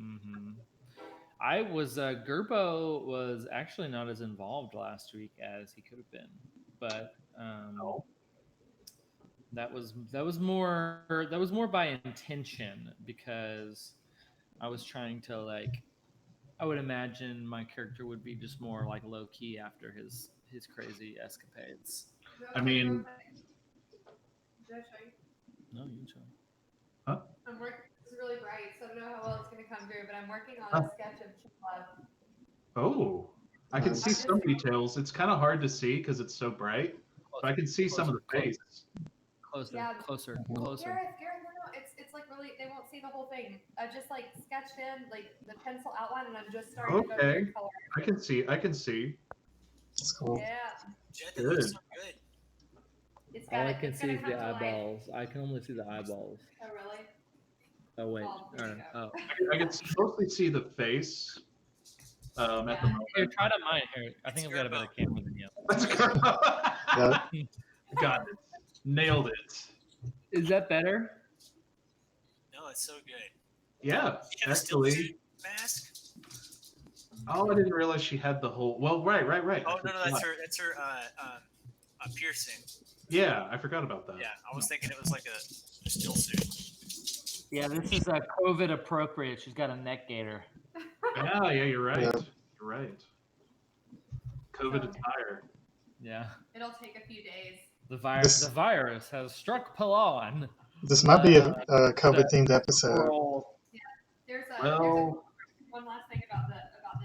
Mm-hmm. Gerbo was actually not as involved last week as he could have been, but No. that was more by intention because I was trying to I would imagine my character would be just more like low key after his crazy escapades. Real I quick, real mean, quick. Did I show you? No, you can show. huh? I'm working. It's really bright, so I don't know how well it's going to come through, but I'm working on Huh? a sketch of Chilla. Oh, I can see I'm Nice. some just details. It's kind of hard to see because it's so bright, but I can see some of the Closer, face. closer, yeah. closer, Mhm. closer. Gareth, no, it's like really they won't see the whole thing. I just like sketched in like the pencil outline, and I'm just starting to go Okay, through color. I can see. I can see. That's cool. Yeah, Jet, that looks Good. so good. it's All got I it. can It's see gonna is come the to life. eyeballs. I can only see the eyeballs. Oh really? Oh wait. Oh, there you go. I can mostly see the face at the Yeah. moment. Here, try to mine. Here, I think I've got a better camera than you. Let's go. Yeah. Got it. Nailed it. Is that better? No, it's so good. Yeah, You have a still actually. suit mask? Oh, I didn't realize she had the whole. Well, right. Oh I no, no, forgot. that's her piercing. Yeah, I forgot about that. Yeah, I was thinking it was like a still suit. Yeah, this is COVID appropriate. She's got a neck gaiter. Yeah, you're right. Yeah. You're right. COVID So- attire. Yeah, It'll take a few days. the virus. This- The virus has struck Pilon. This might be a COVID themed episode. There's Well, one last thing about the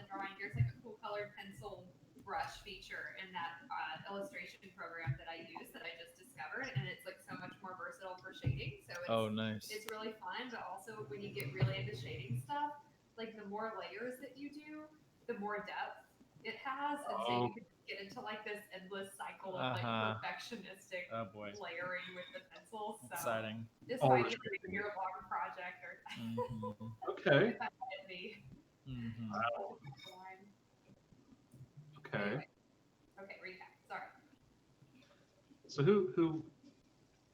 drawing. There's like a cool colored pencil brush feature in that illustration program that I use that I just discovered, and it's like so much more versatile for shading. So Oh, nice. it's really fun, but also when you get really into shading stuff, like the more layers that you do, the more depth it has, and so Oh. you can get into like this endless cycle of like perfectionistic Oh boy, layering with the pencils. So exciting. this Oh, might it's be like a year-long project, or Mhm. okay. if I let it be. Mhm. Wow. Okay. Anyway. Okay, recap. Sorry. So who?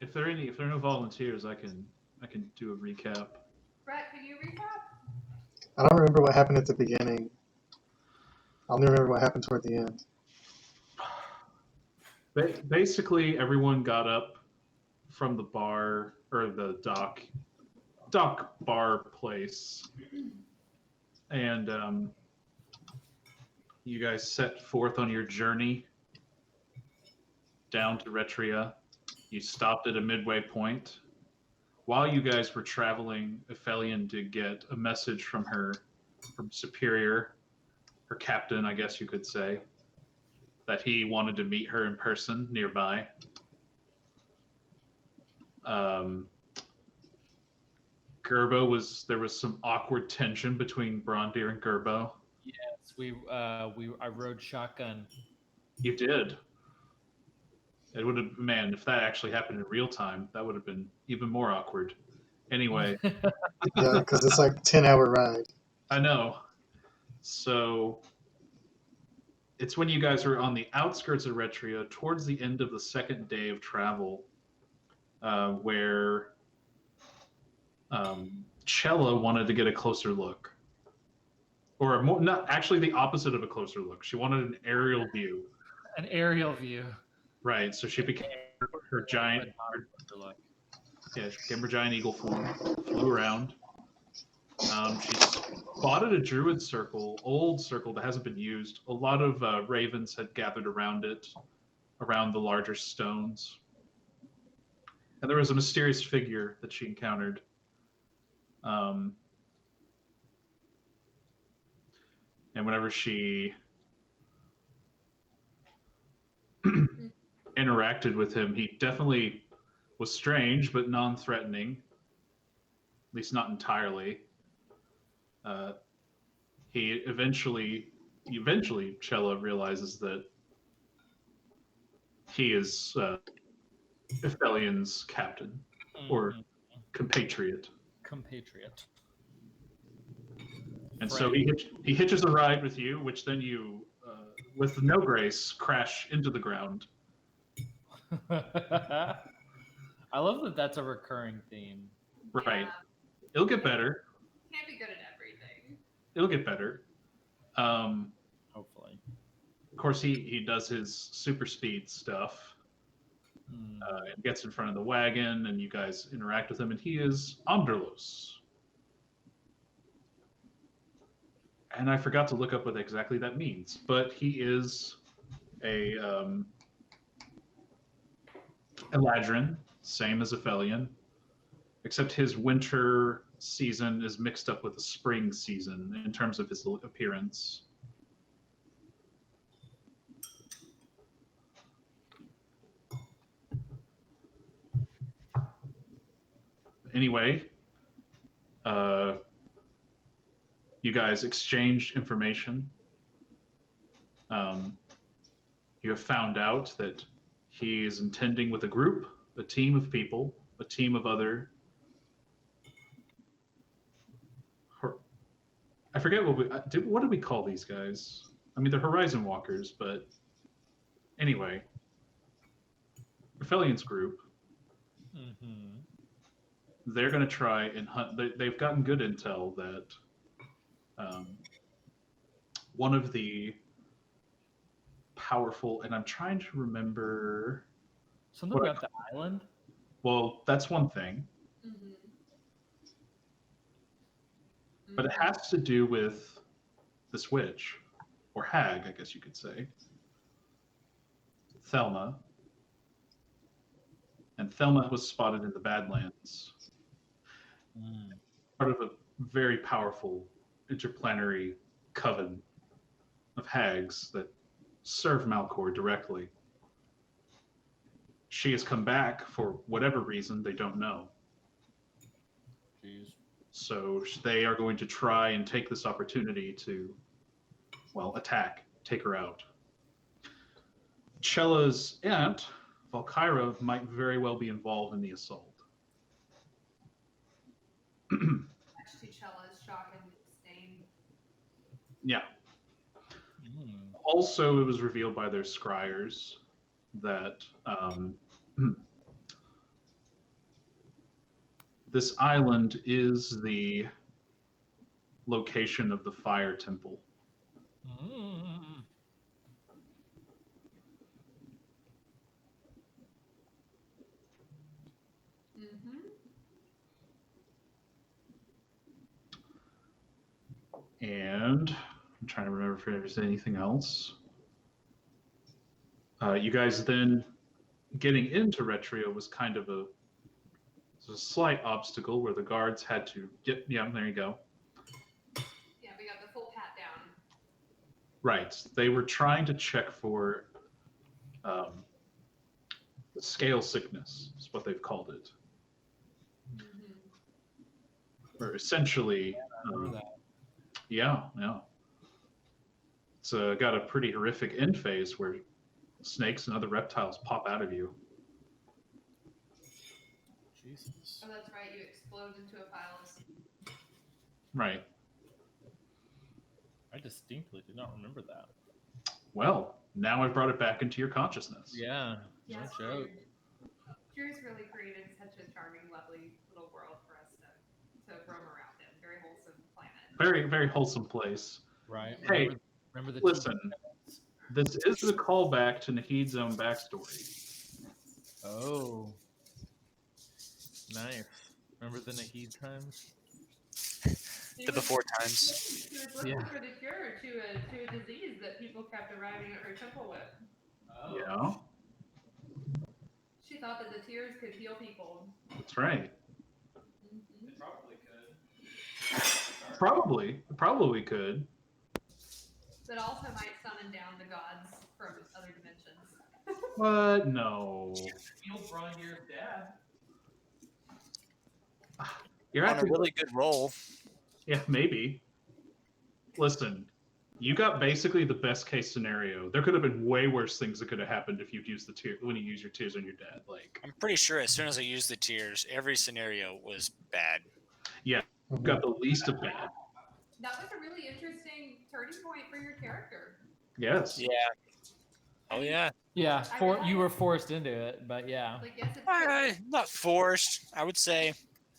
If there are no volunteers, I can do a recap. Brett, can you recap? I don't remember what happened at the beginning. I only remember what happened toward the end. Basically, everyone got up from the bar or the dock bar place, and you guys set forth on your journey down to Retria. You stopped at a midway point. While you guys were traveling, Aphelion did get a message from her superior, her captain, I guess you could say, that he wanted to meet her in person nearby. There was some awkward tension between Brondir and Gerbo. Yes, I rode shotgun. You did. It would have, man, if that actually happened in real time, that would have been even more awkward. Anyway, Yeah, because it's like 10-hour ride. I know. So it's when you guys are on the outskirts of Retria, towards the end of the second day of travel, where Chella wanted to get a closer look. Or more, not actually the opposite of a closer look. She wanted an aerial view. An aerial view. Right, so she became her giant, she became her giant eagle form, flew around. She spotted a druid circle, old circle that hasn't been used. A lot of ravens had gathered around it, around the larger stones. And there was a mysterious figure that she encountered. And whenever she interacted with him, he definitely was strange, but non-threatening. At least not entirely. He eventually, Chella realizes that he is Ephelion's captain or compatriot. And so he hitches a ride with you, which then you, with no grace, crash into the ground. I love that that's a recurring theme. Right. Yeah. It'll get better. Can't be good at everything. it'll get better. Hopefully. Of course, he does his super speed stuff. Hmm. And gets in front of the wagon, and you guys interact with him, and he is Anderlos. And I forgot to look up what exactly that means, but he is a Eladrin, same as Aphelion, except his winter season is mixed up with the spring season in terms of his appearance. Anyway, you guys exchanged information. You have found out that he is intending with a group, a team of people, a team of other. I forget what do we call these guys? I mean, they're Horizon Walkers, but anyway, Raphelion's group. Mm-hmm. They're going to try and hunt. They've gotten good intel that one of the powerful, and I'm trying to remember. Something about the island? Well, that's one thing. Mm-hmm. But it has to do with this witch, or hag, I guess you could say, Thelma. And Thelma was spotted in the Badlands, part of a very powerful interplanetary coven of hags that serve Malcor directly. She has come back for whatever reason, they don't know. Jeez. So they are going to try and take this opportunity to, well, attack, take her out. Chella's aunt, Valkyra, might very well be involved in the assault. Actually, Chella's shock and disdain. Yeah. Also, it was revealed by their scryers that this island is the location of the Fire Temple. And I'm trying to remember if there's anything else. You guys then getting into Retria was kind of a slight obstacle where the guards had to get. Yeah, there you go. Yeah, we got the full pat down. Right. They were trying to check for scale sickness, is what they've called it. Or essentially, yeah. It's got a pretty horrific end phase where snakes and other reptiles pop out of you. Jesus. Oh, that's right. You explode into a pile of. Right. I distinctly do not remember that. Well, now I've brought it back into your consciousness. Yeah. No Yes, joke. Drew's really created such a charming, lovely little world for us to roam around in. Very wholesome planet. Very, very wholesome place. Right. Hey, remember the listen. This is a callback to Nahid's own backstory. Oh. Nice. Remember the Nahid times? The before times. She was looking for the cure to a disease that people kept arriving at her temple with. Oh. Yeah, She thought that the tears could heal people. that's right. They probably could. Probably could. But also might summon down the gods from other dimensions. What? No. Heal Brongear's dad. You're On a actually, really good roll. yeah, maybe. Listen, you got basically the best case scenario. There could have been way worse things that could have happened if you'd used when you use your tears on your dad. Like, I'm pretty sure as soon as I used the tears, every scenario was bad. yeah, you got the least of bad. That was a really interesting turning point for your character. Yes. Yeah. Oh yeah. Yeah, you were forced into it, but yeah. Like, yes, it's Not forced. I would say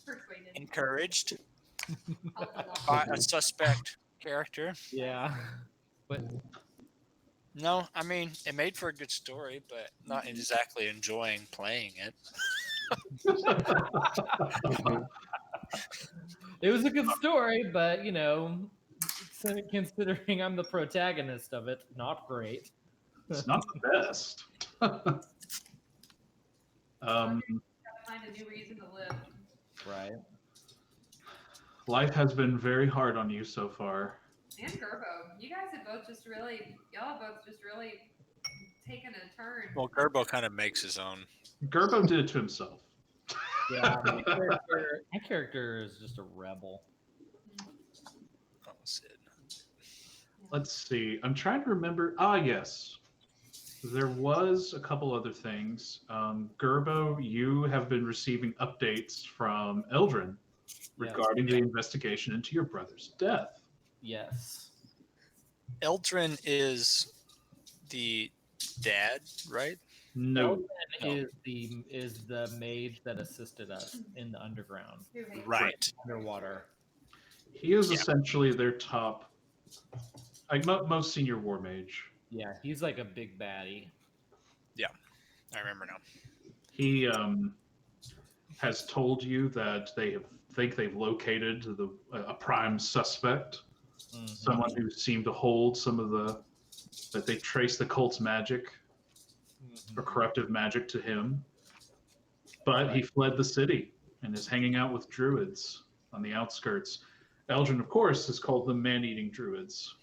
persuaded. encouraged Helped a lot. by a suspect character. Yeah, but No, I mean it made for a good story, but not exactly enjoying playing it. Mhm. it was a good story. But considering I'm the protagonist of it, not great. It's not the best. Gotta find a new reason to live. Right. Life has been very hard on you so far. And Gerbo, you guys have both just really, y'all have both just really taken a turn. Well, Gerbo kind of makes his own. Gerbo did it to himself. Yeah, my character is just a rebel. Oh, Sid. Let's see. I'm trying to remember. Ah, yes. There was a couple other things. Gerbo, you have been receiving updates from Eldrin regarding the investigation into your brother's death. Yes. Eldrin is the dad, right? No. Eldrin is the mage that assisted us in the underground, Who hates Right. underwater. He is Yeah. essentially their top, like most senior war mage. Yeah, he's like a big baddie. I remember now. He has told you that think they've located a prime suspect, Mhm. someone who seemed to hold some of that they trace the cult's magic or corruptive magic to him. But he fled the city and is hanging out with druids on the outskirts. Eldrin, of course, has called them man-eating druids,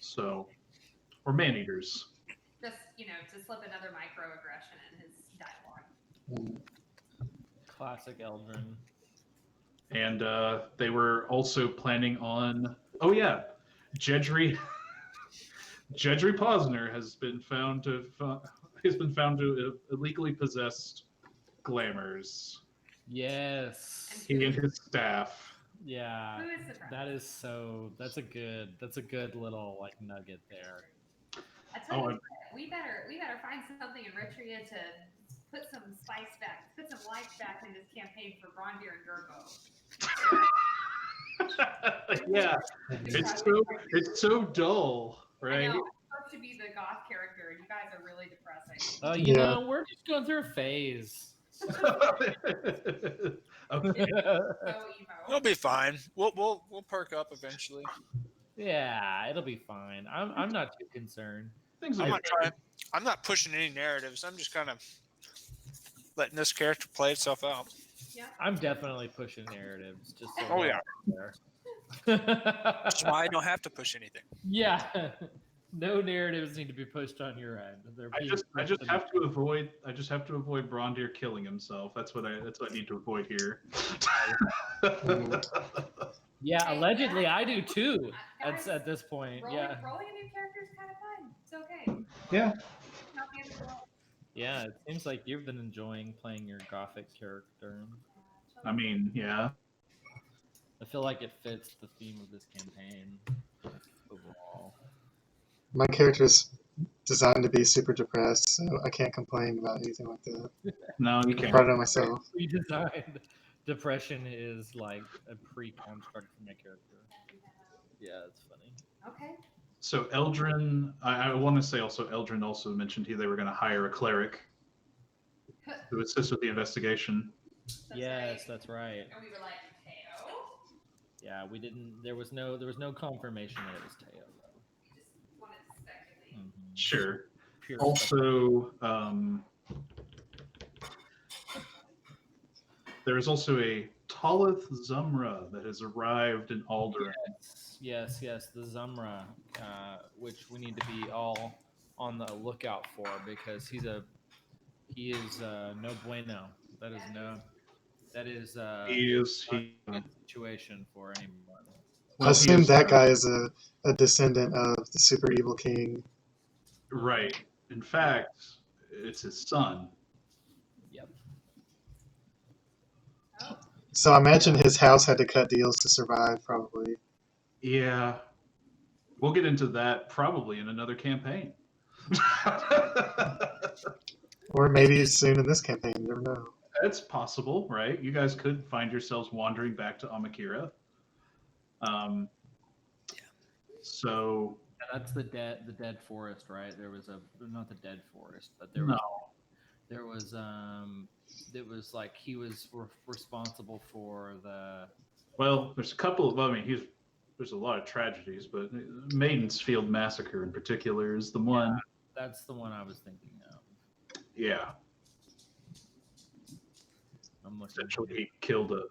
or man-eaters. Just, to slip another microaggression in his dialogue. Classic Eldrin. And they were also planning on. Oh yeah, Jedri Posner has been found to illegally possessed glamours. Yes. He and his staff. Yeah. Who is surprised? That's a good little like nugget there. I tell Oh, you, we better find something in Ritria to put some spice back, put some life back in this campaign for Brondir and Gerbo. Yeah, it's so dull, I right? know. I'm supposed to be the goth character, and you guys are really depressing. Yeah. We're just going through a phase. Okay. So It'll emo. be fine. We'll perk up eventually. Yeah, it'll be fine. I'm not too concerned. Things I'm will not trying. I'm not pushing any narratives. I'm just kind of letting this character play itself out. Yeah. I'm definitely pushing narratives. Just so Oh, yeah. there. That's why I don't have to push anything. Yeah. No narratives need to be pushed on your end. I just have to avoid Brondir killing himself. That's what I need to avoid here. Yeah, Hey, allegedly guys, I do too. guys, At this point, rolling yeah. a new character is kind of fun. It's okay. Yeah. It's not the end of the world. Yeah, it seems like you've been enjoying playing your gothic character. I mean, yeah. I feel like it fits the theme of this campaign overall. My character's designed to be super depressed, so I can't complain about anything like that. No, you I'm can't. proud of myself. Redesigned depression is like a pre-construct for my character. Yeah, it's funny. Okay. So Eldrin, I want to say also Eldrin also mentioned they were going to hire a cleric to assist with the investigation. That's right. And we were like, Teo? Yeah, we didn't. There was no confirmation that it was Teo though. We just wanted to speculate. Mhm. Sure. Pure Also, there is also a Talith Zumra that has arrived in Alderaan. Yes, the Zumra, which we need to be all on the lookout for because he is no bueno. That is He a good situation for anyone. I assume that guy is a descendant of the super evil king. Right. In fact, it's his son. Yep. Oh, So I imagine his house had to cut deals to survive, probably. Yeah. We'll get into that probably in another campaign. Or maybe soon in this campaign, you never know. That's possible, right? You guys could find yourselves wandering back to Amakira. So Yeah, that's the dead forest, right? There was a not the dead forest, but no. there was it was like he was responsible for the Well, there's a couple of. I mean, there's a lot of tragedies, but Maidensfield Massacre in particular is the one. that's the one I was thinking of. Yeah. I'm looking Essentially, he killed a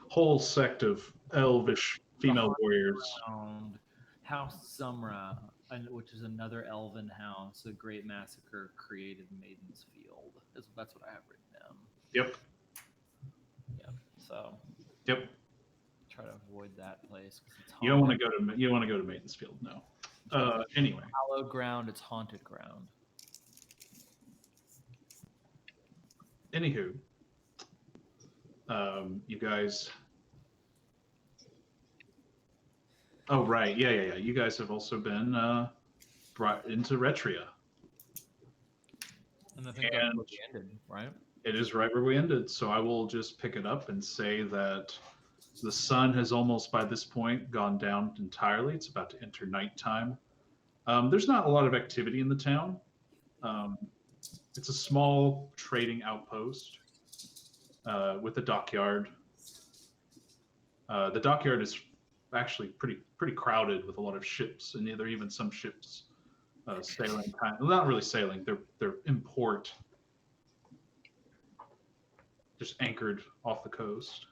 whole sect of elvish female warriors. around House Sumra, which is another elven house. A great massacre created Maiden's Field. That's what I have written down. Yep. Yeah. So. Yep. Try to avoid that place because it's haunted. You don't want to go to Maidensfield, no. Anyway. Hallowed ground. It's haunted ground. Anywho, you guys. Oh right, yeah. You guys have also been brought into Retria. And I think that's where we ended, right? It is right where we ended. So I will just pick it up and say that the sun has almost, by this point, gone down entirely. It's about to enter nighttime. There's not a lot of activity in the town. It's a small trading outpost with a dockyard. The dockyard is actually pretty crowded with a lot of ships, and there are even some ships sailing. Well, not really sailing. They're in port, just anchored off the coast.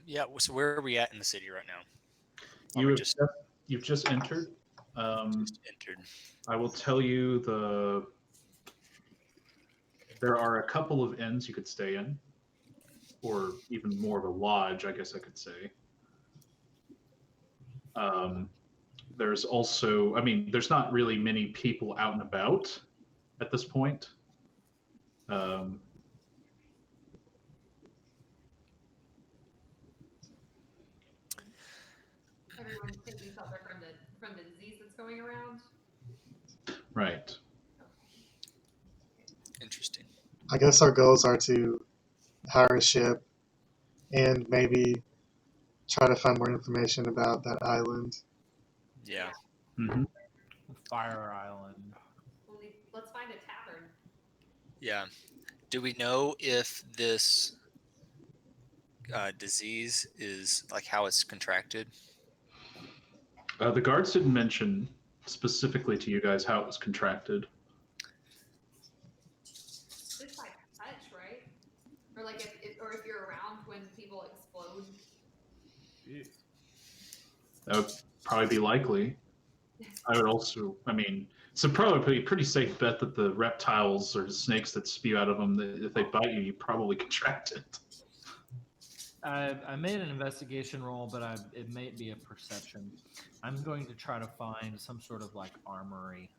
Yeah. So where are we at in the city right now? You've just entered. Just entered. I will tell you there are a couple of inns you could stay in, or even more of a lodge, I guess I could say. There's also, I mean, there's not really many people out and about at this point. Everyone's taking shelter from the disease that's going around. Right. Interesting. I guess our goals are to hire a ship and maybe try to find more information about that island. Yeah. Mm-hmm. Fire Island. Let's find a tavern. Yeah. Do we know if this disease is like how it's contracted? The guards didn't mention specifically to you guys how it was contracted. Just by touch, right? Or like if you're around when people explode. That would probably be likely. I would also, I mean, it's probably a pretty safe bet that the reptiles or the snakes that spew out of them, that if they bite you, you probably contract it. I made an investigation roll, but it may be a perception. I'm going to try to find some sort of like armory.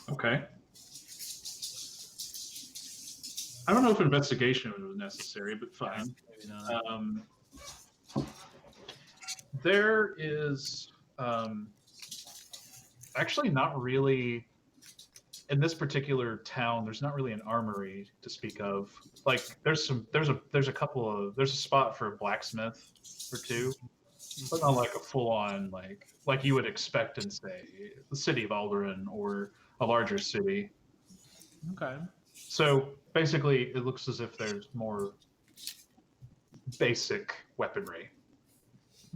Okay. I don't know if investigation was necessary, but fine. Maybe not. There is actually not really in this particular town. There's not really an armory to speak of. Like there's a spot for a blacksmith or two, but not like a full on like you would expect in say the city of Alderaan or a larger city. Okay. So basically, it looks as if there's more basic weaponry.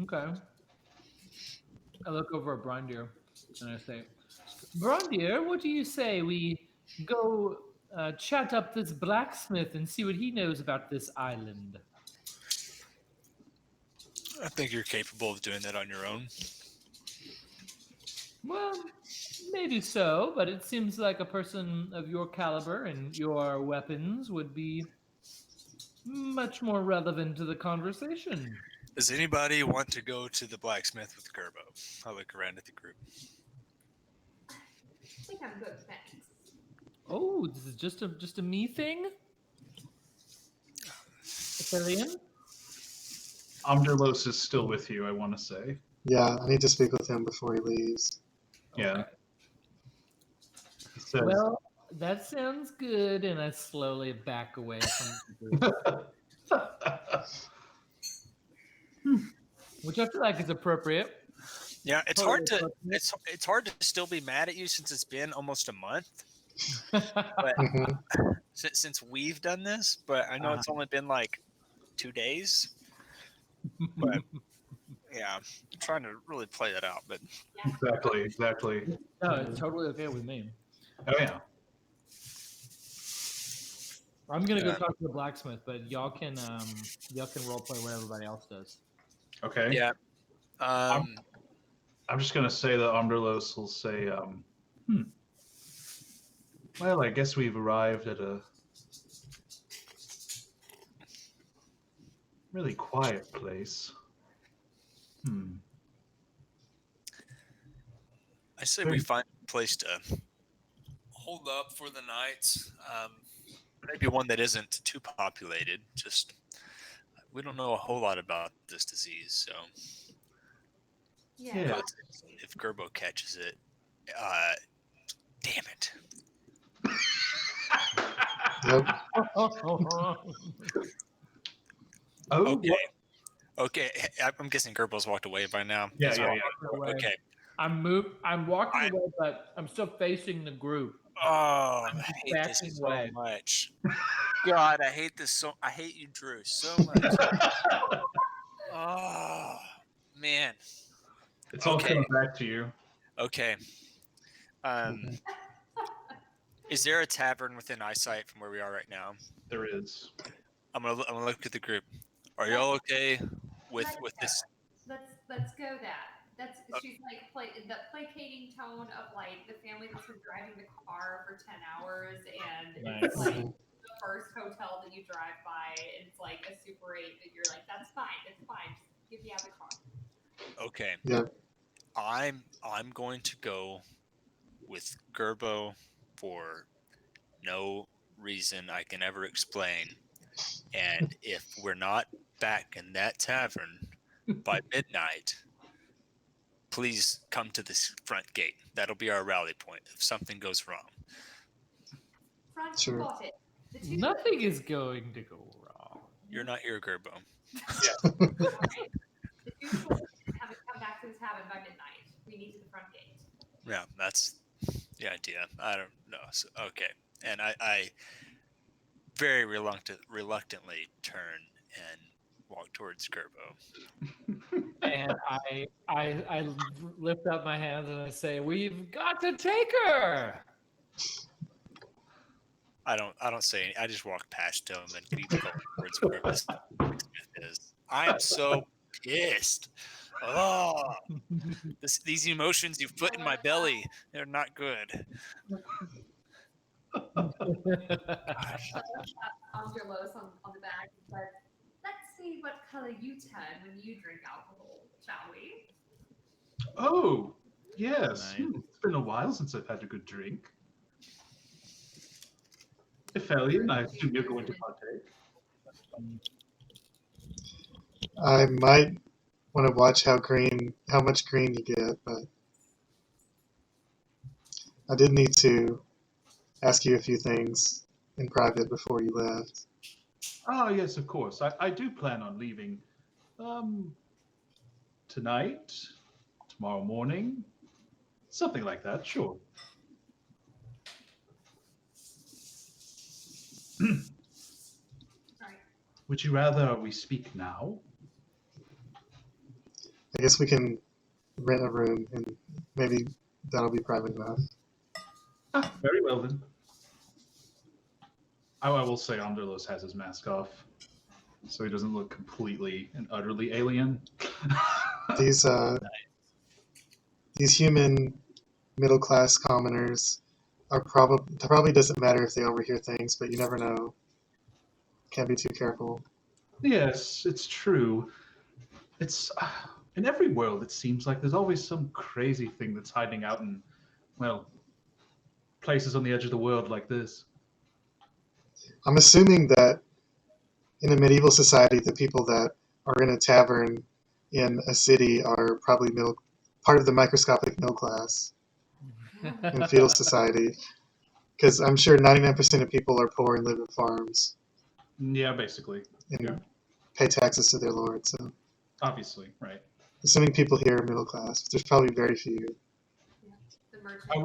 Okay. I look over at Brondir and I say, Brondir, what do you say we go chat up this blacksmith and see what he knows about this island? I think you're capable of doing that on your own. Well, maybe so, but it seems like a person of your caliber and your weapons would be much more relevant to the conversation. Does anybody want to go to the blacksmith with Gerbo? I look around at the group. I think I'm good, thanks. Oh, this is just a me thing? Athelian? Amderlos is still with you, I want to say. Yeah, I need to speak with him before he leaves. Yeah. Okay. He says, Well, that sounds good, and I slowly back away from the group. which I feel like is appropriate. Yeah, it's Totally hard to appropriate. it's hard to still be mad at you since it's been almost a month. But Hmm. since we've done this, but I know it's only been like 2 days. But yeah, I'm trying to really play that out. But Exactly. No, it's totally okay with me. Oh yeah. I'm gonna go Yeah. talk to the blacksmith, but y'all can role play what everybody else does. Okay. yeah, I'm just gonna say that Underlos will say, well, I guess we've arrived at a really quiet place. I say we find a place to hold up for the night. Maybe one that isn't too populated. Just we don't know a whole lot about this disease, so Yeah. but if Gerbo catches it, damn it. Yep. Oh, Okay. I'm guessing Gerbo's walked away by now. Yeah, He's yeah, walked away. Okay. I'm walking away, but I'm still facing the group. Oh, I hate this Backing so away. much. God, I hate this so. I hate you, Drew, so much. Oh man. it's all Okay. coming back to you. Okay. Is there a tavern within eyesight from where we are right now? There is. I'm gonna look at the group. Are y'all okay with this? Let's go that. That's she's like the placating tone of like the family that's been driving the car for 10 hours and it's Nice. like the first hotel that you drive by and it's like a Super 8 that you're like, that's fine, it's fine. Just get me out of the car. Okay. Yep. I'm going to go with Gerbo for no reason I can ever explain. And if we're not back in that tavern by midnight, please come to this front gate. That'll be our rally point if something goes wrong. Front, Sure. got it. The two Nothing is going to go wrong. You're not here, Gerbo. the two haven't come back to the tavern by midnight. We need to the front gate. Yeah, that's the idea. I don't know. So, okay. And I very reluctantly turn and walk towards Gerbo. And I lift up my hands and I say, "We've got to take her." I don't say any, I just walk past him and keep going towards where Miss Smith is. I am so pissed. Oh, these emotions you've put in my belly, they're not good. Angelos on the back, but let's see what color you turn when you drink alcohol, shall we? Oh, yes. Nice. It's been a while since I've had a good drink. Ithalian, I assume you're going to partake. I might want to watch how much green you get, but I did need to ask you a few things in private before you left. Ah, yes, of course. I do plan on leaving tonight, tomorrow morning, something like that, sure. Sorry. Would you rather we speak now? I guess we can rent a room and maybe that'll be private enough. Ah, very well then. I will say Anderlos has his mask off, so he doesn't look completely and utterly alien. These human middle class commoners are probably doesn't matter if they overhear things, but you never know. Can't be too careful. Yes, it's true. It's in every world. It seems like there's always some crazy thing that's hiding out in, well, places on the edge of the world like this. I'm assuming that in a medieval society, the people that are in a tavern in a city are probably part of the microscopic middle class in feudal society. Because I'm sure 99% of people are poor and live in farms Yeah, basically. and Yeah. pay taxes to their lord. So Obviously, right. Assuming people here are middle class, there's probably very few. The merchant. I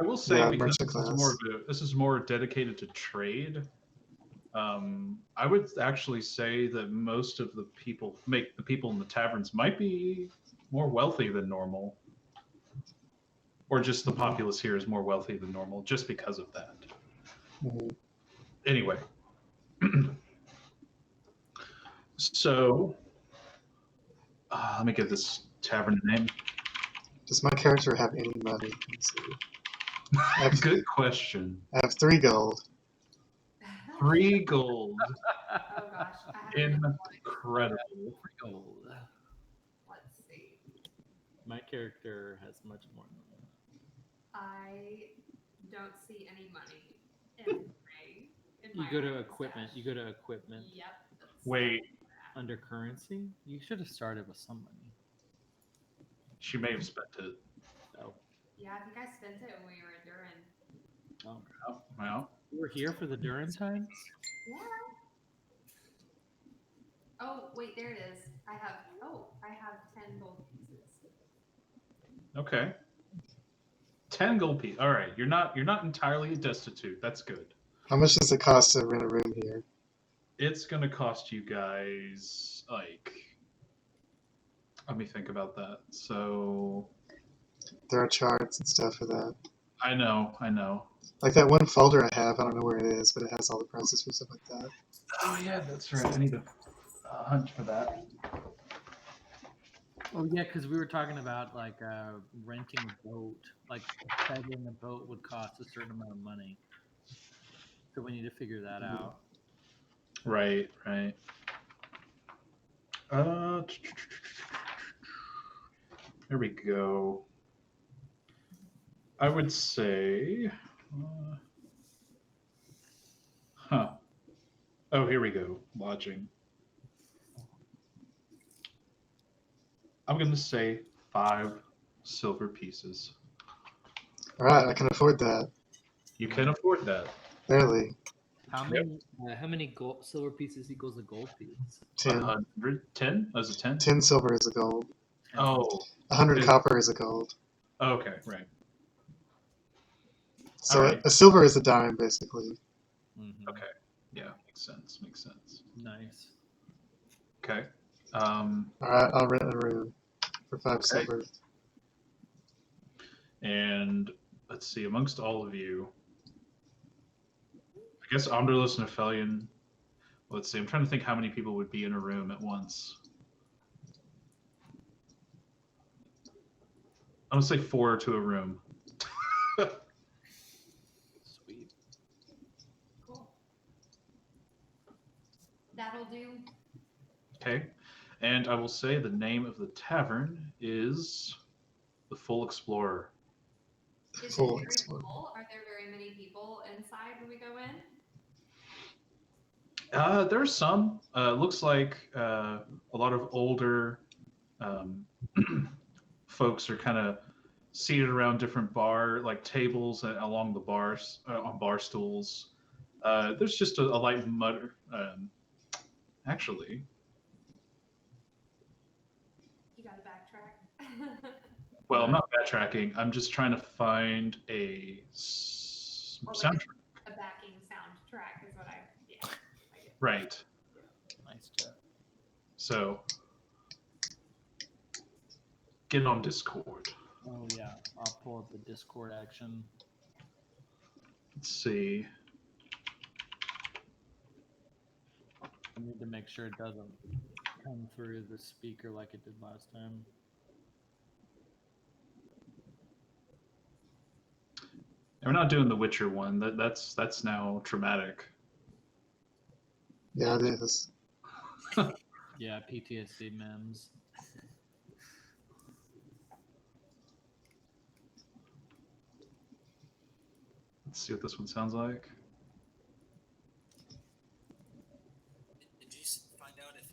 will say Yeah, because merchant class. this is more dedicated to trade. I would actually say that most of the people in the taverns might be more wealthy than normal, or just the populace here is more wealthy than normal, just because of that. Mhm. Anyway, so let me get this tavern name. Does my character have any money? Let's see. I have, Good question. I have 3 gold. 3 gold. Oh gosh, I haven't been Incredible. Gold. Let's see. My character has much more money. I don't see any money in Ray. You go to equipment. You go to equipment. Yep. That's Wait, Under currency, you should have started with some money. she may have spent it. Oh, Yeah, I think I spent it when we were in Durin. oh. Oh, well, You were here for the Durin times? Yeah. Oh wait, there it is. I have 10 gold pieces. okay. 10 gold piece. All right, you're not entirely destitute. That's good. How much does it cost to rent a room here? It's gonna cost you guys like. Let me think about that. So There are charts and stuff for that. I know. Like that one folder I have, I don't know where it is, but it has all the prices for stuff like that. Oh yeah, that's right. I need to hunt for that. Oh yeah, because we were talking about like renting a boat. Like pedaling a boat would cost a certain amount of money. So we need to figure that out. Right. There we go. I would say. Oh, here we go. Lodging. I'm going to say 5 silver pieces. All right, I can afford that. You can afford that. Barely. How many gold silver pieces equals a gold piece? 10. 110? As a 10? 10 silver is a gold. Oh. 100 Is- copper is a gold. Okay, right. So All right. a silver is a dime, basically. Mm-hmm. Okay. Yeah, makes sense. Nice. Okay. All right, I'll rent a room for 5 Okay. silver. And let's see, amongst all of you, I guess Omderless and Aphelion. Let's see, I'm trying to think how many people would be in a room at once. I'm gonna say 4 to a room. Sweet. Cool. That'll do. Okay. And I will say the name of the tavern is the Full Explorer. Is Full it very explorer. full? Are there very many people inside when we go in? There's some. Looks like a lot of older folks are kind of seated around different tables along the bars on bar stools. There's just a light mutter. Actually, You gotta backtrack. well, I'm not backtracking. I'm just trying to find a Or like soundtrack. a backing soundtrack is what I get. Right. Nice job. So, get on Discord. Oh yeah, I'll pull up the Discord action. Let's see. I need to make sure it doesn't come through the speaker like it did last time. And we're not doing the Witcher one. That's now traumatic. Yeah, it is. Yeah, PTSD memes. Let's see what this one sounds like. Did you find out if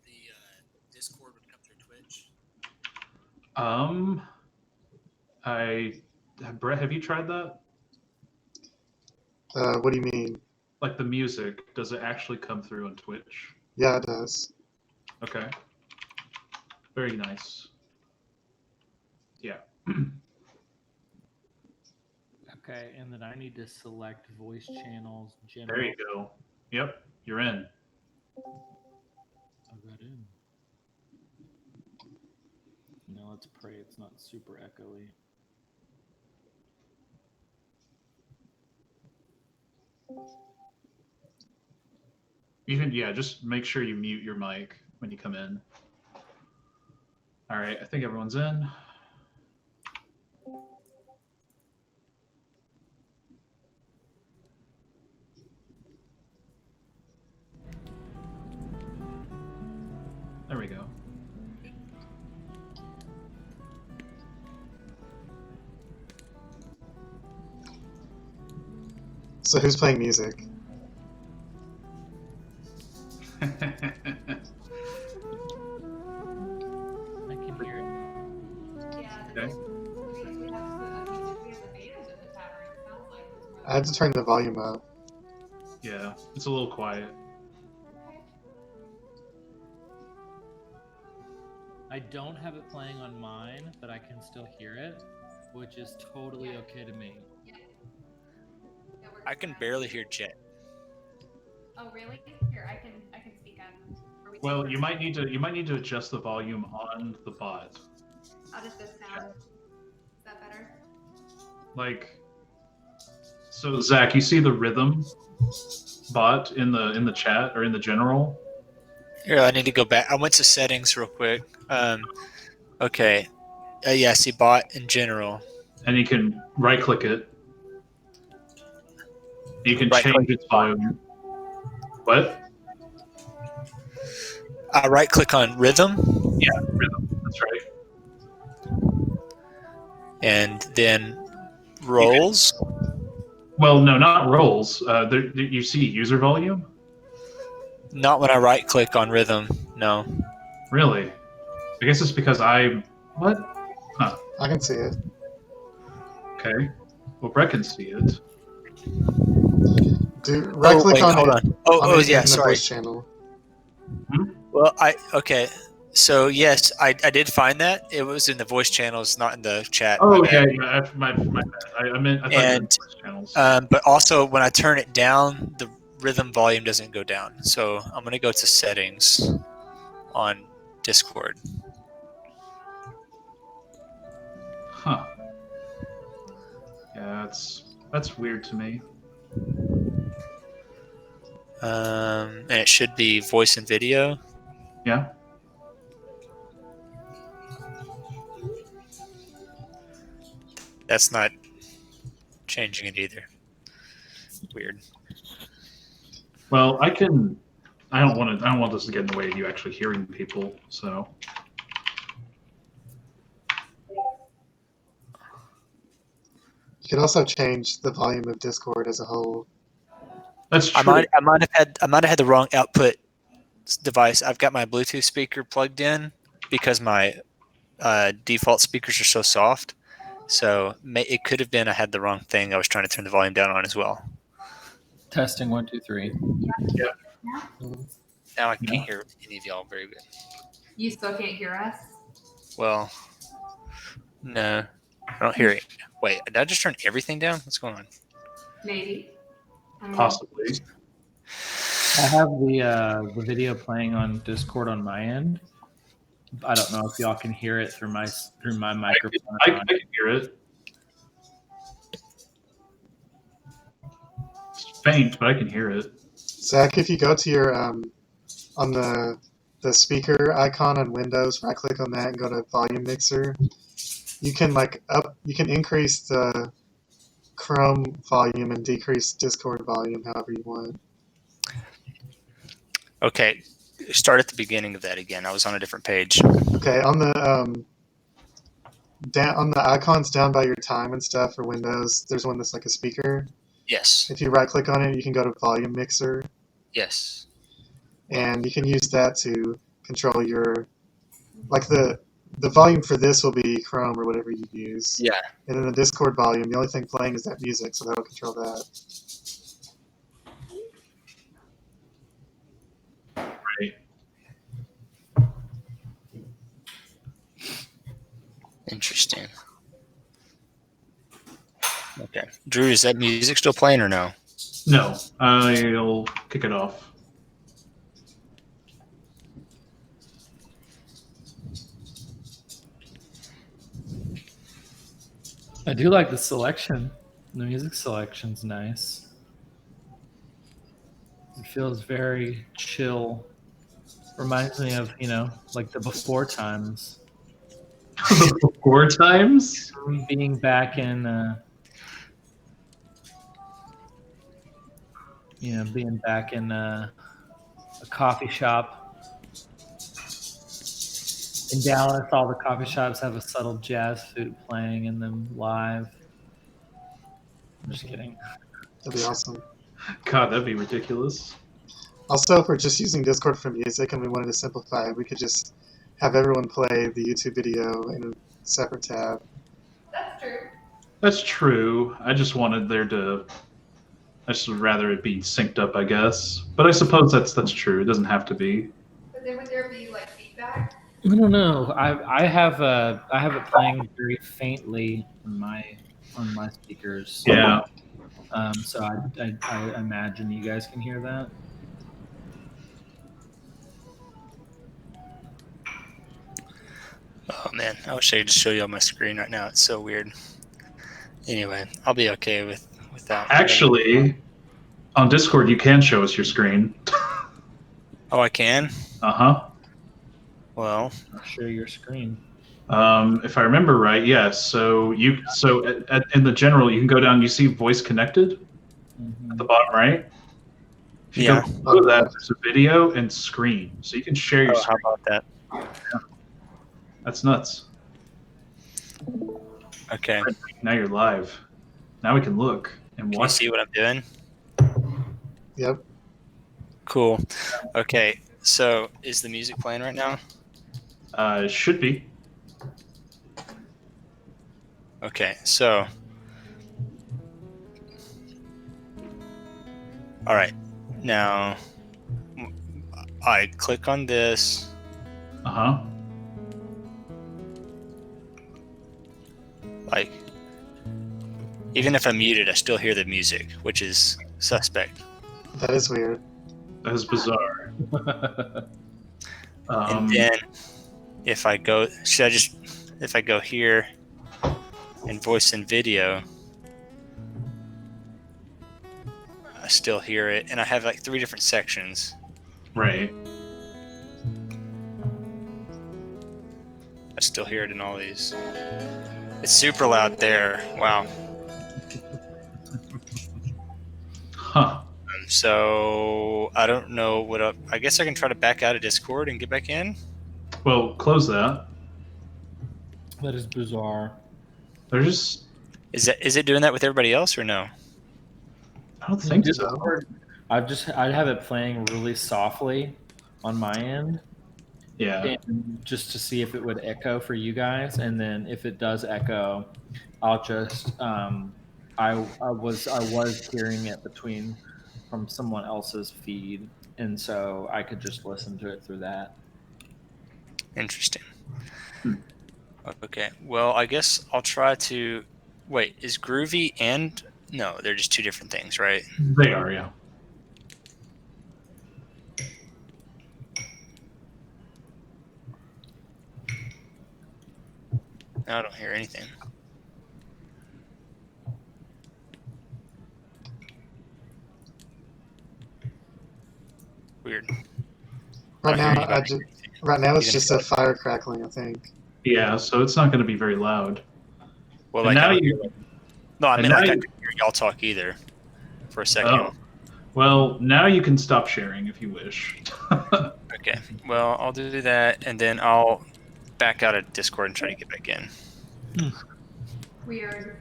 the Discord would come through Twitch? Brett, have you tried that? What do you mean? Like the music, does it actually come through on Twitch? Yeah, it does. Okay. Very nice. Okay, and then I need to select voice channels general. There you go. Yep, you're in. I got in. Now let's pray it's not super echoey. You can, yeah, just make sure you mute your mic when you come in. All right, I think everyone's in. There we go. So who's playing music? I can hear it. Yeah. Okay. We have a band at the tavern. It sounds like there's more I had to turn the volume up. Yeah, it's a little quiet. I don't have it playing on mine, but I can still hear it, which is totally okay to me. Yeah, we're I can just barely hear Jet. Oh, really? Here, I can speak up. Or we Well, take you turns. might need to adjust the volume on the bot. How does this sound? Is that better? Like, so Zach, you see the rhythm bot in the chat or in the general? Here, I need to go back. I went to settings real quick. Okay. Yeah, see bot in general. And you can right click it. You can Right-click change its volume. What? I right click on rhythm Yeah, rhythm. That's right. and then rolls. Well, no, not roles. You see user volume? Not when I right click on rhythm. No. Really? I guess it's because what? Huh. I can see it. Okay. Well, Brett can see it. Do right click on hold it. on. Oh, it yeah, in the sorry. voice channel. Well, okay. So yes, I did find that it was in the voice channels, not in the chat. Oh, my bad. yeah. My bad. I meant I thought you And meant voice channels. but also when I turn it down, the rhythm volume doesn't go down. So I'm gonna go to settings on Discord. Huh. Yeah, that's weird to me. And it should be voice and video. Yeah. That's not changing it either. Weird. Well, I don't want this to get in the way of you actually hearing people. So. You can also change the volume of Discord as a whole. That's true. I might have had the wrong output device. I've got my Bluetooth speaker plugged in because my default speakers are so soft. So it could have been I had the wrong thing. I was trying to turn the volume down on as well. Testing 1, 2, 3. Yeah. Now I can't hear any of y'all very good. You still can't hear us? Well, no, I don't hear it. Wait, did I just turn everything down? What's going on? Maybe. Possibly. I have the video playing on Discord on my end. I don't know if y'all can hear it through my microphone. I can hear it. It's faint, but I can hear it. Zach, if you go to your on the speaker icon on Windows, right click on that and go to volume mixer. You can increase the Chrome volume and decrease Discord volume however you want. Okay, start at the beginning of that again. I was on a different page. Okay, on the on the icons down by your time and stuff for Windows, there's one that's like a speaker. Yes. If you right click on it, you can go to volume mixer. Yes. And you can use that to control your, like the volume for this will be Chrome or whatever you use. Yeah. And then the Discord volume, the only thing playing is that music, so that'll control that. Right. Interesting. Drew, is that music still playing or no? No, I'll kick it off. I do like the selection. The music selection's nice. It feels very chill. Reminds me of, like the before times. The before times? Being back in, being back in a coffee shop. In Dallas, all the coffee shops have a subtle jazz flute playing in them live. I'm just kidding. That'd be awesome. God, that'd be ridiculous. Also, if we're just using Discord for music and we wanted to simplify, we could just have everyone play the YouTube video in a separate tab. That's true. That's true. I just wanted there to. I just would rather it be synced up, I guess. But I suppose that's true. It doesn't have to be. But then would there be like feedback? I don't know. I have it playing very faintly on my speakers. Yeah. So I imagine you guys can hear that. Oh man, I wish I could just show you on my screen right now. It's so weird. Anyway, I'll be okay with that. Actually, on Discord you can show us your screen. Oh, I can? Uh-huh. Well, I'll share your screen. If I remember right, yes. So in the general, you can go down. You see voice connected at the bottom right. If you go below that, there's a video and screen, so you can share your screen. How about that? Yeah. That's nuts. Okay. Now you're live. Now we can look and Can you watch. see what I'm doing? Yep. Cool. Okay. So, is the music playing right now? It should be. Okay. So, all right. Now, I click on this. Uh-huh. Like, even if I'm muted, I still hear the music, which is suspect. That is weird. That is bizarre. And then if I go, if I go here and voice and video, I still hear it. And I have like 3 different sections. Right. I still hear it in all these. It's super loud there. Wow. Huh. So I don't know what I guess I can try to back out of Discord and get back in. Well, close that. That is bizarre. There's. Is it doing that with everybody else or no? I don't think so. Discord, I'd have it playing really softly on my end. Yeah. And just to see if it would echo for you guys, and then if it does echo, I'll just I was hearing it from someone else's feed, and so I could just listen to it through that. Interesting. Okay. Well, I guess I'll try to wait. Is Groovy and no? They're just 2 different things, right? They are, yeah. No, I don't hear anything. Weird. Right now, hear right now it's just a fire crackling, I think. Yeah, so it's not going to be very loud. Well, And like now no, I and mean now like I you- couldn't hear y'all talk either for a second. Oh. Well, now you can stop sharing if you wish. Okay. Well, I'll do that, and then I'll back out of Discord and try to get back in. Weird.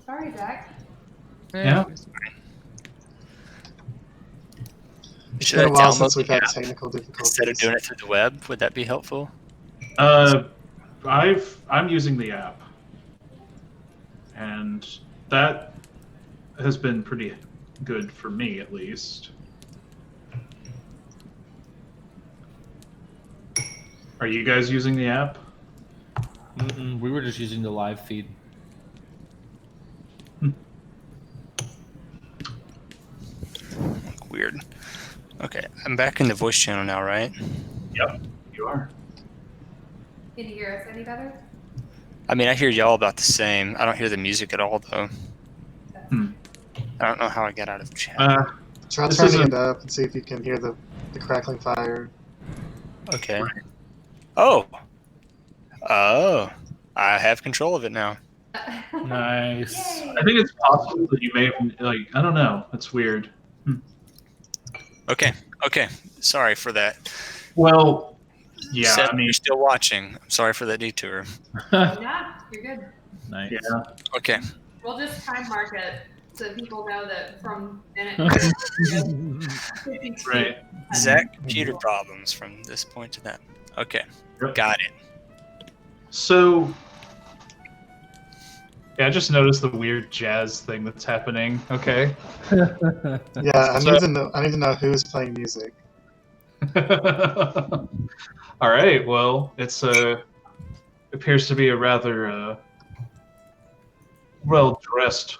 Sorry, Jack. Yeah. It's Should been I a while download since we've the had app technical difficulties. instead of doing it through the web? Would that be helpful? I'm using the app, and that has been pretty good for me, at least. Are you guys using the app? We were just using the live feed. weird. Okay, I'm back in the voice channel now, right? Yep, you are. Can you hear us any better? I mean, I hear y'all about the same. I don't hear the music at all, though. Hmm. I don't know how I got out of chat. Try This turning isn't- it up and see if you can hear the crackling fire. Okay. Oh. Oh. I have control of it now. Nice. Yay! I think it's possible that you may have, like, I don't know. It's weird. Okay. Okay. Sorry for that. Well, yeah, Seth, I mean, you're still watching. I'm sorry for that detour. Yeah, you're good. Nice. yeah. Okay. We'll just time mark it so people know that from minute Right. Zach, computer problems from this point to that. Okay. Yep. Got it. So, yeah, I just noticed the weird jazz thing that's happening. Okay. Yeah, I need to know who's playing music. All right. Well, it's appears to be a rather well dressed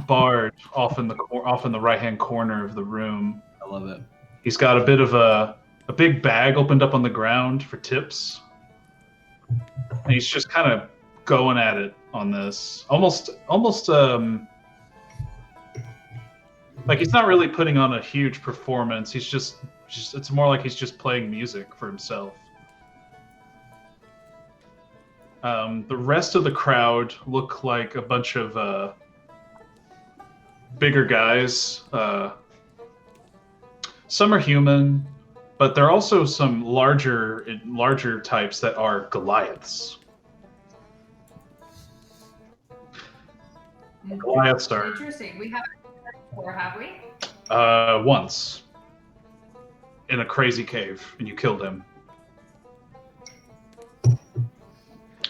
bard off in the right hand corner of the room. I love it. He's got a bit of a big bag opened up on the ground for tips, and he's just kind of going at it on this, almost like he's not really putting on a huge performance. He's just it's more like he's just playing music for himself. The rest of the crowd look like a bunch of bigger guys. Some are human, but there are also some larger types that are Goliaths. Goliaths are Interesting. We haven't done that before, have we? once in a crazy cave, and you killed him.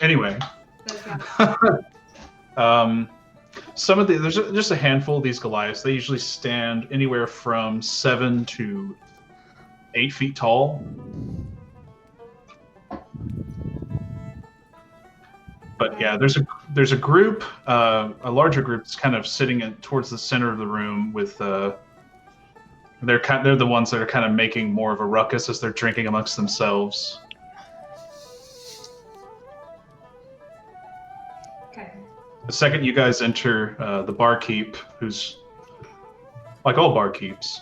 Anyway, That's not some of there's just a handful of these Goliaths. They usually stand anywhere from 7 to 8 feet tall. But yeah, there's a group, a larger group that's kind of sitting towards the center of the room with they're the ones that are kind of making more of a ruckus as they're drinking amongst themselves. okay. The second you guys enter the barkeep, who's like all barkeeps,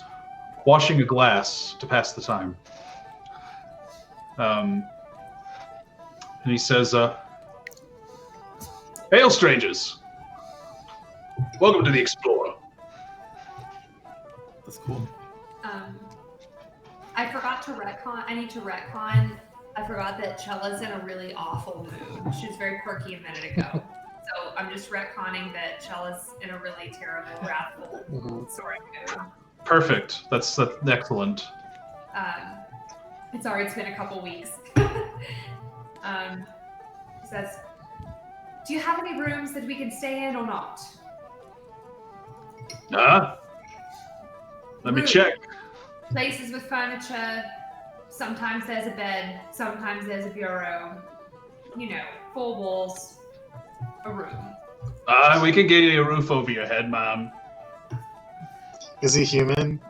washing a glass to pass the time. And he says, "Hail, strangers! Welcome to the Explorer." That's cool. I forgot to retcon. I need to retcon. I forgot that Chella's in a really awful mood. She was very perky a minute ago. So I'm just retconning that Chella's in a really terrible, wrathful sort of mood. Perfect. That's excellent. It's been a couple weeks. He says, "Do you have any rooms that we can stay in or not?" Let me check. Places with furniture. Sometimes there's a bed. Sometimes there's a bureau. 4 walls, a room. We can get you a roof over your head, ma'am. Is he human?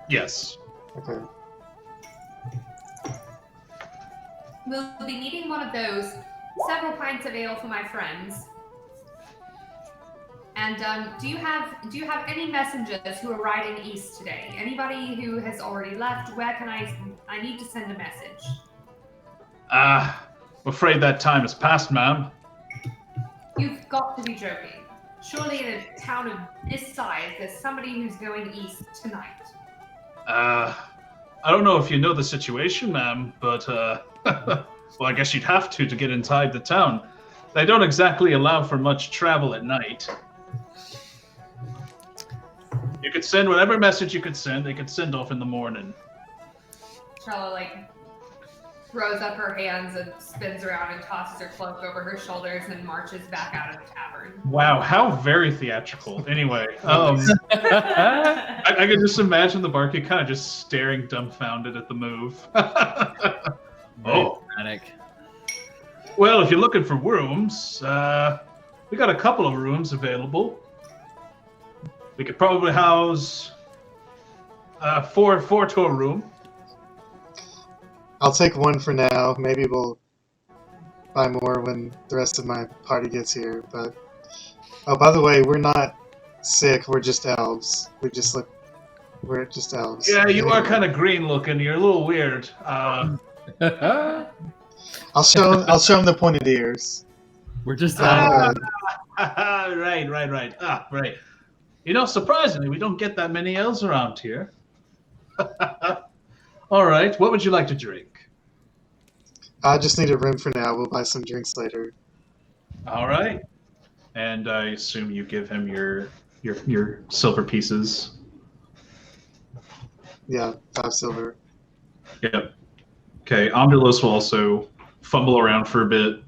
Yes. Okay. We'll be needing one of those. Several pints of ale for my friends. And do you have any messengers who are riding east today? Anybody who has already left? Where can I need to send a message? I'm afraid that time has passed, ma'am. You've got to be joking. Surely in a town of this size, there's somebody who's going east tonight. I don't know if you know the situation, ma'am, but well, I guess you'd have to get inside the town. They don't exactly allow for much travel at night. You could send whatever message you could send. They could send off in the morning. Trella throws up her hands and spins around and tosses her cloak over her shoulders and marches back out of the tavern. Wow, how very theatrical. Anyway, I can just imagine the barkeep kind of just staring dumbfounded at the move. Oh, Dramatic. well, if you're looking for rooms, we got a couple of rooms available. We could probably house four to a room. I'll take one for now. Maybe we'll buy more when the rest of my party gets here. But oh, by the way, we're not sick. We're just elves. We're just elves. Yeah, you Anyway, are kind of green looking. You're a little weird. I'll show him the pointed ears. We're just right. Right. You know, surprisingly, we don't get that many elves around here. All right. What would you like to drink? I just need a room for now. We'll buy some drinks later. All right. And I assume you give him your silver pieces. Yeah, 5 silver. Yep. Okay. Omnibus will also fumble around for a bit.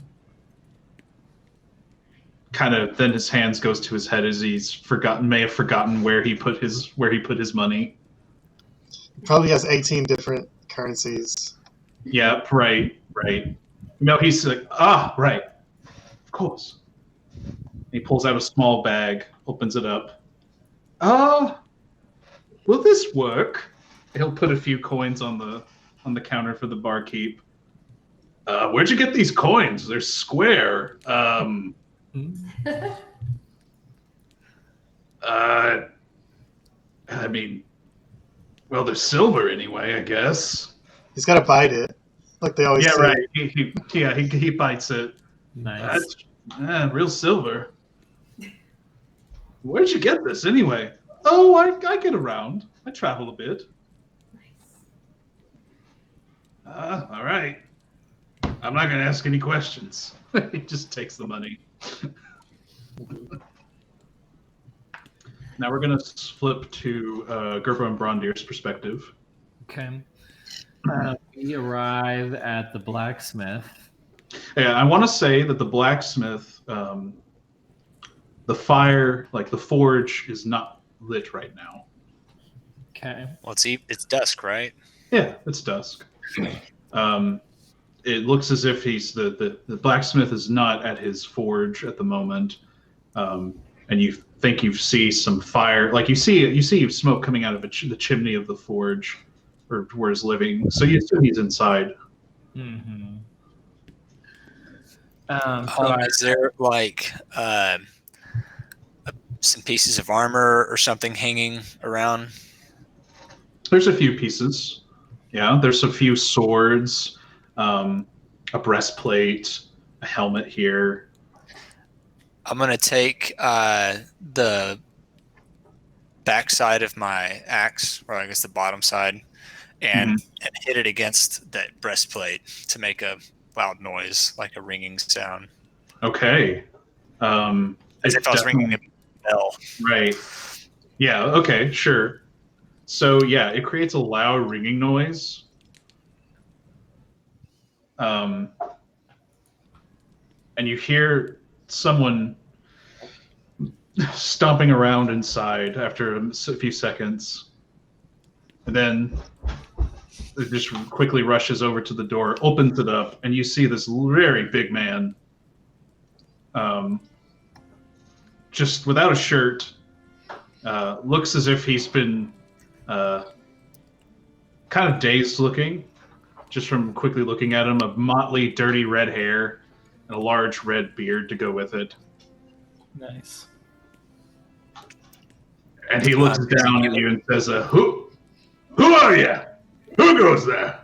Kind of. Then his hands goes to his head as he's may have forgotten where he put his money. Probably has 18 different currencies. Yeah. Right. No, he's like, right. Of course. He pulls out a small bag, opens it up. Will this work? He'll put a few coins on the counter for the barkeep. Where'd you get these coins? They're square. I mean, well, they're silver anyway, I guess. He's got to bite it, like they always do. Right. He bites it. Nice. That's real silver. Where'd you get this anyway? Oh, I get around. I travel a bit. All right. I'm not going to ask any questions. He just takes the money. Now we're going to flip to Gerbo and Brondir's perspective. Okay. We arrive at the blacksmith. Yeah, I want to say that the blacksmith, the fire, like the forge, is not lit right now. Okay. Well, it's dusk, right? Yeah, it's dusk. It looks as if he's the blacksmith is not at his forge at the moment, and you think you see some fire, like you see smoke coming out of the chimney of the forge, or where he's living. So you assume he's inside. Mm-hmm. Is there like some pieces of armor or something hanging around? There's a few pieces. Yeah, there's a few swords, a breastplate, a helmet here. I'm gonna take the backside of my axe, or I guess the bottom side, and hit it against that breastplate to make a loud noise, like a ringing sound. Okay. As if I was ringing a bell. Right. Yeah. Okay. Sure. So yeah, it creates a loud ringing noise. And you hear someone stomping around inside after a few seconds, and then it just quickly rushes over to the door, opens it up, and you see this very big man, just without a shirt, looks as if he's been kind of dazed looking, just from quickly looking at him. A motley, dirty red hair and a large red beard to go with it. Nice. And he looks down at you and says, Who are you? Who goes there?"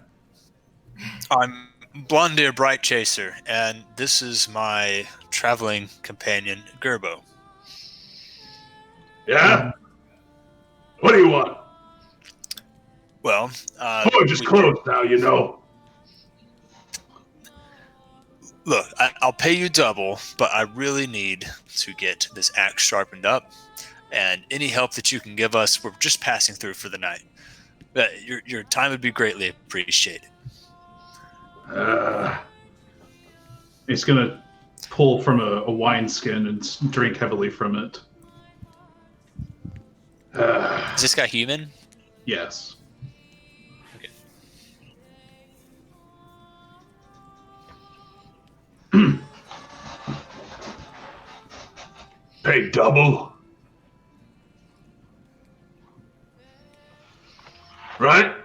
I'm Blondir Bright Chaser, and this is my traveling companion, Gerbo. "Yeah? What do you want?" Well, "Forge is closed now, you know." Look, I'll pay you double, but I really need to get this axe sharpened up, and any help that you can give us, we're just passing through for the night. Your time would be greatly appreciated. He's going to pull from a wineskin and drink heavily from it. Is this guy human? Yes. Okay. Pay double? Right?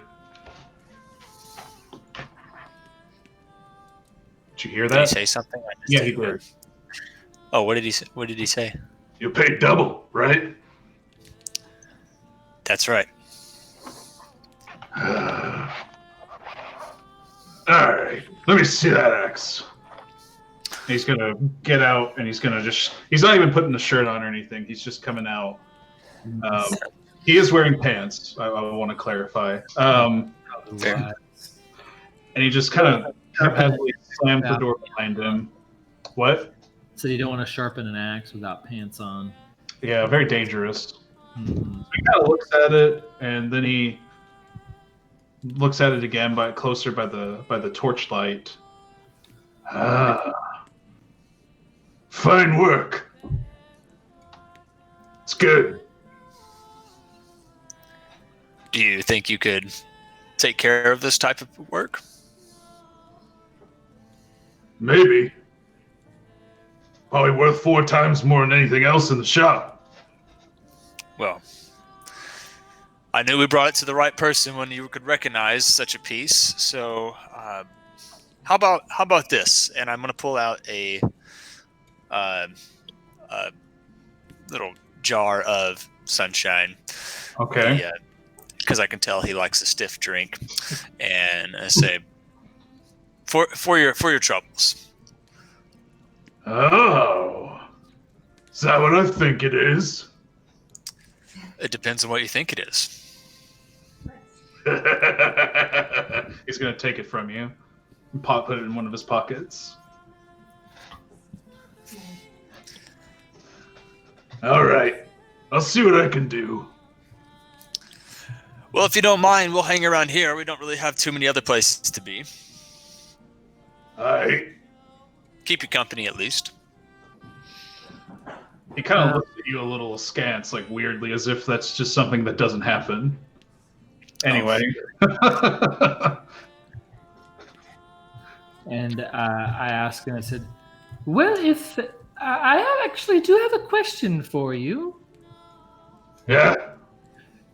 Did you hear Did he that? say something? I missed Yeah, it, he did. or- Oh, what did he say? What did he say? You paid double, right? That's right. All right. Let me see that axe. He's gonna get out, and he's gonna just—he's not even putting the shirt on or anything. He's just coming out. He is wearing pants. I want to clarify. Fair. And he just kind of haphazardly slams the door behind him. What? So you don't want to sharpen an axe without pants on. Yeah, very dangerous. Mhm. He kind of looks at it, and then he looks at it again, but closer by the torchlight. Fine work. It's good. Do you think you could take care of this type of work? Maybe. Probably worth 4 times more than anything else in the shop. Well, I knew we brought it to the right person when you could recognize such a piece. So, how about this? And I'm going to pull out a little jar of sunshine. Okay. Because I can tell he likes a stiff drink, and I say, for your troubles. Oh. Is that what I think it is? It depends on what you think it is. He's going to take it from you and put it in one of his pockets. All right. I'll see what I can do. Well, if you don't mind, we'll hang around here. We don't really have too many other places to be. All right. Keep you company, at least. He kind of looks at you a little askance, like weirdly, as if that's just something that doesn't happen. Anyway. And I asked and I said, well, if I actually do have a question for you. Yeah.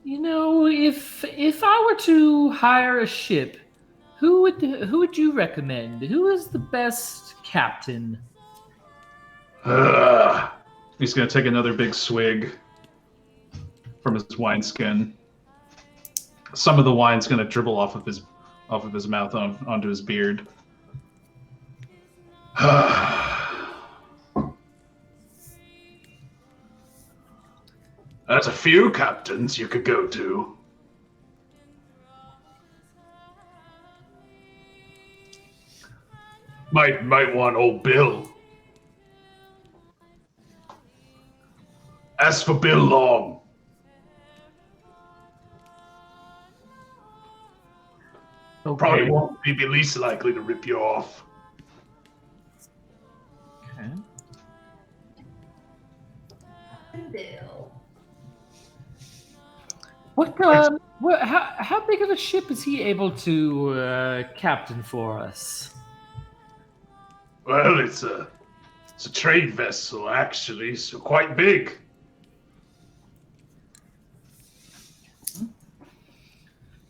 You know, if I were to hire a ship, who would you recommend? Who is the best captain? He's gonna take another big swig from his wineskin. Some of the wine's gonna dribble off of his mouth onto his beard. There's a few captains you could go to. Might want old Bill. As for Bill Long, probably won't be the least likely to rip you off. Okay. Bill. How big of a ship is he able to captain for us? Well, it's a trade vessel actually, so quite big.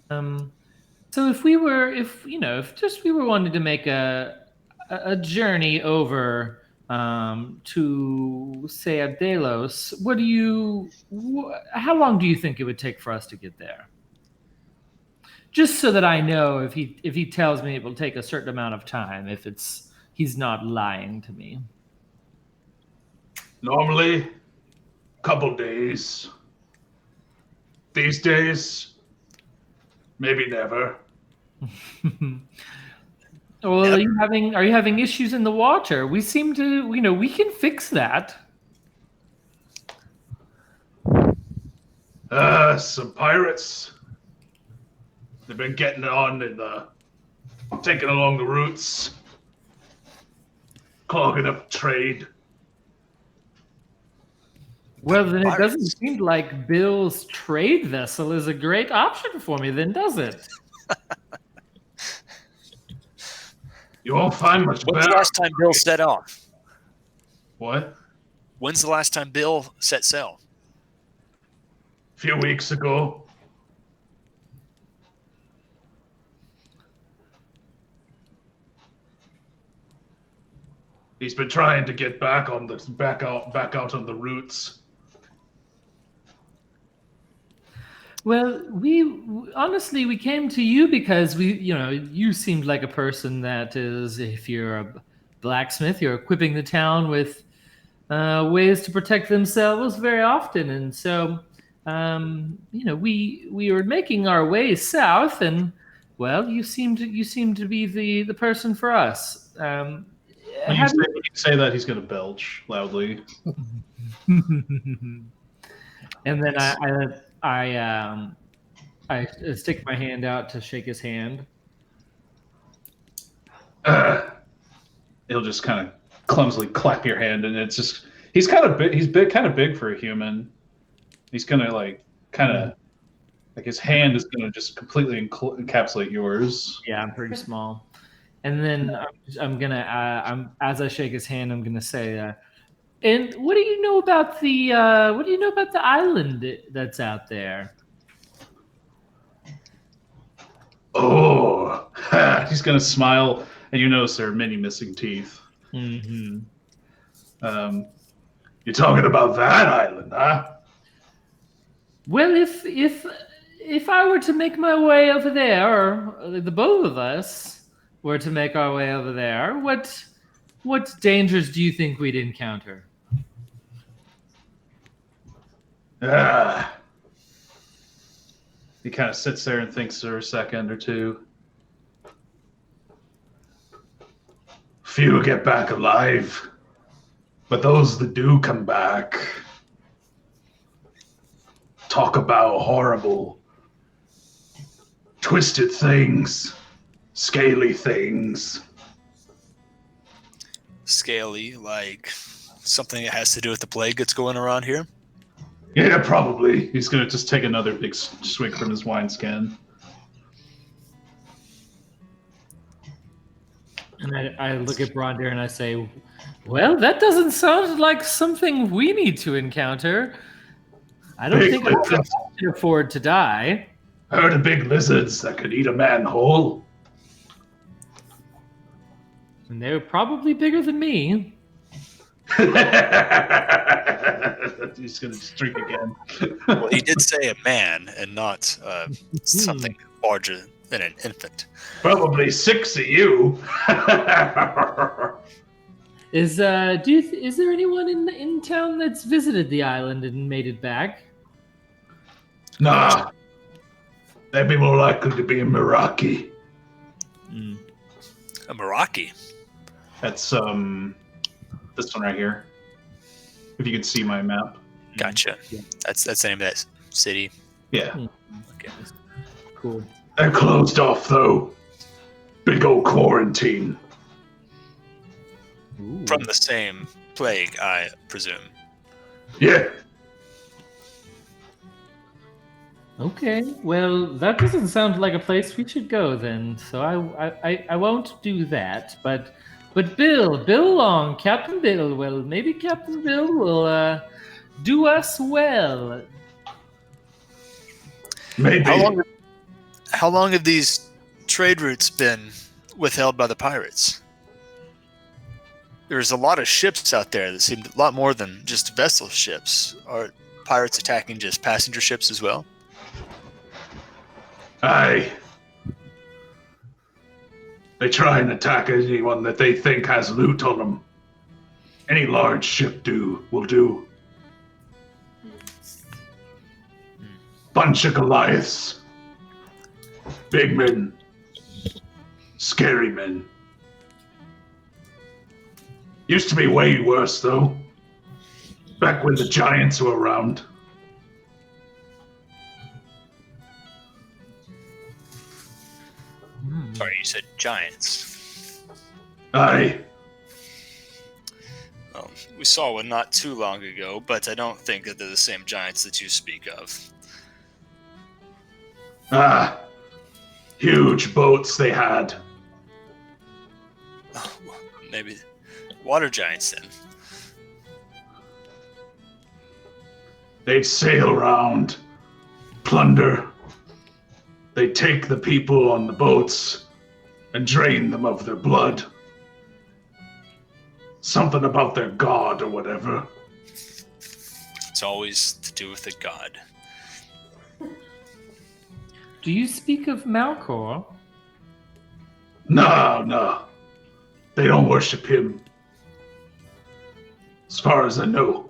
So if we were wanted to make a journey over to say Abdelos, how long do you think it would take for us to get there? Just so that I know if he tells me it will take a certain amount of time, if he's not lying to me. Normally, a couple days. These days, maybe never. Well, are you having issues in the water? We seem to, we can fix that. Some pirates. They've been getting on taking along the routes, clogging up trade. Well, then it doesn't seem like Bill's trade vessel is a great option for me, then, does it? You won't find much When's better. the last time Bill set off? What? When's the last time Bill set sail? A few weeks ago. He's been trying to get back out on the routes. Well, honestly we came to you because you seemed like a person that is, if you're a blacksmith, you're equipping the town with ways to protect themselves very often, and so we were making our way south, and well, you seem to be the person for us. When you say that, he's going to belch loudly. And then I stick my hand out to shake his hand. He'll just kind of clumsily clap your hand, and it's just he's kind of big. He's kind of big for a human. He's gonna like his hand is gonna just completely encapsulate yours. Yeah, I'm pretty small. And then I'm gonna as I shake his hand, I'm gonna say, and what do you know about the island that's out there? Oh, he's gonna smile, and you notice there are many missing teeth. Mm-hmm. You're talking about that island, huh? Well, if I were to make my way over there, or the both of us were to make our way over there, what dangers do you think we'd encounter? He kind of sits there and thinks for a second or two. Few get back alive, but those that do come back talk about horrible, twisted things, scaly things. Scaly, like something that has to do with the plague that's going around here? Yeah, probably. He's going to just take another big swig from his wineskin. And I look at Brondir and I say, well, that doesn't sound like something we need to encounter. I don't think I can afford to die. Heard of big lizards that could eat a man whole? And they're probably bigger than me. He's going to just drink again. Well, he did say a man and not something larger than an infant. Probably 6 of you. Is there anyone in town that's visited the island and made it back? Nah. They'd be more likely to be in Meraki. A Meraki? That's this one right here. If you could see my map. Gotcha. Yeah. That's the name of that city. Yeah. Okay. Cool. They're closed off though. Big old quarantine. Ooh. From the same plague, I presume. Yeah. Okay, well, that doesn't sound like a place we should go then. So I won't do that. But Bill along, Captain Bill. Well, maybe Captain Bill will do us well. Maybe. How long have these trade routes been withheld by the pirates? There's a lot of ships out there that seem a lot more than just vessel ships. Are pirates attacking just passenger ships as well? Aye. They try and attack anyone that they think has loot on them. Any large ship will do. Bunch of Goliaths. Big men. Scary men. Used to be way worse, though. Back when the giants were around. Sorry, you said giants. Aye. Well, we saw one not too long ago, but I don't think that they're the same giants that you speak of. Ah. Huge boats they had. Oh, maybe water giants then. They'd sail around, plunder. They'd take the people on the boats and drain them of their blood. Something about their god or whatever. It's always to do with a god. Do you speak of Malcor? No. They don't worship him. As far as I know.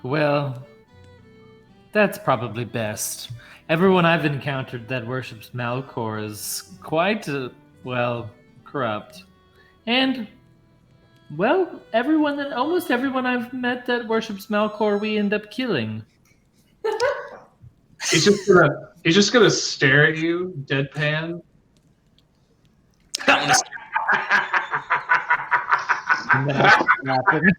Well, that's probably best. Everyone I've encountered that worships Malcor is quite, corrupt. And, well, almost everyone I've met that worships Malcor, we end up killing. He's just gonna stare at you, deadpan. I'm gonna And then I laughing.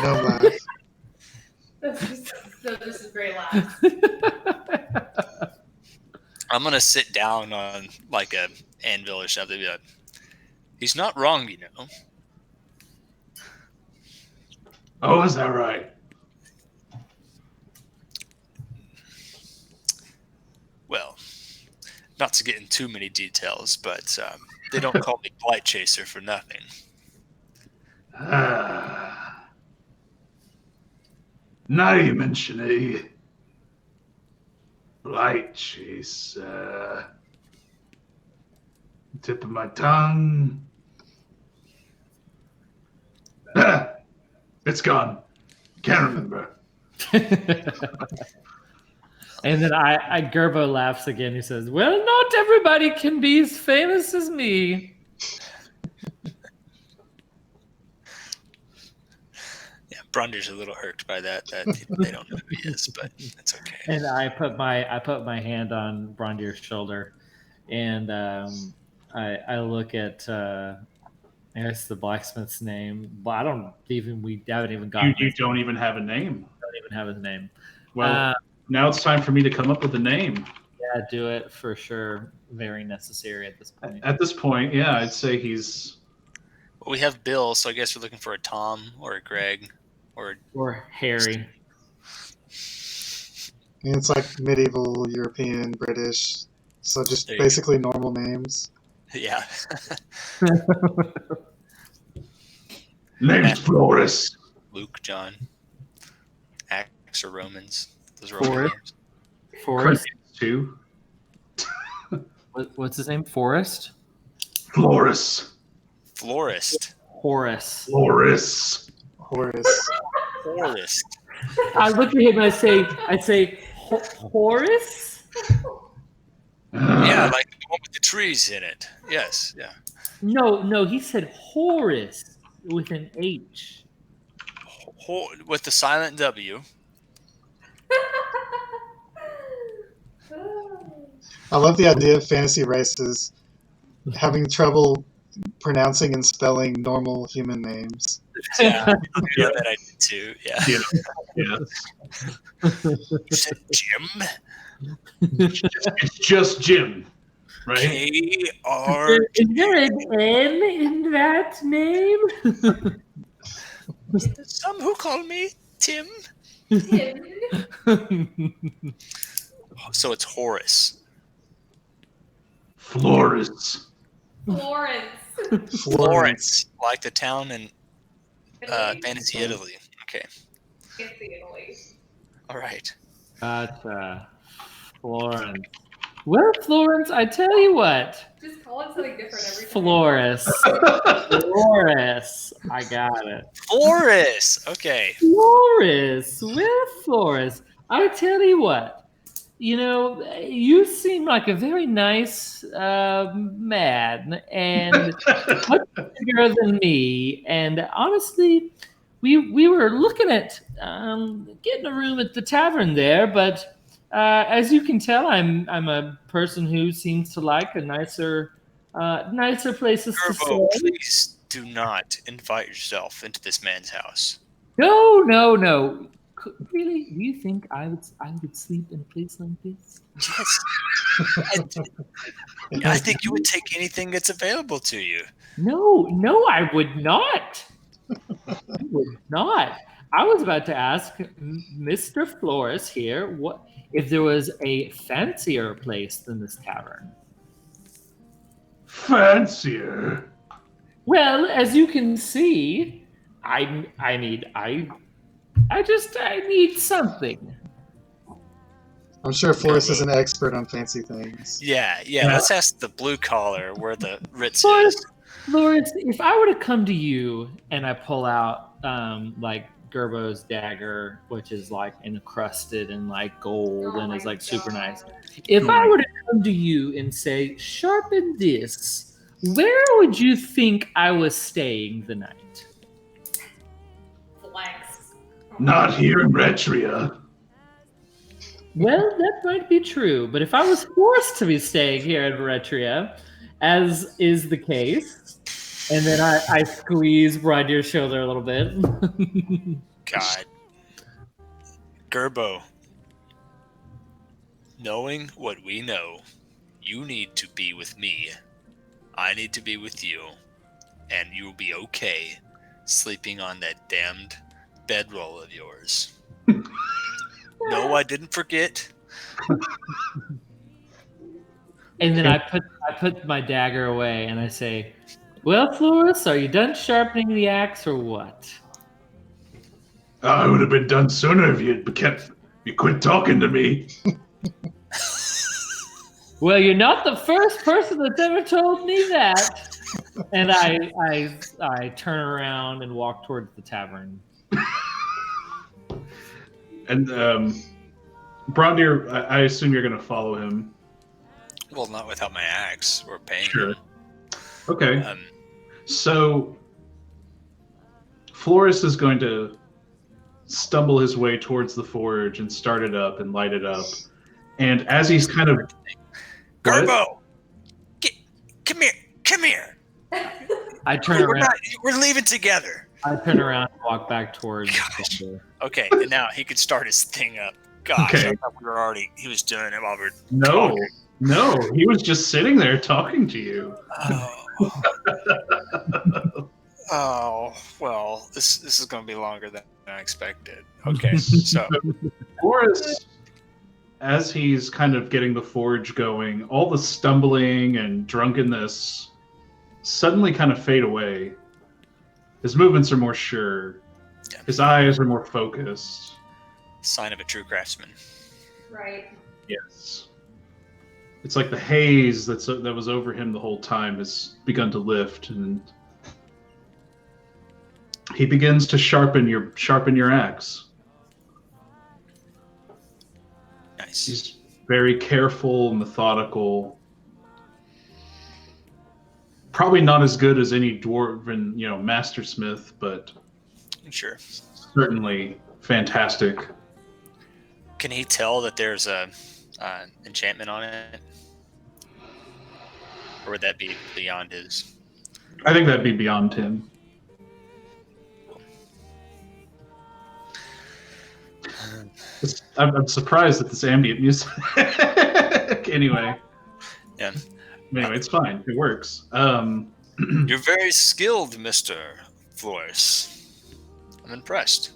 No laugh. That's just a great laugh. I'm gonna sit down on like a anvil or something. Be like, he's not wrong, you know. Oh, is that right? Well, not to get in too many details, but they don't call me Blight Chaser for nothing. Now you mention a Blight Chaser. Tip of my tongue. It's gone. Can't remember. And then Gerbo laughs again. He says, "Well, not everybody can be as famous as me." Yeah, Brunder's a little irked by that they don't know who he is, but it's okay. And I put my hand on Brondir's shoulder, and I look at I guess the blacksmith's name, but we haven't even gotten. You don't even have a name. Don't even have his name. Well, now it's time for me to come up with a name. Yeah, do it for sure. Very necessary at this point. At this point, yeah, I'd say he's. Well, we have Bill, so I guess we're looking for a Tom or a Greg or Harry. And it's like medieval, European, British. So just There you basically normal names. yeah. Name's Flores. Luke, John, Acts or Romans. Those are Forrest. names. Forrest. Too. What's his name? Forrest. Flores. Florist. Horace. Flores. Horace. Florist. I look at him and I say, Horace? Yeah, like the one with the trees in it. Yes, yeah. No, he said Horace with an H. With the silent W. I love the idea of fantasy races having trouble pronouncing and spelling normal human names. Yeah, yeah, that I did too. Yeah. Yeah. You said Jim? It's just Jim, right? K-R. Is there an N in that name? Some who call me Tim. So it's Horace. Flores. Florence. Florence, like the town in Fantasy Italy. Okay. Fancy Italy. All right. Gotcha. Florence. Well, Florence, I tell you what. Just call it something different every time. Flores. Flores. I got it. Flores. Okay. Flores. Well, Flores, I tell you what. You know, you seem like a very nice man and much bigger than me. And honestly, we were looking at getting a room at the tavern there, but as you can tell, I'm a person who seems to like a nicer places to Gerbo, stay. please do not invite yourself into this man's house. No. Really? Do you think I would sleep in a place like this? Yes. I think you would take anything that's available to you. No, I would not. I would not. I was about to ask Mr. Flores here what if there was a fancier place than this tavern. Fancier. Well, as you can see, I need something. I'm sure Flores is Gerbo. an expert on fancy things. Yeah. Let's ask the blue collar where the Ritz Flores, is. Flores, if I were to come to you and I pull out like Gerbo's dagger, which is like encrusted in like gold Oh and my is like super nice. God. If I were to come to you and say, sharpen this, where would you think I was staying the night? Flex. Not here in Retria. Well, that might be true, but if I was forced to be staying here in Retria, as is the case, and then I squeeze Broadyear's shoulder a little bit. God. Gerbo. Knowing what we know, you need to be with me. I need to be with you. And you'll be okay sleeping on that damned bedroll of yours. No, I didn't forget. And then I put my dagger away and I say, "Well, Flores, are you done sharpening the axe or what?" I would have been done sooner if you quit talking to me. Well, you're not the first person that's ever told me that. And I turn around and walk towards the tavern. And Brondir, I assume you're going to follow him. Well, not without my axe or paying Sure. him. Okay. So Flores is going to stumble his way towards the forge and start it up and light it up. And as he's kind of... Gerbo! Come here! I turn around. We're leaving together. I turn around and walk back towards Gosh. the Okay, and now he could start his thing up. Gosh, Okay. I thought he was doing it while we're No, he was just sitting there talking to you. Oh, well, this is going to be longer than I expected. Okay, so Flores, as he's kind of getting the forge going, all the stumbling and drunkenness suddenly kind of fade away. His movements are more sure. Yeah. His eyes are more focused. sign of a true craftsman. Right. Yes. It's like the haze that was over him the whole time has begun to lift, and he begins to sharpen your axe. Nice. He's very careful, methodical. Probably not as good as any dwarven, mastersmith, but Sure. certainly fantastic. Can he tell that there's a enchantment on it, or would that be beyond his? I think that'd be beyond him. I'm surprised at this ambient music. Anyway. Yeah. Anyway, it's fine. It works. You're very skilled, Mr. Flores. I'm impressed.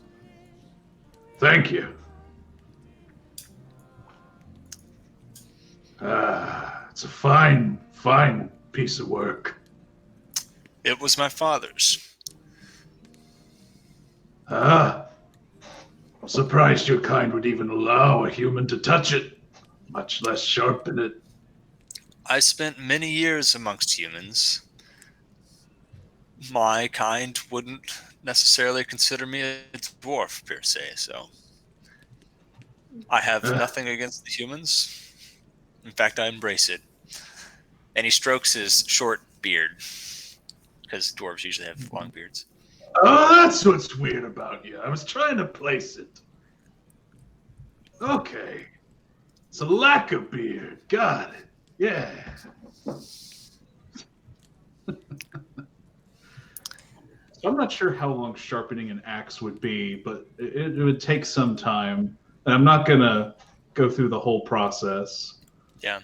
Thank you. It's a fine piece of work. It was my father's. I'm surprised your kind would even allow a human to touch it, much less sharpen it. I spent many years amongst humans. My kind wouldn't necessarily consider me a dwarf, per se, so I have nothing against the humans. In fact, I embrace it. And he strokes his short beard, because dwarves usually have long beards. Oh, that's what's weird about you. I was trying to place it. Okay. It's a lack of beard. Got it. Yeah. So I'm not sure how long sharpening an axe would be, but it would take some time. And I'm not going to go through the whole process. Yeah.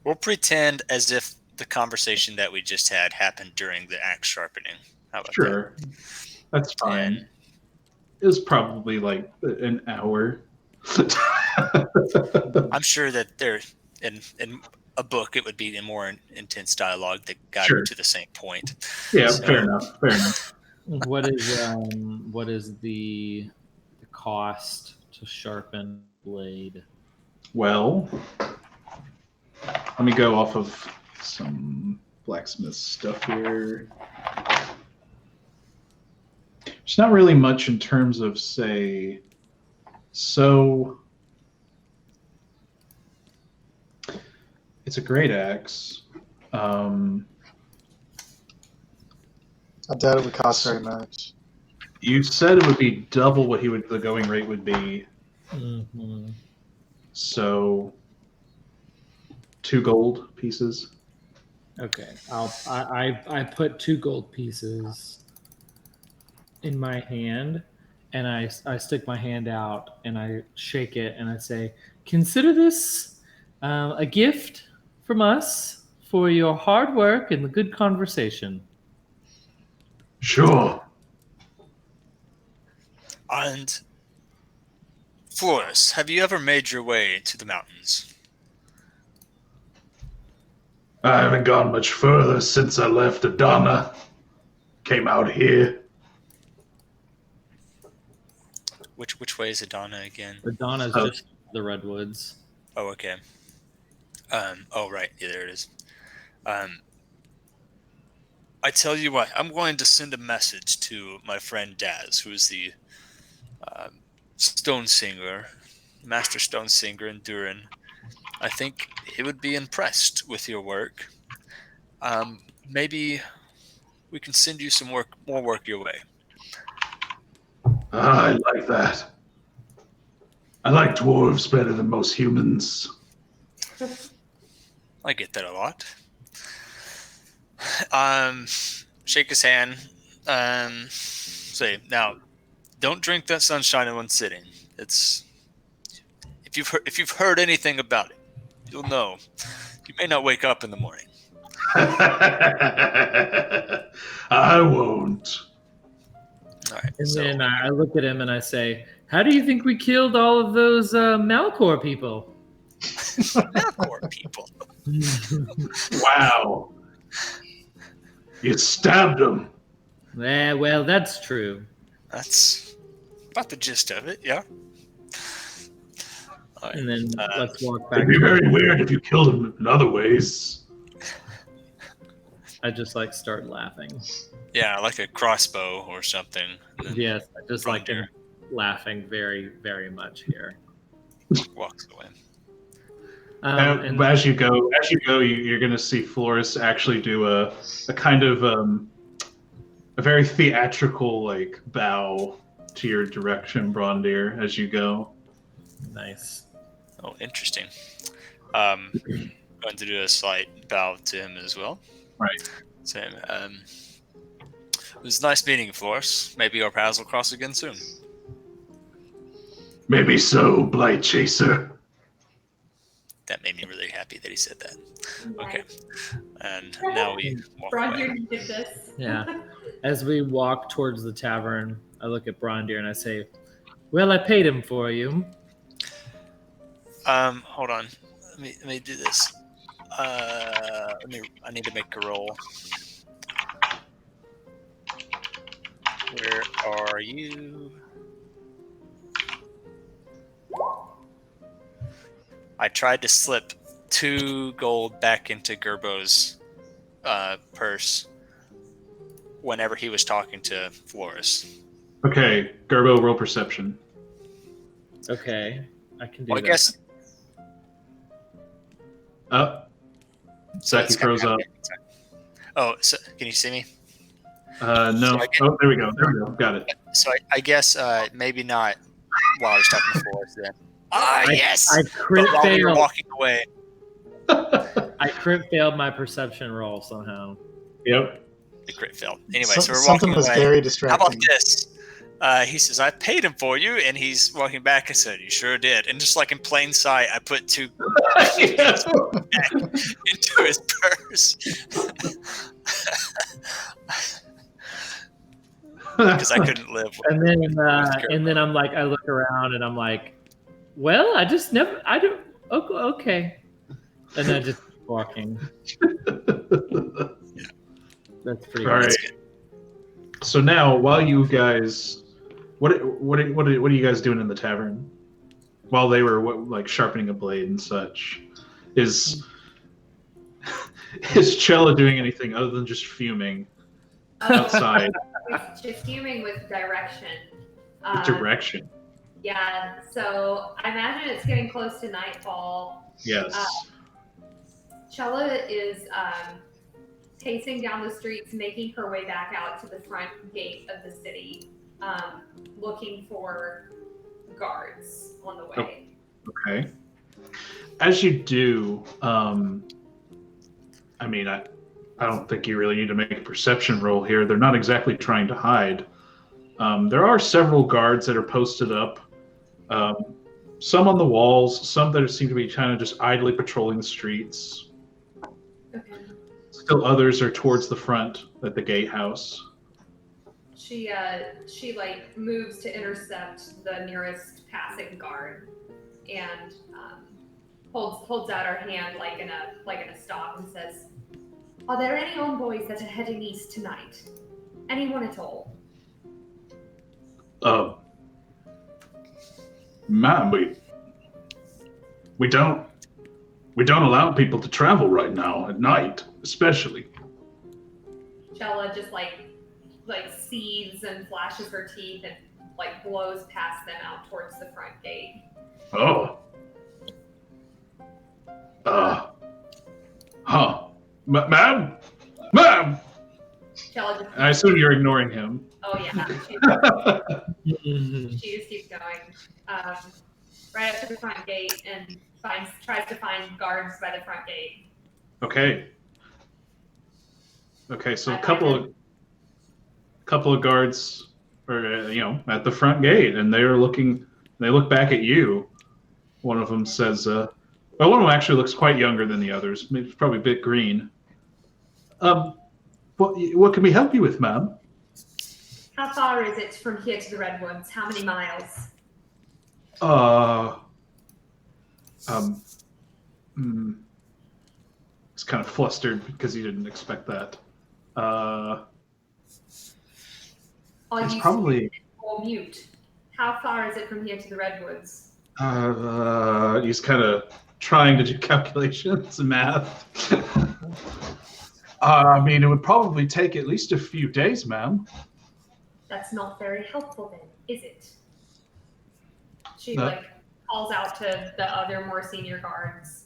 We'll pretend as if the conversation that we just had happened during the axe sharpening. How about Sure. That's fine. And It was probably like an hour. I'm sure that there, in a book, it would be a more intense dialogue that got Sure. to the same point. Yeah, So- fair enough. Fair enough. What is the cost to sharpen blade? Well, let me go off of some blacksmith stuff here. There's not really much in terms of, say, so it's a great axe. I doubt it would cost very much. You said it would be double what the going rate would be. Mm-hmm. So 2 gold pieces. Okay, I put 2 gold pieces in my hand, and I stick my hand out and I shake it and I say, "Consider this a gift from us for your hard work and the good conversation." Sure. And Flores, have you ever made your way to the mountains? I haven't gone much further since I left Adana. Came out here. Which way is Adana again? Adana's Oh. just the redwoods. Oh, okay. Oh, right. Yeah, there it is. I tell you what, I'm going to send a message to my friend Daz, who is the stone singer, master stone singer in Durin. I think he would be impressed with your work. Maybe we can send you some more work your way. I like that. I like dwarves better than most humans. I get that a lot. Shake his hand. Say, now, don't drink that sunshine in one sitting. It's if you've heard anything about it, you'll know. You may not wake up in the morning. I won't. All right. And so, then I look at him and I say, "How do you think we killed all of those Malcor people?" Melkor people. Wow. You stabbed him. Well, that's true. That's about the gist of it. Yeah. All right. And then let's walk back. It'd be very weird if you killed him in other ways. I just like start laughing. Yeah, like a crossbow or something. And then Yes, I just like Bronder laughing very, very much here. walks away. And As you go, you're going to see Flores actually do a kind of a very theatrical like bow to your direction, Brondir, as you go. nice. Oh, interesting. Going to do a slight bow to him as well. Right. Same. It was nice meeting you, Flores. Maybe our paths will cross again soon. Maybe so, Blight Chaser. That made me really happy that he said that. Okay. And now we walk away. Brondir, you did this. Yeah. As we walk towards the tavern, I look at Brondir and I say, "Well, I paid him for you." Hold on. Let me do this. I need to make a roll. Where are you? I tried to slip 2 gold back into Gerbo's purse whenever he was talking to Flores. Okay, Gerbo, roll perception. Okay, I can do Well, I that. guess. Up. Saki it's throws up. Oh, so, can you see me? No. So I get- Oh, there we go. There we go. Got it. So I guess maybe not while I was talking to Flores then. Ah, yes! I But crit while we were failed. walking away. I crit failed my perception roll somehow. Yep. The crit failed. Anyway, so we're Something walking was away. very How distracting. about this? He says, "I paid him for you," and he's walking back. I said, "You sure did." And just like in plain sight, I put 2 back into his purse because I couldn't live. And then I'm like, I look around and I'm like, "Well, I just never, I don't, okay." And I just walking. That's pretty. All good. right. So now, while you guys, what are you guys doing in the tavern? While they were like sharpening a blade and such, is Chella doing anything other than just fuming outside? She's fuming with direction. Direction. Yeah, so I imagine it's getting close to nightfall. Yes. Chella is pacing down the streets, making her way back out to the front gate of the city, looking for guards on the way. Okay. As you do, I mean, I don't think you really need to make a perception roll here. They're not exactly trying to hide. There are several guards that are posted up. Some on the walls, some that seem to be kind of just idly patrolling the streets. Okay. Still others are towards the front at the gatehouse. She like moves to intercept the nearest passing guard, and holds out her hand like in a stop and says, "Are there any envoys that are heading east tonight? Anyone at all?" Ma'am, we don't allow people to travel right now at night, especially. Chella just like seethes and flashes her teeth and like blows past them out towards the front gate. Oh. Ma'am? Chella just I assume you're ignoring him. Oh yeah, she just keeps going. Right up to the front gate and tries to find guards by the front gate. Okay. Okay, so a couple of guards are at the front gate, and they're looking. They look back at you. One of them says, "Well, one of them actually looks quite younger than the others. Maybe probably a bit green." What can we help you with, ma'am? How far is it from here to the Redwoods? How many miles? He's kind of flustered because he didn't expect that. Are It's you probably or mute? How far is it from here to the Redwoods? he's kind of trying to do calculations and math. I mean, it would probably take at least a few days, ma'am. That's not very helpful then, is it? She No. calls out to the other more senior guards.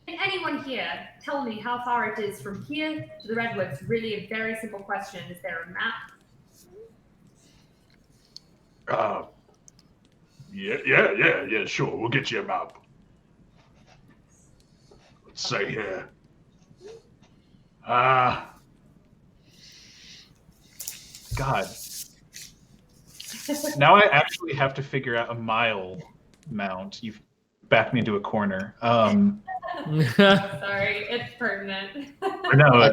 Can anyone here tell me how far it is from here to the Redwoods? Really a very simple question. Is there a map? Yeah, sure. We'll get you a map. Let's say here. God. Now I actually have to figure out a mile amount. You've backed me into a corner. Sorry, it's pertinent. I know.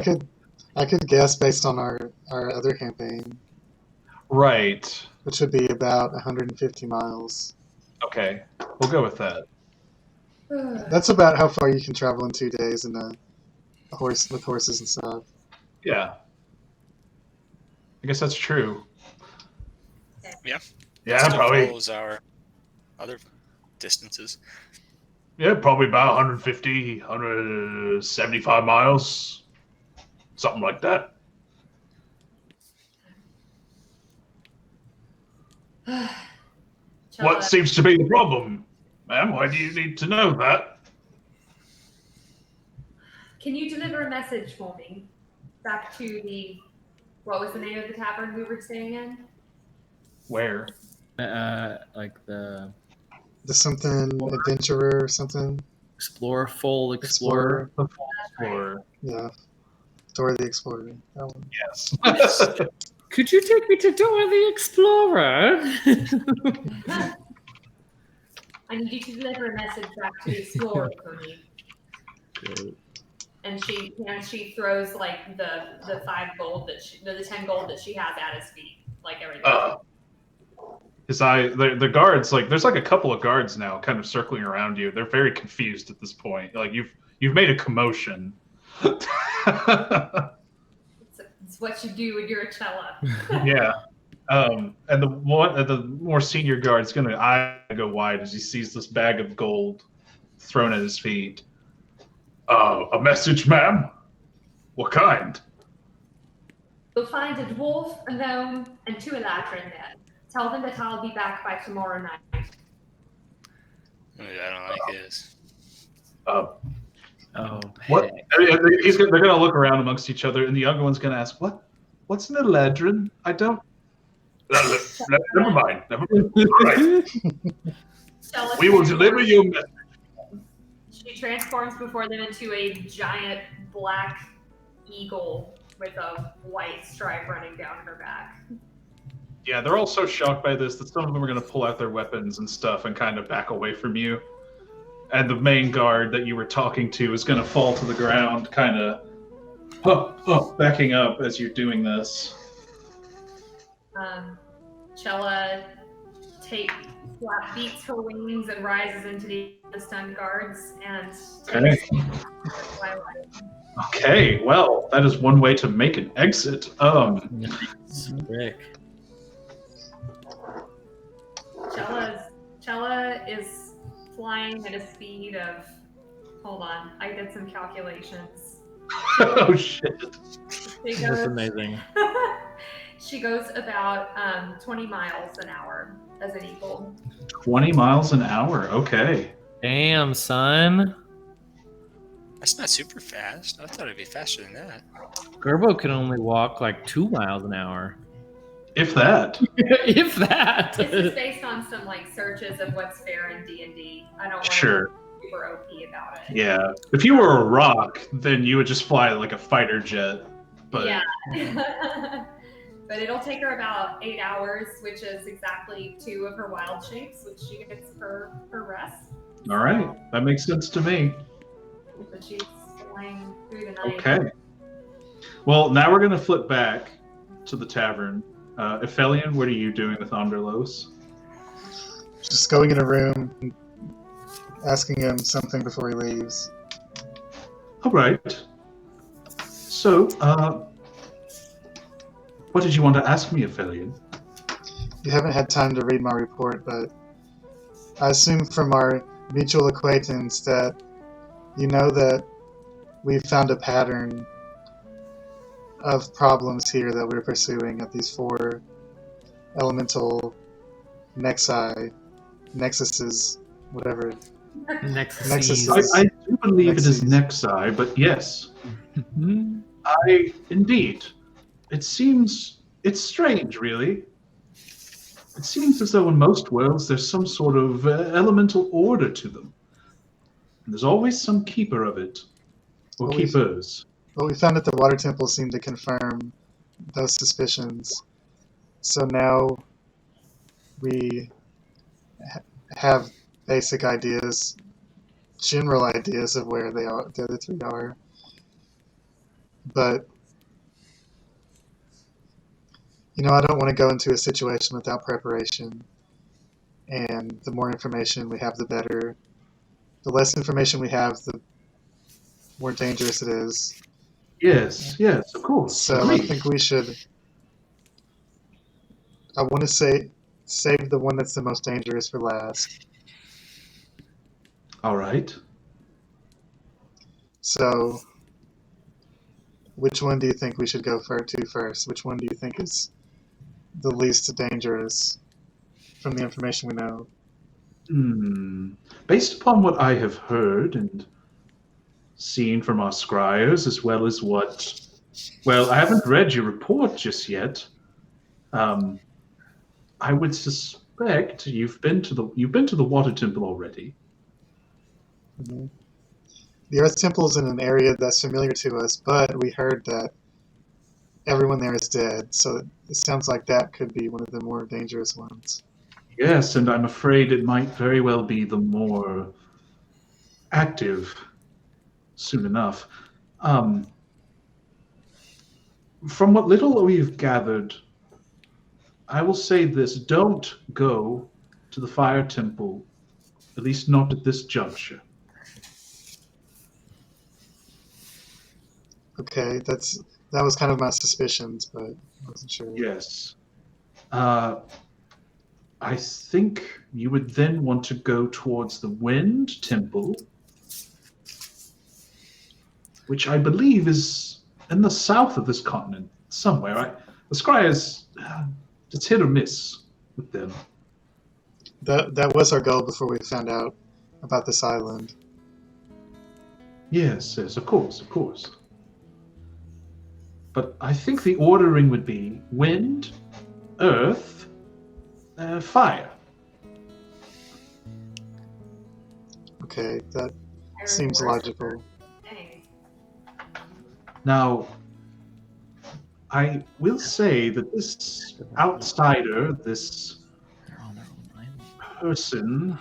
I could guess based on our other campaign, Right. which would be about 150 miles. Okay. We'll go with that. That's about how far you can travel in 2 days in a horse with horses and stuff. Yeah. I guess that's true. Yeah, Still probably. follows our other distances. Yeah, probably about 150, 175 miles, something like that. What seems to be the problem, ma'am? Why do you need to know that? Can you deliver a message for me back to what was the name of the tavern we were staying in? Where? Like the The something adventurer or something. full explorer. Or Yeah. Dora the Explorer. That one. yes. Could you take me to Dora the Explorer? I need you to deliver a message back to the explorer for me. And she throws like the 5 gold the 10 gold that she has at his feet, like everything. The guards, like there's like a couple of guards now kind of circling around you. They're very confused at this point. Like you've You've made a commotion. It's what you do when you're a Cella. Yeah. And the more senior guard's gonna go wide as he sees this bag of gold thrown at his feet. A message, ma'am? What kind? You'll find a dwarf, a gnome, and 2 eladrin there. Tell them that I'll be back by tomorrow night. I don't like this. Oh, What? They're gonna look around amongst each other, and the younger one's gonna ask, What's an eladrin? I don't. Never mind. Never mind. All right. We will deliver your message. She transforms before them into a giant black eagle with a white stripe running down her back. Yeah, they're all so shocked by this that some of them are going to pull out their weapons and stuff and kind of back away from you. And the main guard that you were talking to is going to fall to the ground, kind of backing up as you're doing this. Chella beats her wings and rises into the stunned guards and takes Twilight. Okay, well, that is one way to make an exit. Rick. Chella is flying at a speed of. Hold on, I did some calculations. Oh shit! That's amazing. She goes about 20 miles an hour as an eagle. 20 miles an hour. Okay. Damn, son. That's not super fast. I thought it'd be faster than that. Gerbo can only walk like 2 miles an hour. If that. If that. This is based on some searches of what's fair in D&D. I don't want Sure. to be super OP about it. Yeah. If you were a rock, then you would just fly like a fighter jet. But Yeah. But it'll take her about 8 hours, which is exactly 2 of her wild shapes, which she gets per rest. All right, that makes sense to me. But she's flying through the night. Okay. Well, now we're going to flip back to the tavern. Ephelion, what are you doing with Anderlos? Just going in a room, asking him something before he leaves. All right. So, what did you want to ask me, Ephelion? You haven't had time to read my report, but I assume from our mutual acquaintance that you know that we found a pattern of problems here that we're pursuing at these 4 elemental nexuses, whatever. Nexuses. I do believe it is Nexi, but yes. Indeed. It's strange, really. It seems as though in most worlds there's some sort of elemental order to them. And there's always some keeper of it. Or keepers. What we found at the water temple seemed to confirm those suspicions. So now we have basic ideas, general ideas of where the other 3 are. But I don't want to go into a situation without preparation. And the more information we have, the better. The less information we have, the more dangerous it is. Yes, of course. So I think we should. I want to save the one that's the most dangerous for last. All right. So, which one do you think we should go to first? Which one do you think is the least dangerous from the information we know? Based upon what I have heard and seen from our scryers, as well as what... Well, I haven't read your report just yet. I would suspect you've been to the water temple already. Mm-hmm. The Earth Temple is in an area that's familiar to us, but we heard that everyone there is dead, so it sounds like that could be one of the more dangerous ones. Yes, and I'm afraid it might very well be the more active soon enough. From what little we've gathered, I will say this: don't go to the Fire Temple, at least not at this juncture. Okay, that was kind of my suspicions, but I wasn't sure. Yes. I think you would then want to go towards the Wind Temple, which I believe is in the south of this continent, somewhere. The Scryers, it's hit or miss with them. That was our goal before we found out about this island. Yes, of course. But I think the ordering would be wind, earth, fire. Okay, that seems logical. Dang. Now, I will say that this outsider, this They're on their own island. person,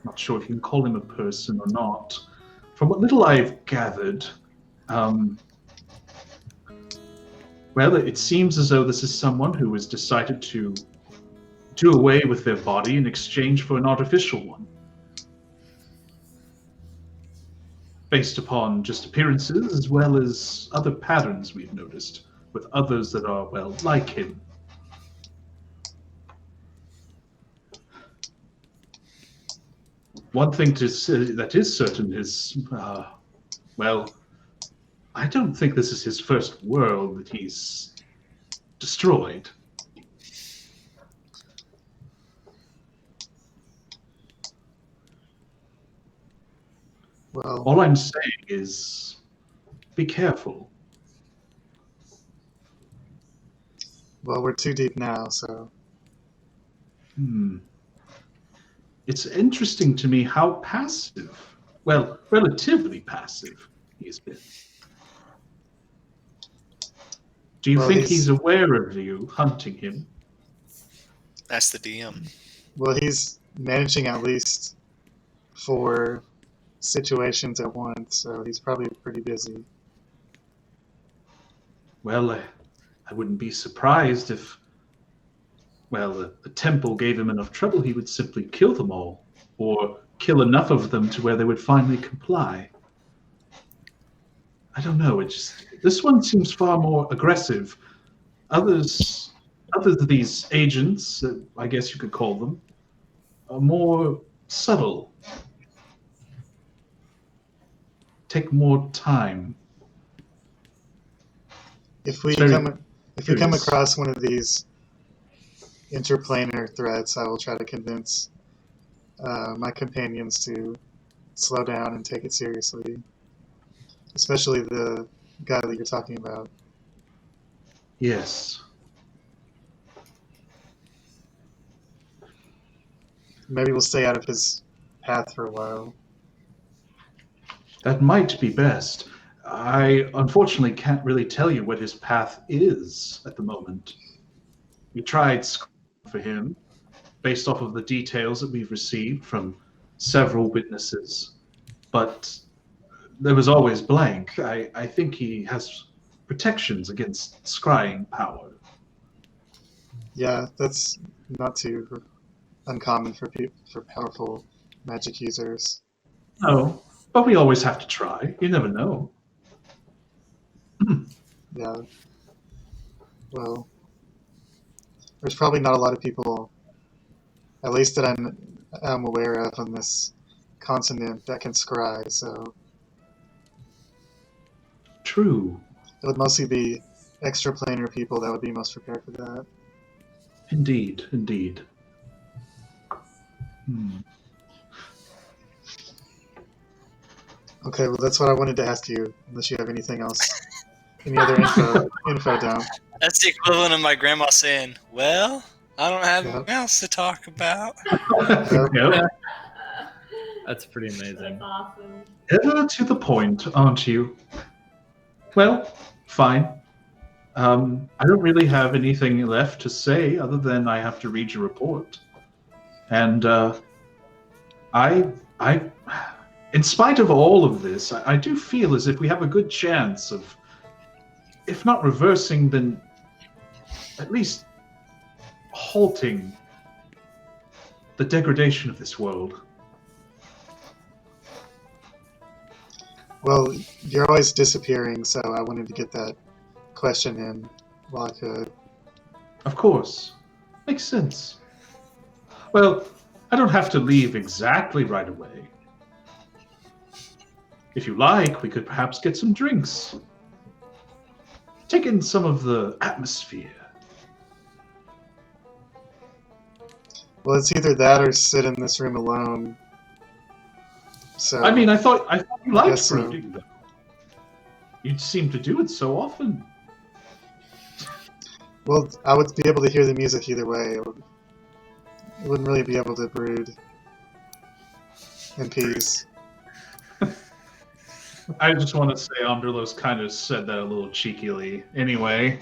not sure if you can call him a person or not, from what little I've gathered, well, it seems as though this is someone who has decided to do away with their body in exchange for an artificial one. Based upon just appearances as well as other patterns we've noticed with others that are, well, like him. One thing to say that is certain is, well, I don't think this is his first world that he's destroyed. Well, All I'm saying is, be careful. we're too deep now, so It's interesting to me how passive, well, relatively passive, he's been. Do you Well, think he's- he's aware of you hunting him? That's the DM. well, he's managing at least 4 situations at once, so he's probably pretty busy. Well, I wouldn't be surprised if, well, a temple gave him enough trouble, he would simply kill them all, or kill enough of them to where they would finally comply. I don't know, this one seems far more aggressive. Others of these agents, I guess you could call them, are more subtle. Take more time. If we Very come curious. across one of these interplanar threats, I will try to convince my companions to slow down and take it seriously. Especially the guy that you're talking about. Yes. Maybe we'll stay out of his path for a while. That might be best. I unfortunately can't really tell you what his path is at the moment. We tried for him, based off of the details that we've received from several witnesses, but there was always blank. I think he has protections against scrying power. Yeah, that's not too uncommon for powerful magic users. No, but we always have to try. You never know. Yeah. Well, there's probably not a lot of people, at least that I'm aware of on this continent, that can scry, so True. it would mostly be extraplanar people that would be most prepared for that. Indeed. Okay, well that's what I wanted to ask you, unless you have anything else. Any other info down? That's the equivalent of my grandma saying, "Well, I don't have Yep. anything else to talk about." Yep. That's pretty amazing. That's awesome. Ever to the point, aren't you? Well, fine. I don't really have anything left to say other than I have to read your report. And I, in spite of all of this, I do feel as if we have a good chance of, if not reversing, then at least halting the degradation of this world. Well, you're always disappearing, so I wanted to get that question in while I could. Of course. Makes sense. Well, I don't have to leave exactly right away. If you like, we could perhaps get some drinks. Take in some of the atmosphere. Well, it's either that or sit in this room alone. So I mean, I thought you liked guess so. brooding, though. You seem to do it so often. well, I would be able to hear the music either way. I wouldn't really be able to brood in peace. I just want to say Omderlos kind of said that a little cheekily. Anyway.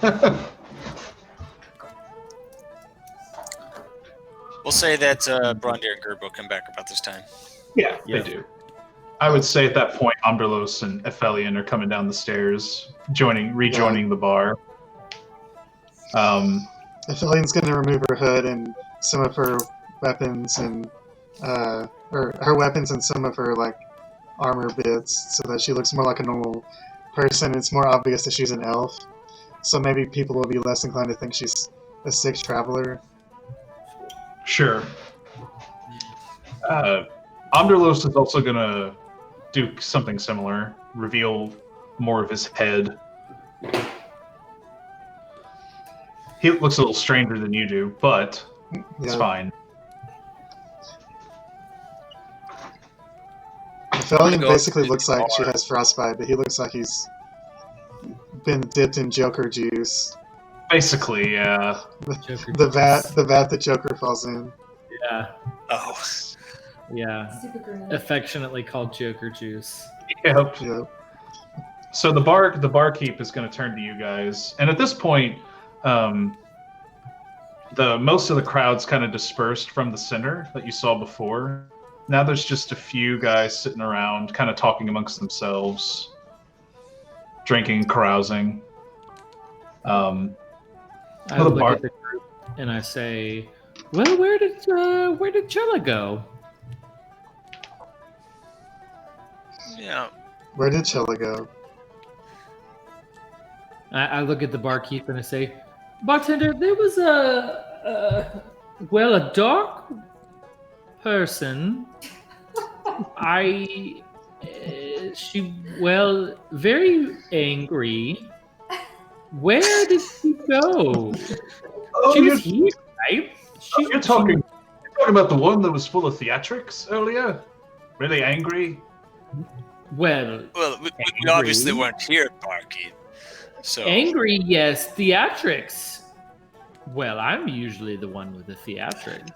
We'll say that Brondir and Gerbo come back about this time. Yeah, Yeah. they do. I would say at that point, Omderlos and Ephelion are coming down the stairs, rejoining the bar. Ephelian's going to remove her hood and some of her weapons and or her weapons and some of her like armor bits, so that she looks more like a normal person. It's more obvious that she's an elf, so maybe people will be less inclined to think she's a sick traveler. Sure. Omderlos is also going to do something similar, reveal more of his head. He looks a little stranger than you do, but it's Yeah. fine. Ephelion Go basically to looks the like she bar. has frostbite, but he looks like he's been dipped in Joker juice. Basically, yeah. Joker The juice. vat that Joker falls in. Yeah, Oh, yeah. Super green. Affectionately called Joker juice. Yep. Yeah. So the barkeep is going to turn to you guys, and at this point, the most of the crowd's kind of dispersed from the center that you saw before. Now there's just a few guys sitting around, kind of talking amongst themselves, drinking, carousing. I Well, the look bar- at the group and I say, "Well, where did Chella go?" yeah. Where did Chella go? I look at the barkeep and I say, "Bartender, there was a dark person. Very angry. Where did she go? She was here, right? You're talking about the one that was full of theatrics earlier? Really angry? Well, Well, we Angry. obviously weren't here, barkeep. So angry, yes. Theatrics. Well, I'm usually the one with the theatrics.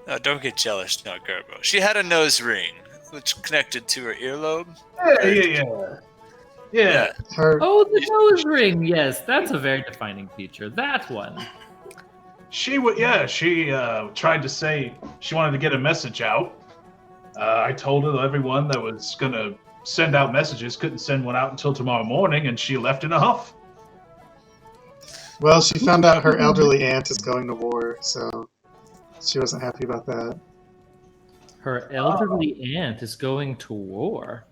no, don't get jealous, now, Gerbo. She had a nose ring, which connected to her earlobe. Yeah. Her Oh, the nose ring. Yes, that's a very defining feature. That one. She tried to say she wanted to get a message out. I told her everyone that was going to send out messages couldn't send one out until tomorrow morning, and she left in a huff. Well, she found out her elderly aunt is going to war, so she wasn't happy about that. Her elderly aunt is going to war.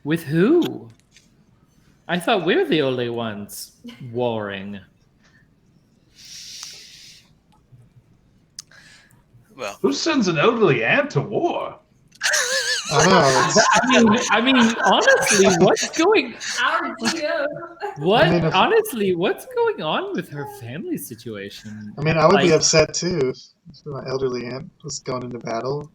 With who? I thought we're the only ones warring. Well, Who sends an elderly aunt to war? I know. I mean, honestly, what's going Our GM. what? I mean, if- Honestly, what's going on with her family situation? I mean, I would be Like- upset too if my elderly aunt was going into battle.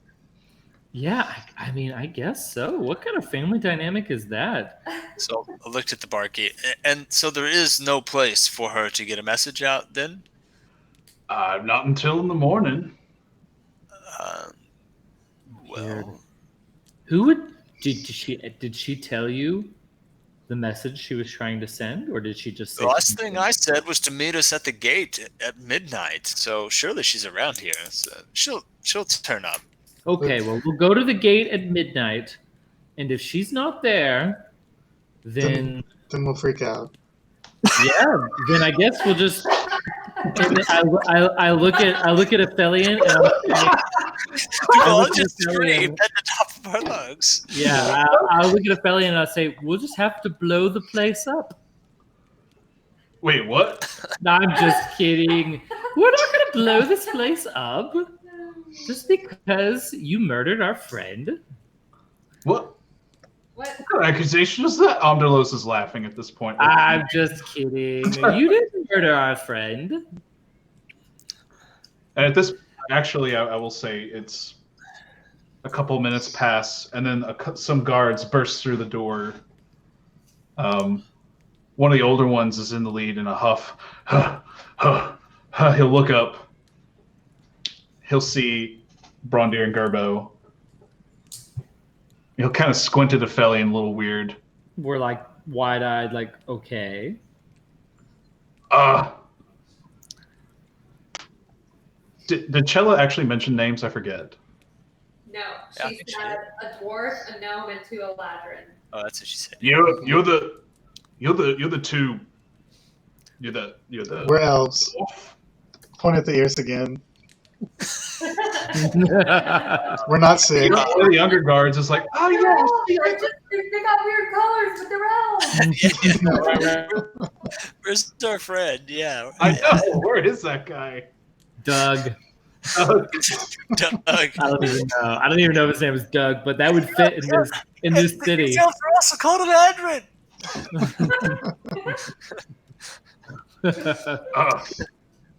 Yeah, I mean, I guess so. What kind of family dynamic is that? so I looked at the barkeep, and so there is no place for her to get a message out then? Not until in the morning. Weird. Well, Who would did she tell you the message she was trying to send, or did she just say the last something? thing I said was to meet us at the gate at midnight. So surely she's around here. So she'll turn up. Okay, well, we'll go to the gate at midnight, and if she's not there, then Then we'll freak out. yeah, then I guess we'll just. And then I look at Aphelion and I'm like, We all look at just Ephelion. screamed at the top off of our thugs. Yeah, I'll look at Ophelia and I'll say, we'll just have to blow the place up. Wait, what? No, I'm just kidding. We're not going to blow this place up just because you murdered our friend. What? What? What kind of accusation is that? Omdelos is laughing at this point. I'm just kidding. You didn't murder our friend. And at this, actually, I will say it's a couple minutes pass, and then some guards burst through the door. One of the older ones is in the lead in a huff. He'll look up. He'll see Brondir and Gerbo. He'll kind of squint at Aphelion a little weird. We're like wide-eyed, like, okay. Did Chella actually mention names? I forget. No, Yeah, she said a dwarf, a gnome, and 2 Eladrin. Oh, that's what she said. You're the two. You're the. We're elves. Point at the ears again. We're not sick. One of the younger guards is like, oh yeah. They got weird colors, but they're elves. Where's our friend? Yeah. I know. Where is that guy? Doug. Doug. I don't even know if his name is Doug, but that would fit in this city. They're also called an Adrin.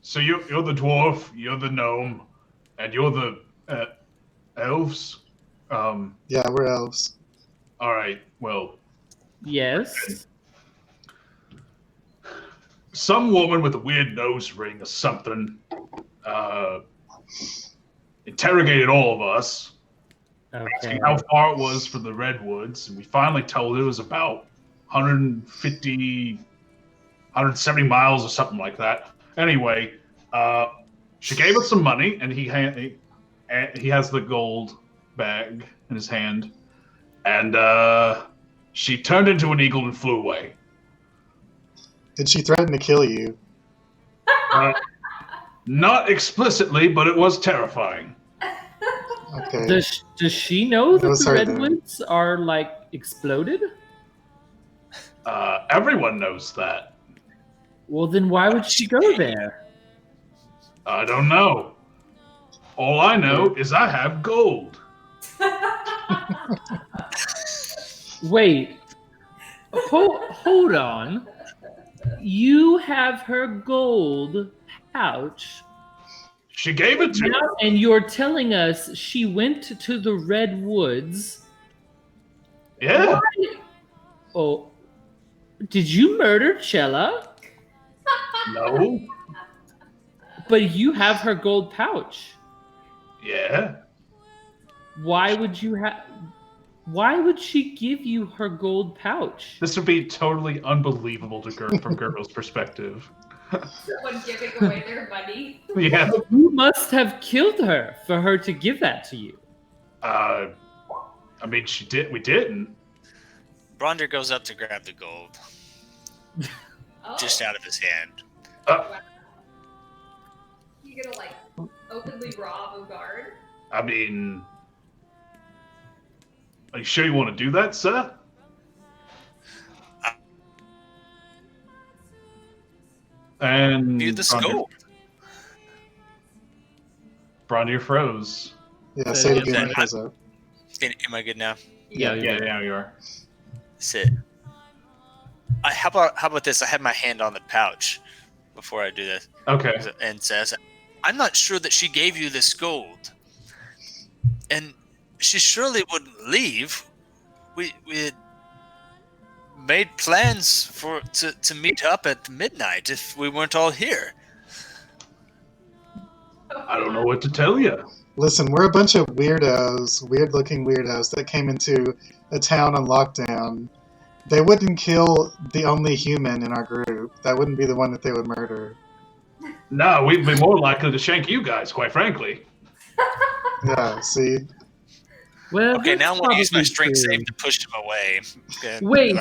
So you're the dwarf, you're the gnome, and you're the elves. Yeah, we're elves. All right. Well, Yes. some woman with a weird nose ring or something interrogated all of us, Okay. asking how far it was from the redwoods, and we finally told her it was about 150, 170 miles or something like that. Anyway, she gave us some money, and he has the gold bag in his hand, and she turned into an eagle and flew away. Did she threaten to kill you? Not explicitly, but it was terrifying. Okay. Does she know that was the her then. redwoods are like exploded? Everyone knows that. Well, then why would she go there? I don't know. All I know is I have gold. Wait. Hold on. You have her gold pouch. She gave it to me. Now, and you're telling us she went to the redwoods. Yeah. Why? Oh, did you murder Chella? No. But you have her gold pouch. Yeah. Why would she give you her gold pouch? This would be totally unbelievable to from Gerbo's perspective. Someone giving away their money. Yeah. You must have killed her for her to give that to you. I mean, she did. We didn't. Brondir goes up to grab the gold, Oh, just out of his hand. you gonna like openly rob a guard? I mean, are you sure you want to do that, sir? And View the scope. Brondir froze. Yeah, say it Yeah, again. Close up. Am I good now? Yeah. Yeah, you are. Sit. How about this? I had my hand on the pouch before I do this, Okay. and says, "I'm not sure that she gave you this gold, and she surely wouldn't leave. We had made plans to meet up at midnight if we weren't all here." I don't know what to tell you. Listen, we're a bunch of weirdos, weird-looking weirdos that came into a town on lockdown. They wouldn't kill the only human in our group. That wouldn't be the one that they would murder. No, we'd be more likely to shank you guys, quite frankly. Yeah, see? Well, Okay, that's now I'm going to use my probably strength true. save to push him away. Okay. Wait,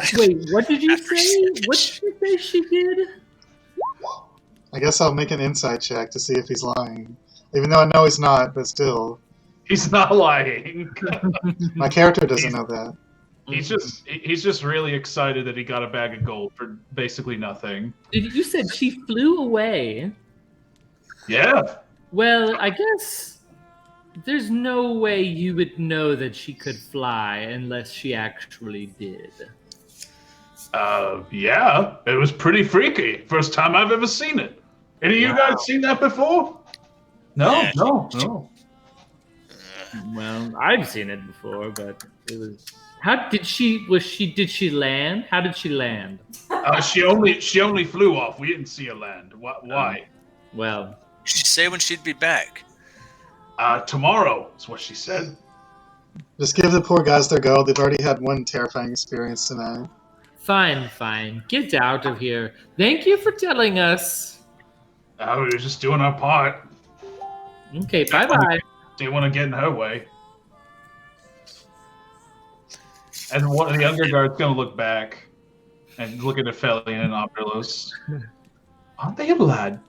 what did you After say? she- What did you say she did? I guess I'll make an insight check to see if he's lying. Even though I know he's not, but still. He's not lying. My character doesn't know that. He's just really excited that he got a bag of gold for basically nothing. You said she flew away. Yeah. Well, I guess there's no way you would know that she could fly unless she actually did. Yeah. It was pretty freaky. First time I've ever seen it. Any of you guys seen that before? No, Yeah. no. Well, I've seen it before, but it was. How did she? Did she land? How did she land? She only flew off. We didn't see her land. Why? Well, Did she say when she'd be back? Tomorrow is what she said. Just give the poor guys their gold. They've already had one terrifying experience tonight. fine. Get out of here. Thank you for telling us. We were just doing our part. Okay, bye-bye. Didn't want to get in her way. And one of the younger guard's gonna look back and look at Aphelion and Optilos. Aren't they a ladrin?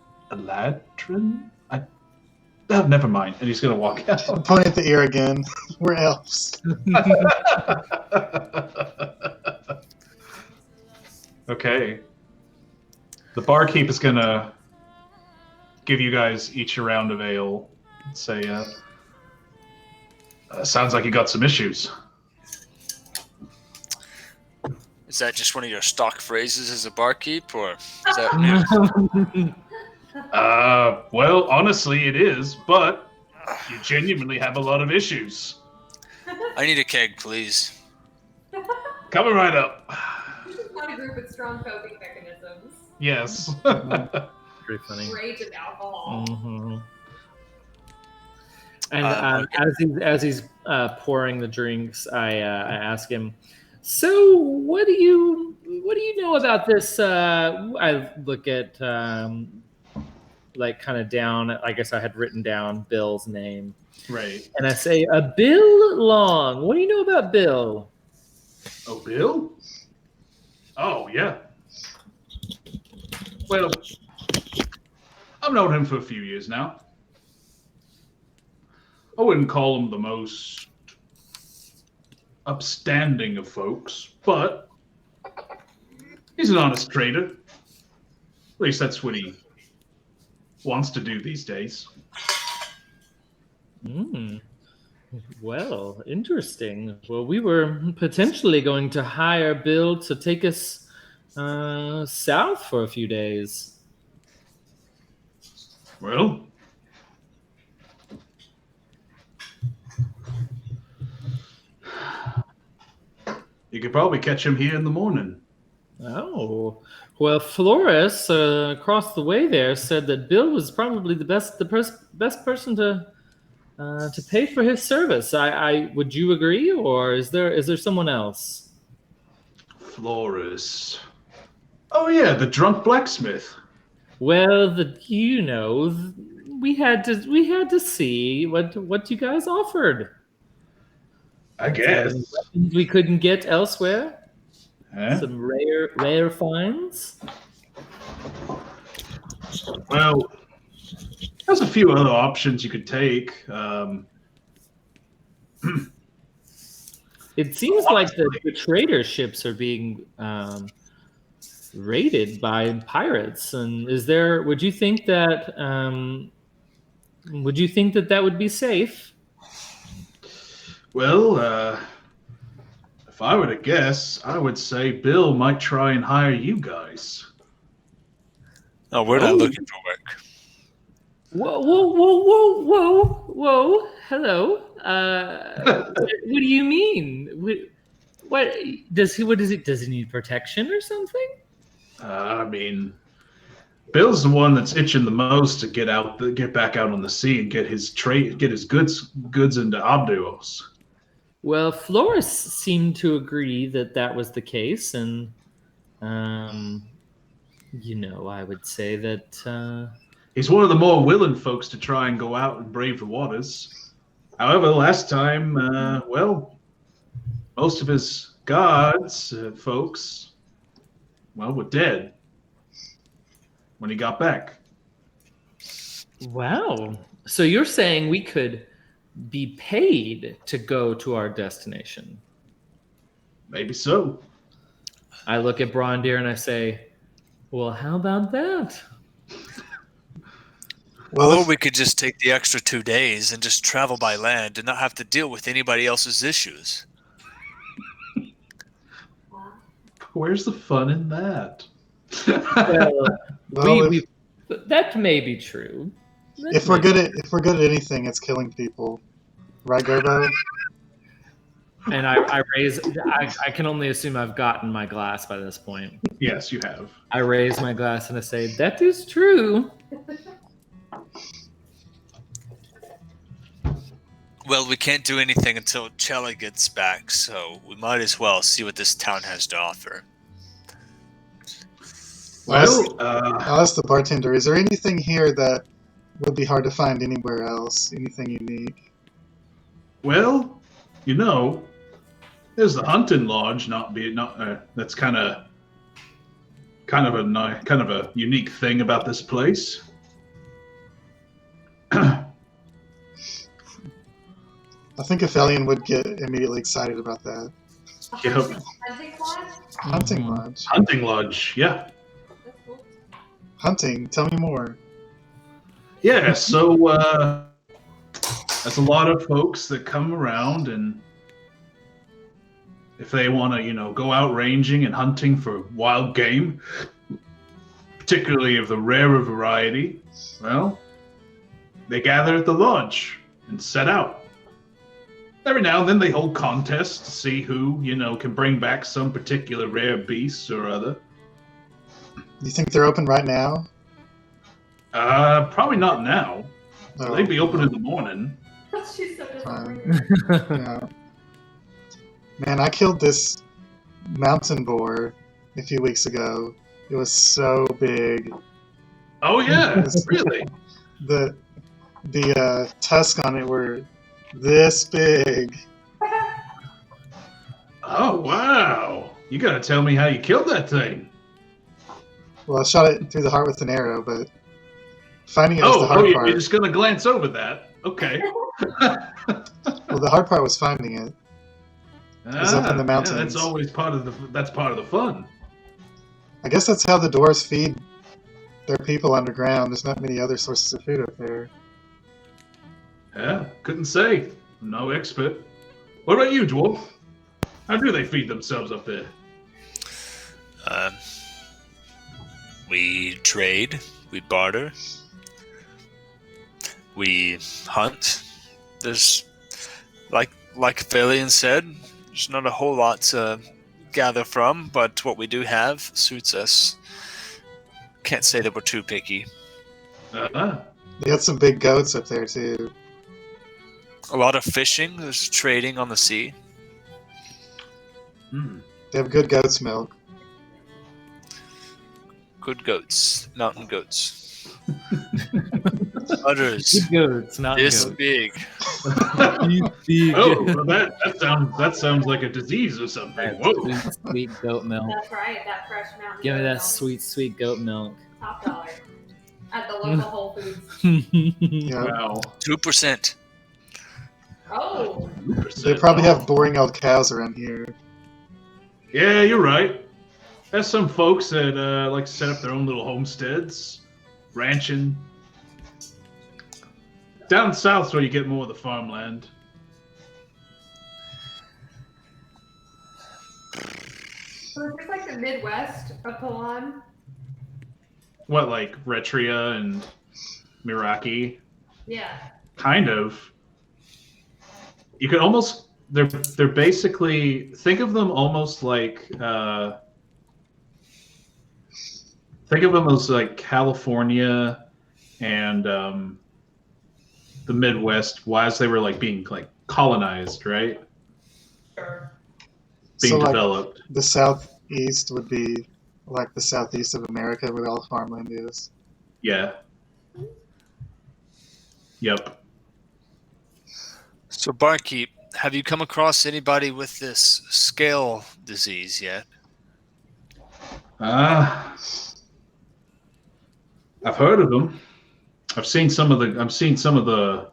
Oh, never mind. And he's gonna walk out. Point at the ear again. We're elves. Okay. The barkeep is gonna give you guys each a round of ale. Say, sounds like you got some issues. Is that just one of your stock phrases as a barkeep, or is that new? Well, honestly, it is, but you genuinely have a lot of issues. I need a keg, please. Coming right up. This is not a group with strong coping mechanisms. Yes. Pretty funny. Rage and alcohol. Mm-hmm. And as he's pouring the drinks, I ask him, "So, what do you know about this?" I look at like kind of down. I guess I had written down Bill's name, Right. and I say, "Bill Long. What do you know about Bill?" Oh, Bill? Oh, yeah. Well, I've known him for a few years now. I wouldn't call him the most upstanding of folks, but he's an honest trader. At least that's what he wants to do these days. Well, interesting. Well, we were potentially going to hire Bill to take us south for a few days. Well, you could probably catch him here in the morning. Oh, well, Flores across the way there said that Bill was probably the best person to pay for his service. I would you agree, or is there someone else? Flores. Oh yeah, the drunk blacksmith. Well, we had to see what you guys offered. I guess. Weapons we couldn't get elsewhere. Huh? Some rare finds. Well, there's a few other options you could take. It seems like the trader ships are being raided by pirates, and would you think that that would be safe? Well, if I were to guess, I would say Bill might try and hire you guys. Oh, we're not looking for work. Whoa! Hello. What do you mean? What does he? Does he need protection or something? I mean, Bill's the one that's itching the most to get back out on the sea and get his goods into Abduos. Well, Flores seemed to agree that was the case, and I would say that he's one of the more willing folks to try and go out and brave the waters. However, last time, most of his guards, folks, were dead when he got back. Wow. So you're saying we could be paid to go to our destination? Maybe so. I look at Brondir and I say, well, how about that? Well, Or if, we could just take the extra 2 days and just travel by land and not have to deal with anybody else's issues. Where's the fun in that? Well, well, that may be true. if we're good at anything, it's killing people, right, Gerbo? And I raise. I can only assume I've gotten my glass by this point. Yes, you have. I raise my glass and I say, "That is true." Well, we can't do anything until Chella gets back, so we might as well see what this town has to offer. Well, I'll ask the bartender, is there anything here that would be hard to find anywhere else? Anything unique? well, there's the hunting lodge. That's kind of a unique thing about this place. I think a Felian would get immediately excited about that. Yep. Hunting lodge? Hunting Mhm. lodge. Hunting lodge, yeah. That's cool. Hunting, tell me more. Yeah, so there's a lot of folks that come around, and if they want to, go out ranging and hunting for wild game, particularly of the rarer variety, well, they gather at the lodge and set out. Every now and then they hold contests to see who, can bring back some particular rare beast or other. You think they're open right now? Probably not now. No. They'd be open in the morning. She's so Fine. disappointed. Yeah. Man, I killed this mountain boar a few weeks ago. It was so big. Oh yeah, really? The tusk on it were this big. Oh wow! You gotta tell me how you killed that thing. Well, I shot it through the heart with an arrow, but finding it was the hard part. You're just gonna glance over that. Okay. Well, the hard part was finding it. was up in the mountains. Yeah, that's always part of the fun. I guess that's how the dwarves feed their people underground. There's not many other sources of food up there. Yeah, couldn't say. I'm no expert. What about you, dwarf? How do they feed themselves up there? We trade, we barter, we hunt. There's, like Philian said, there's not a whole lot to gather from, but what we do have suits us. Can't say that we're too picky. Uh-huh. They got some big goats up there too. A lot of fishing, there's trading on the sea. Hmm. They have good goat's milk. Good goats, mountain goats. Udders, Goats, not this goats. big. Big. Oh, well, that sounds like a disease or something. Whoa. Sweet, sweet goat milk. That's right, that fresh mountain. Give me goat that milk. sweet, sweet goat milk. Top dollar. At the local Whole Foods. Yeah. Wow. 2%. Oh. They probably have boring old cows around here. Yeah, you're right. There's some folks that like to set up their own little homesteads, ranching. Down south's where you get more of the farmland. So is this like the Midwest of Palan? What, like Retria and Miraki? Yeah. Kind of. You could almost they're basically, think of them almost like think of them as like California and the Midwest, as they were like being like colonized, right? Sure. Being So, like, developed. the southeast would be like the southeast of America where all farmland is. Yeah. Yep. So, Barkeep, have you come across anybody with this scale disease yet? I've heard of them. I've seen some of the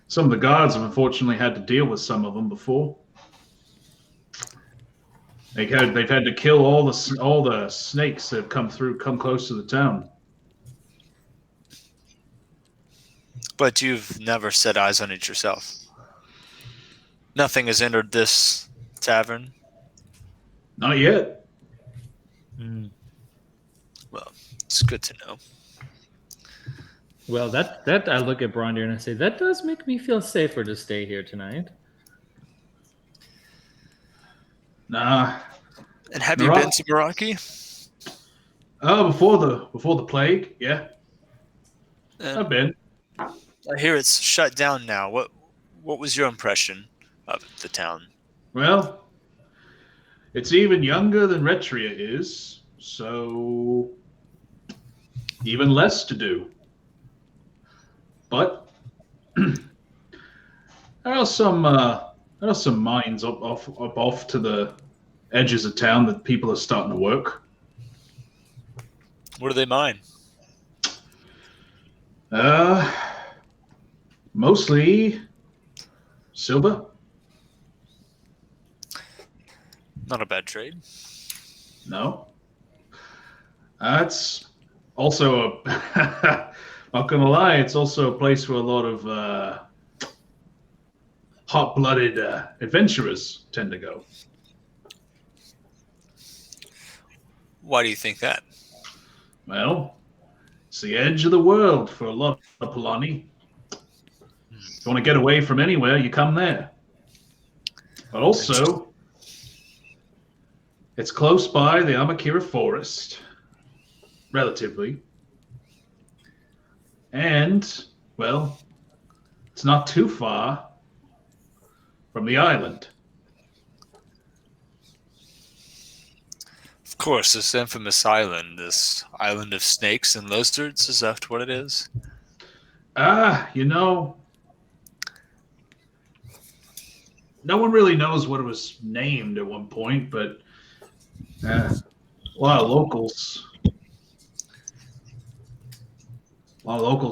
some of the guards have unfortunately had to deal with some of them before. They've had to kill all the snakes that have come close to the town. But you've never set eyes on it yourself. Nothing has entered this tavern. Not yet. Well, it's good to know. Well, that I look at Brondir and I say, that does make me feel safer to stay here tonight. Nah. And have you been to Meraki? Oh, before the plague, yeah. I've been. I hear it's shut down now. What was your impression of the town? Well, it's even younger than Retria is, so even less to do. But there are some mines up off to the edges of town that people are starting to work. What do they mine? Mostly silver. Not a bad trade. No. It's also not gonna lie, it's also a place where a lot of hot-blooded adventurers tend to go. Why do you think that? Well, it's the edge of the world for a lot of Polani. If you want to get away from anywhere, you come there. But also, it's close by the Amakira forest, relatively. And, well, it's not too far from the island. Of course, this infamous island, this island of snakes and lizards, is that what it is? No one really knows what it was named at one point, but a lot of locals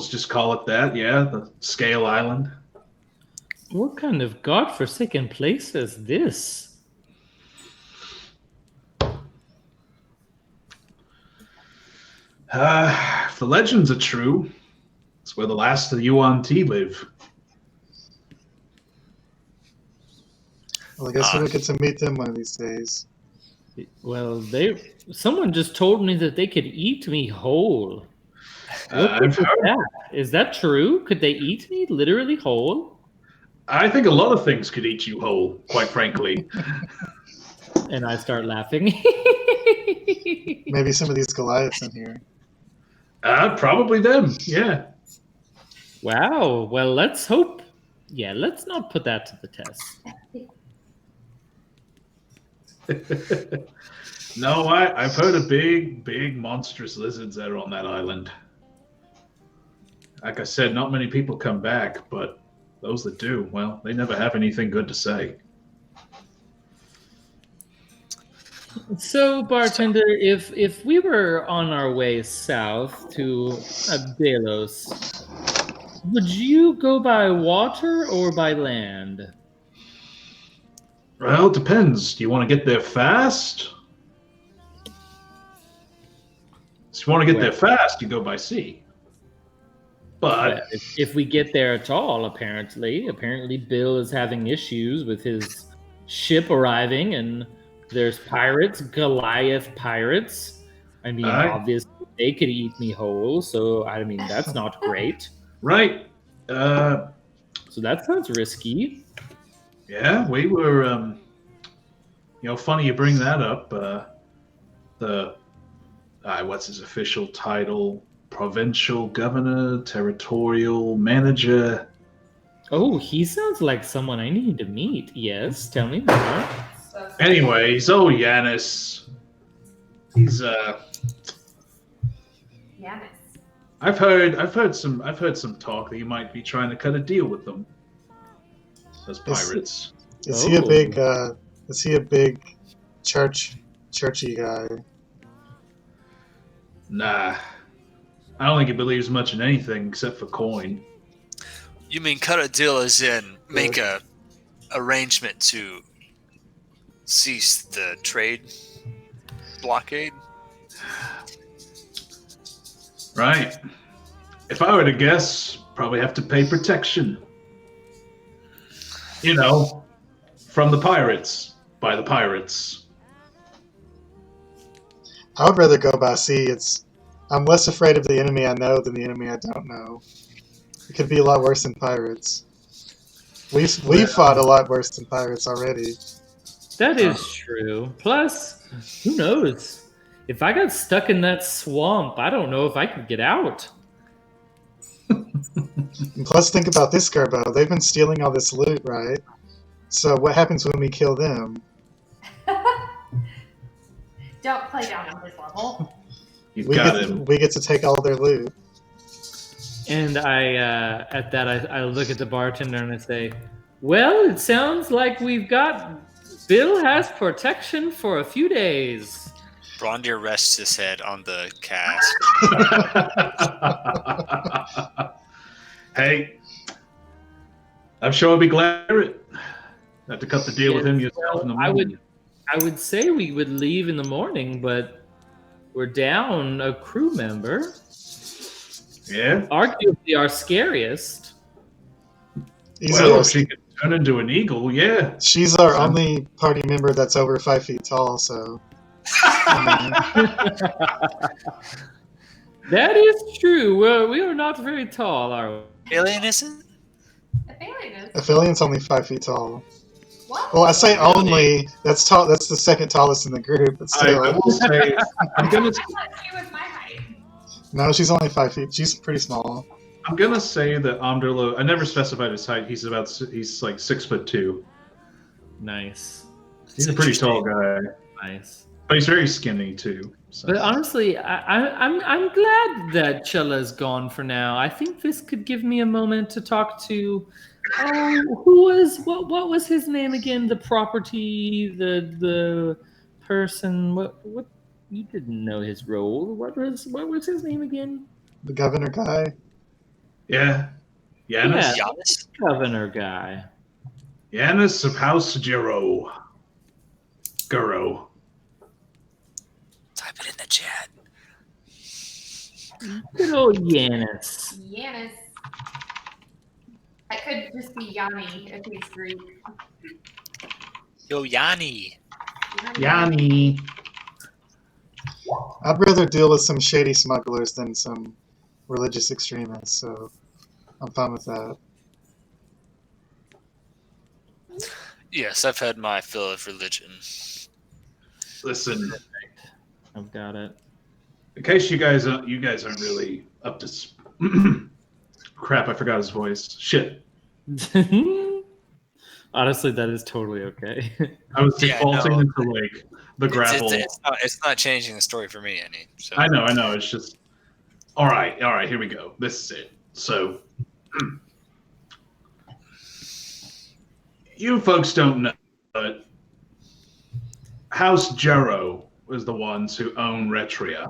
just call it that, yeah, the Scale Island. What kind of godforsaken place is this? If the legends are true, it's where the last of the Yuan-Ti live. Well, I guess we'll get to meet them one of these days. Well, someone just told me that they could eat me whole. I've heard. That? Is that true? Could they eat me literally whole? I think a lot of things could eat you whole, quite frankly. And I start laughing. Maybe some of these Goliaths in here. Probably them, yeah. Wow. Well, let's hope. Yeah, let's not put that to the test. No, I've heard of big monstrous lizards that are on that island. Like I said, not many people come back, but those that do, well, they never have anything good to say. So, bartender, if we were on our way south to Delos, would you go by water or by land? Well, it depends. Do you want to get there fast? If you want to get there fast, you go by sea. But if we get there at all, apparently Bill is having issues with his ship arriving, and there's pirates, Goliath pirates. I mean, obviously they could eat me whole, so I mean that's not great. Right. So that sounds risky. Yeah, we were. Funny you bring that up. What's his official title? Provincial governor, territorial manager. Oh, he sounds like someone I need to meet. Yes, tell me more. Anyways, Yanis. He's Yanis. I've heard some talk that he might be trying to cut a deal with them. Those pirates. Is he a big churchy guy? Nah. I don't think he believes much in anything except for coin. You mean cut a deal as in make a arrangement to cease the trade blockade? Right. If I were to guess, probably have to pay protection. You know, from the pirates, by the pirates. I would rather go by sea. I'm less afraid of the enemy I know than the enemy I don't know. It could be a lot worse than pirates. We've fought a lot worse than pirates already. That is true. Plus, who knows? If I got stuck in that swamp, I don't know if I could get out. And plus, think about this, Garbo. They've been stealing all this loot, right? So what happens when we kill them? Don't play down on his level. You've got him. We get to take all their loot. And at that, I look at the bartender and I say, well, it sounds like Bill has protection for a few days. Brondir rests his head on the cask. Hey, I'm sure I'll be glad to hear it. Have to cut the deal with him yourself in the morning. I would say we would leave in the morning, but we're down a crew member. Yeah? Arguably our scariest. Well, if she could turn into an eagle, yeah. She's our only party member that's over 5 feet tall, so... That is true. We are not very tall, are we? Alien isn't? Aphelian's only 5 feet tall. What? Well, I say only. That's tall. That's the second tallest in the group. But still, I will say, I'm gonna. She was my height. No, she's only 5 feet. She's pretty small. I'm gonna say that Amderlo. I never specified his height. He's like 6'2". Nice. He's a pretty tall guy, Nice. but he's very skinny too. So. But honestly, I'm glad that Chella's gone for now. I think this could give me a moment to talk to. What was his name again? The property, the person. What you didn't know his role. What was his name again? The governor guy. Yeah, Yanis. Yeah, governor guy. Yanis of House Guro. Type it in the chat. Good old Yanis. Yanis. That could just be Yanni if he's Greek. Yo, Yanni. Yanni. I'd rather deal with some shady smugglers than some religious extremists, so I'm fine with that. Yes, I've had my fill of religion. Listen, I've got it. in case you guys aren't really up to. Crap! I forgot his voice. Shit. Honestly, that is totally okay. I was defaulting into like the grapple. It's not changing the story for me any. So. I know. It's just. All right. Here we go. This is it. So, you folks don't know, but House Jero was the ones who own Retria.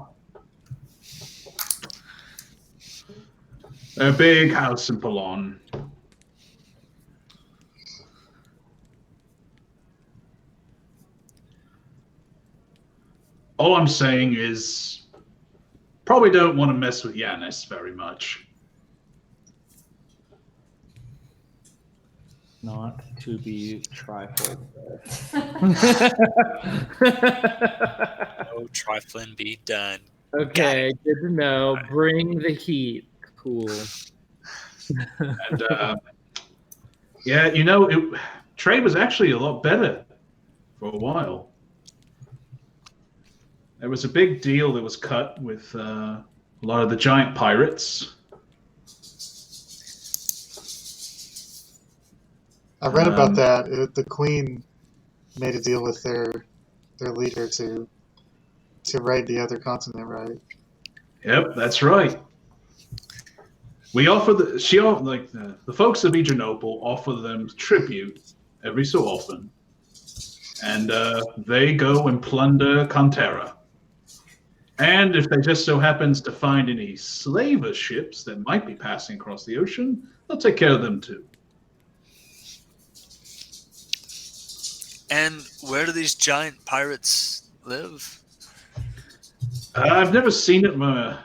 A big house in Polon. All I'm saying is, probably don't want to mess with Yanis very much. Not to be trifled with. No trifling be done. Okay, good to know. Bring the heat. Cool. And yeah, trade was actually a lot better for a while. There was a big deal that was cut with a lot of the giant pirates. I read about that. The Queen made a deal with their leader to raid the other continent, right? Yep, that's right. We offer the folks of Adrianople offer them tribute every so often, and they go and plunder Cantera. And if they just so happens to find any slaver ships that might be passing across the ocean, they'll take care of them too. And where do these giant pirates live? I've never seen it for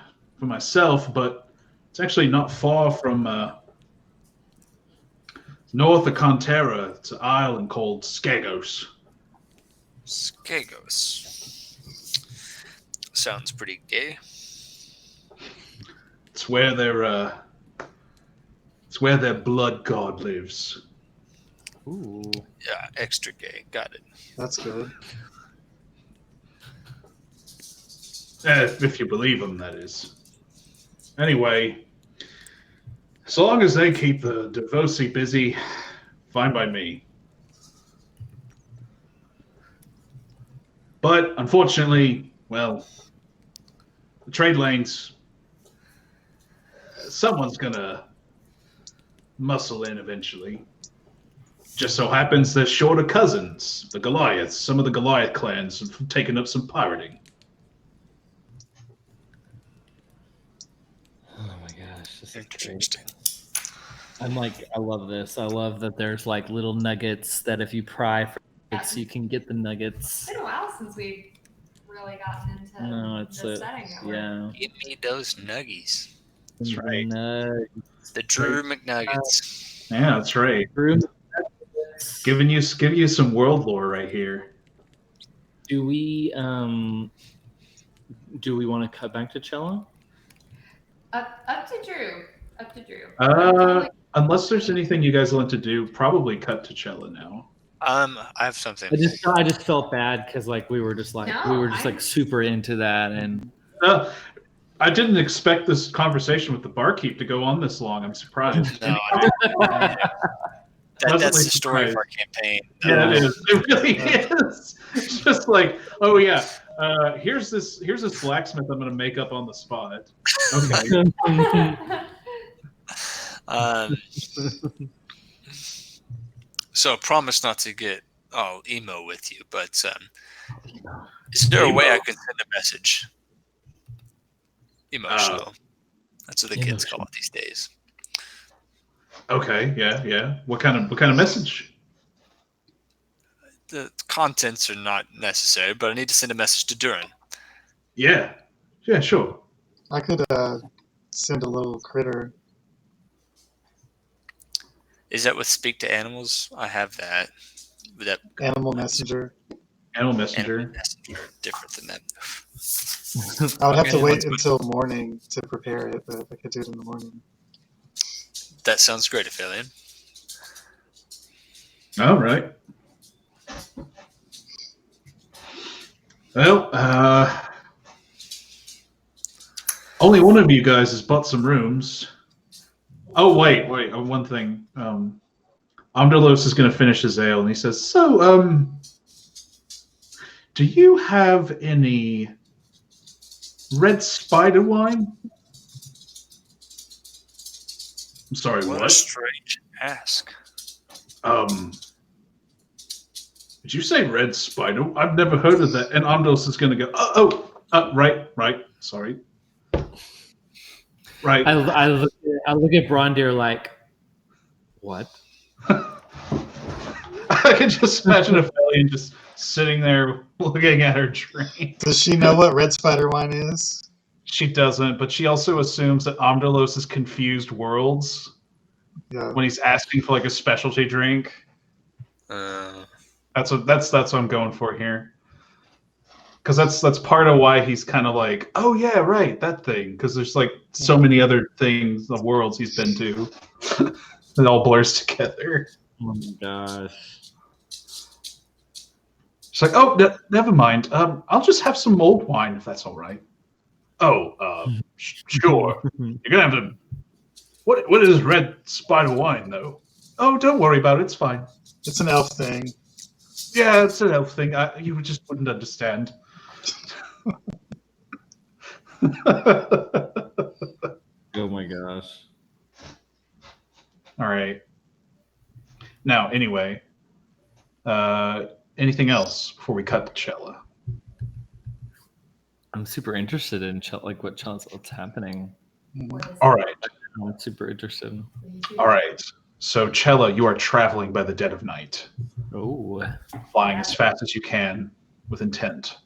myself, but it's actually not far from north of Contera. It's an island called Skagos. Skagos. Sounds pretty gay. It's where their blood god lives. Ooh. Yeah, extra gay. Got it. That's good. If you believe them, that is. Anyway, as long as they keep the Devosi busy, fine by me. But unfortunately, well, the trade lanes, someone's gonna muscle in eventually. Just so happens they're short of cousins, the Goliaths. Some of the Goliath clans have taken up some pirating. Oh my gosh, this is great. Interesting. I love this. I love that there's like little nuggets that if you pry for it, you can get the nuggets. It's been a while since we've really gotten into No, it's the setting that we're in. yeah. Give me those nuggies. That's right. The Drew McNuggets. Yeah, that's right. Drew, Giving you some world lore right here. do we want to cut back to Cello? Up to Drew. Up to Drew. Unless there's anything you guys want to do, probably cut to Cella now. I have something. I just felt bad because like we were just like super into that, and I didn't expect this conversation with the barkeep to go on this long. I'm surprised. No, that's the story of our campaign. Yeah, it is. It really is. It's just like, oh yeah, here's this blacksmith I'm going to make up on the spot. Okay. So promise not to get all emo with you, but is there a way I can send a message? Emotional. That's what the kids call it these days. Okay, yeah. What kind of message? The contents are not necessary, but I need to send a message to Durin. Yeah, sure. I could send a little critter. Is that with speak to animals? I have that. Animal messenger. Animal messenger. Animal messenger, different than that. I would have to wait until morning to prepare it, but I could do it in the morning. That sounds great, Aphelion. All right. Well, only one of you guys has bought some rooms. Oh, wait. One thing. Amdalos is going to finish his ale, and he says, so, do you have any red spider wine? I'm sorry, What a strange ask. Did you say red spider? I've never heard of that. And Amdalos is going to go, right. Sorry. Right. I look at Brondir like, what? I can just imagine Aphelion just sitting there looking at her drink. Does she know what red spider wine is? She doesn't, but she also assumes that Amdalos is confused worlds when he's asking for like a specialty drink. That's what I'm going for here. Because that's part of why he's kind of like, oh yeah, right, that thing. Because there's like so many other things, the worlds he's been to, it all blurs together. Oh my gosh! She's like, oh, never mind. I'll just have some mulled wine if that's all right. Oh, sure. You're gonna have to. What is red spider wine though? Oh, don't worry about it. It's fine. It's an elf thing. Yeah, it's an elf thing. You just wouldn't understand. Oh my gosh. All right. Now, anyway, anything else before we cut to Cella? I'm super interested in what's happening. What is All right. I'm super interested. All right. So, Cella, you are traveling by the dead of night, Oh, flying as fast as you can with intent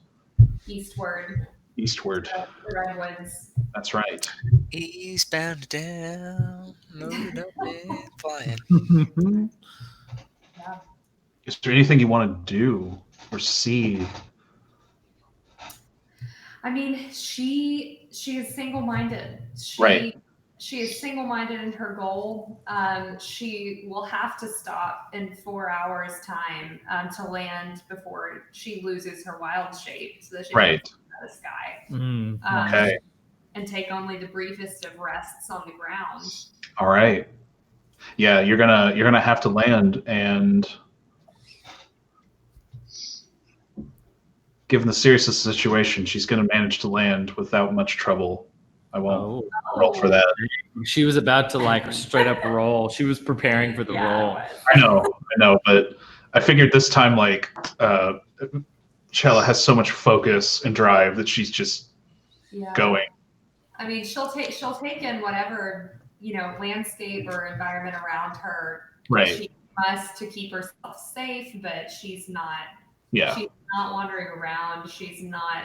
eastward, eastward. the redwoods. That's right. Eastbound down, loaded up and flying. Yeah. Is there anything you want to do or see? I mean, she is single-minded. Right. She is single-minded in her goal. She will have to stop in 4 hours' time to land before she loses her wild shape, so that she Right. can fly out of the sky. nice. Okay. And take only the briefest of rests on the ground. All right. Yeah, you're gonna have to land, and given the seriousness of the situation, she's gonna manage to land without much trouble. I won't roll for that. She was about to straight up roll. She was preparing for the roll. I know, but I figured this time Chella has so much focus and drive that she's just going. I mean, she'll take in whatever landscape or environment around her. Right. She must to keep herself safe, but she's not. Yeah. She's not wandering around. She's not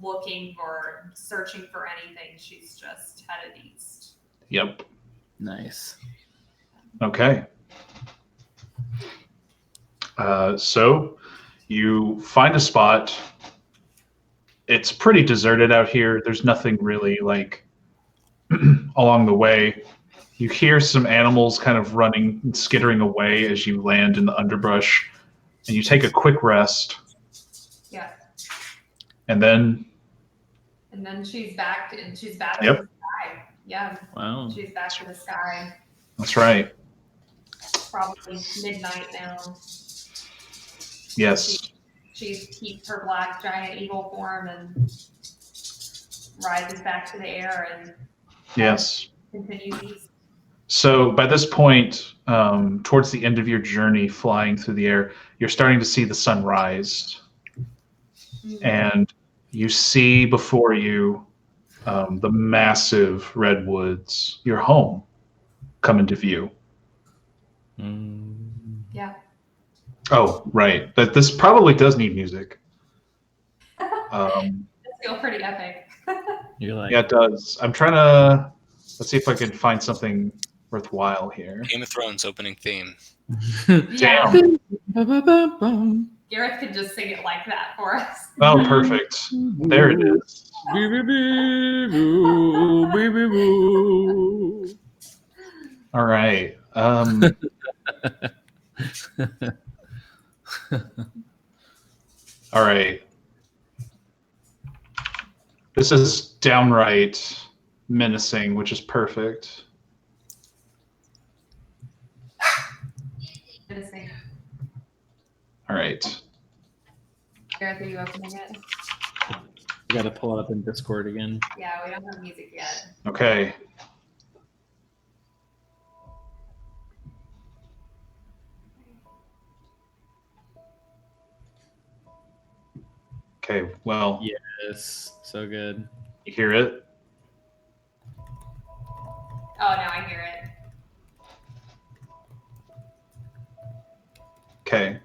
looking or searching for anything. She's just headed east. Yep. Nice. Okay. So you find a spot. It's pretty deserted out here. There's nothing really along the way. You hear some animals kind of running and skittering away as you land in the underbrush, and you take a quick rest. Yeah. And then she's back to the sky. Yeah. Wow. She's back to the sky. That's right. Probably midnight now. Yes. She keeps her black giant eagle form and rises back to the air and Yes. continues east. So by this point, towards the end of your journey flying through the air, you're starting to see the sun rise. And you see before you the massive redwoods, your home, come into view. Yeah. Oh, right. But this probably does need music. It's still pretty epic. You're like, Yeah, it does. I'm trying to... Let's see if I can find something worthwhile here. Game of Thrones opening theme. Yeah. Ba-ba-ba-bum. Gareth could just sing it like that for us. Oh, perfect. There it is. Bee-bee-bee-boo, bee-bee-boo. All right. All right. This is downright menacing, which is perfect. Menacing. All right. Gareth, are you opening it? You gotta pull it up in Discord again. Yeah, we don't have music yet. Okay. Okay, well, Yes, so good. you hear it? Oh, now I hear it. Okay.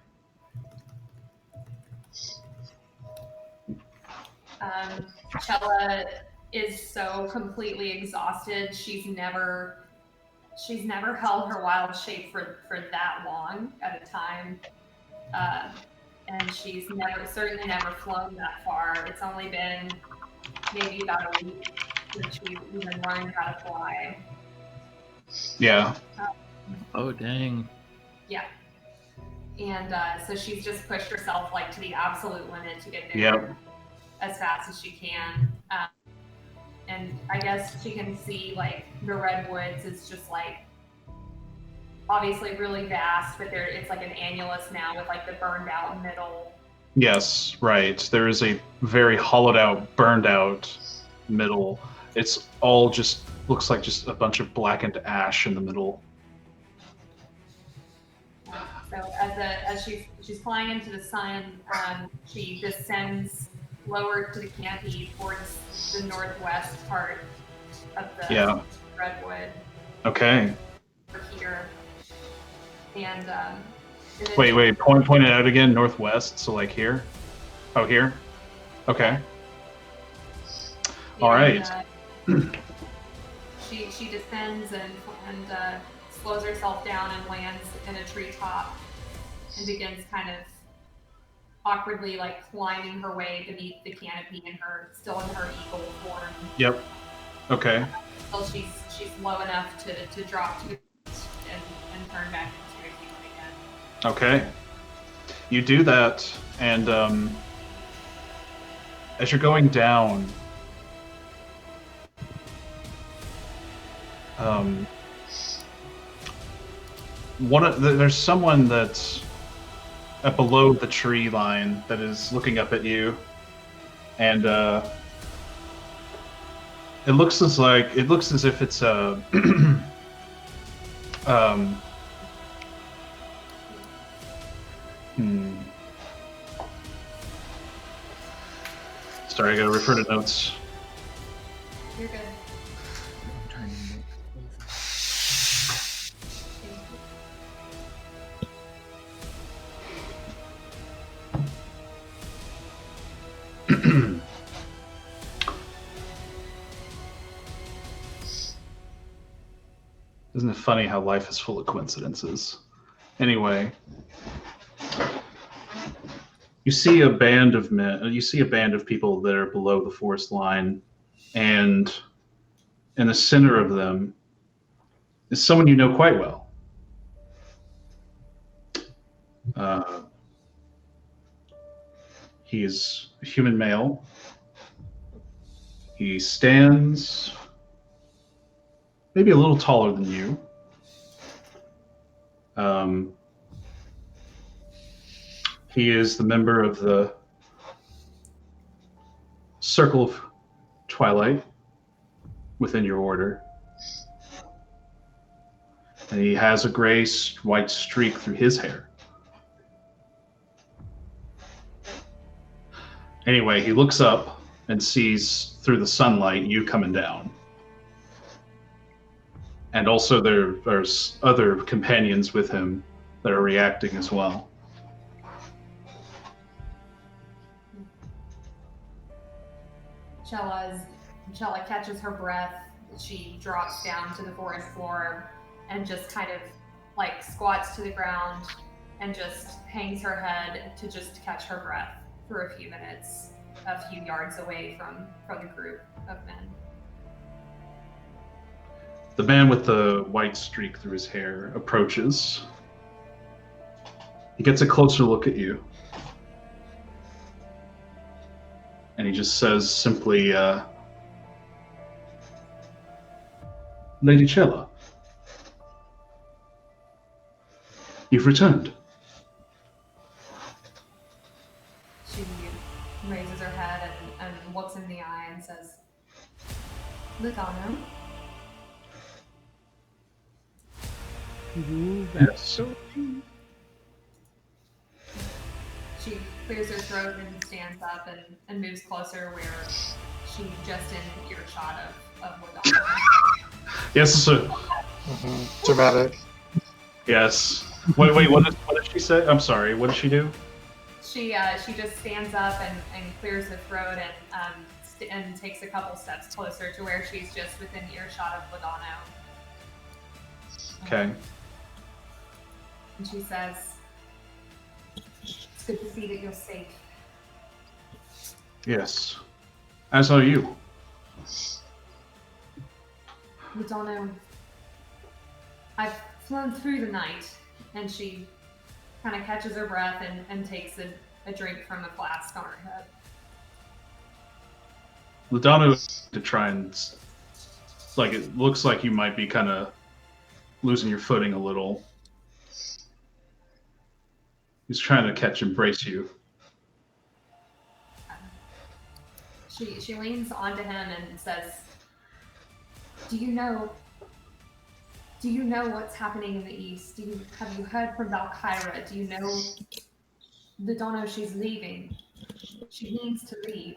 Chella is so completely exhausted. She's never held her wild shape for that long at a time. And she's certainly never flown that far. It's only been maybe about a week since she even learned how to fly. Yeah. Oh, dang. Yeah. And so she's just pushed herself to the absolute limit to get there Yep. as fast as she can. And I guess she can see the redwoods is just obviously really vast, but it's like an annulus now with the burned out middle. Yes, right. There is a very hollowed out, burned out middle. It's all just looks like just a bunch of blackened ash in the middle. So as she's flying into the sun, she descends lower to the canopy towards the northwest part of the Yeah. redwood Okay. over here. And then Wait. Point it out again. Northwest. So like here. Oh, here. Okay. All right. She descends and slows herself down and lands in a treetop and begins kind of awkwardly like climbing her way beneath the canopy still in her eagle form. Yep. Okay. Until she's low enough to drop to and turn back into a human again. Okay. You do that, and as you're going down, there's someone that's below the tree line that is looking up at you, and it looks as if it's a Sorry, I gotta refer to notes. You're good. I'm trying to make Isn't it funny how life is full of coincidences? Anyway, you see a band of men. You see a band of people that are below the forest line, and in the center of them is someone you know quite well. He is a human male. He stands maybe a little taller than you. He is the member of the Circle of Twilight within your order. And he has a gray white streak through his hair. Anyway, he looks up and sees through the sunlight you coming down. And also there's other companions with him that are reacting as well. Chella catches her breath. She drops down to the forest floor and just kind of like squats to the ground and just hangs her head to just catch her breath for a few minutes, a few yards away from the group of men. The man with the white streak through his hair approaches. He gets a closer look at you. And he just says simply, Lady Chella, you've returned. She raises her head and looks in the eye and says, Lugano? Yes. She clears her throat and stands up and moves closer where she's just in earshot of Lugano. Yes, sir. Dramatic. Yes. Wait, what did she say? I'm sorry, what did she do? She just stands up and clears her throat and takes a couple steps closer to where she's just within earshot of Lugano. Okay. And she says, it's good to see that you're safe. Yes. As are you. Lugano, I've flown through the night. And she kind of catches her breath and takes a drink from a flask on her head. Ladano to try and, like, it looks like you might be kind of losing your footing a little. He's trying to embrace you. She leans onto him and says, Do you know what's happening in the east? Have you heard from Valkyra? Do you know the Dono she's leaving? She needs to leave.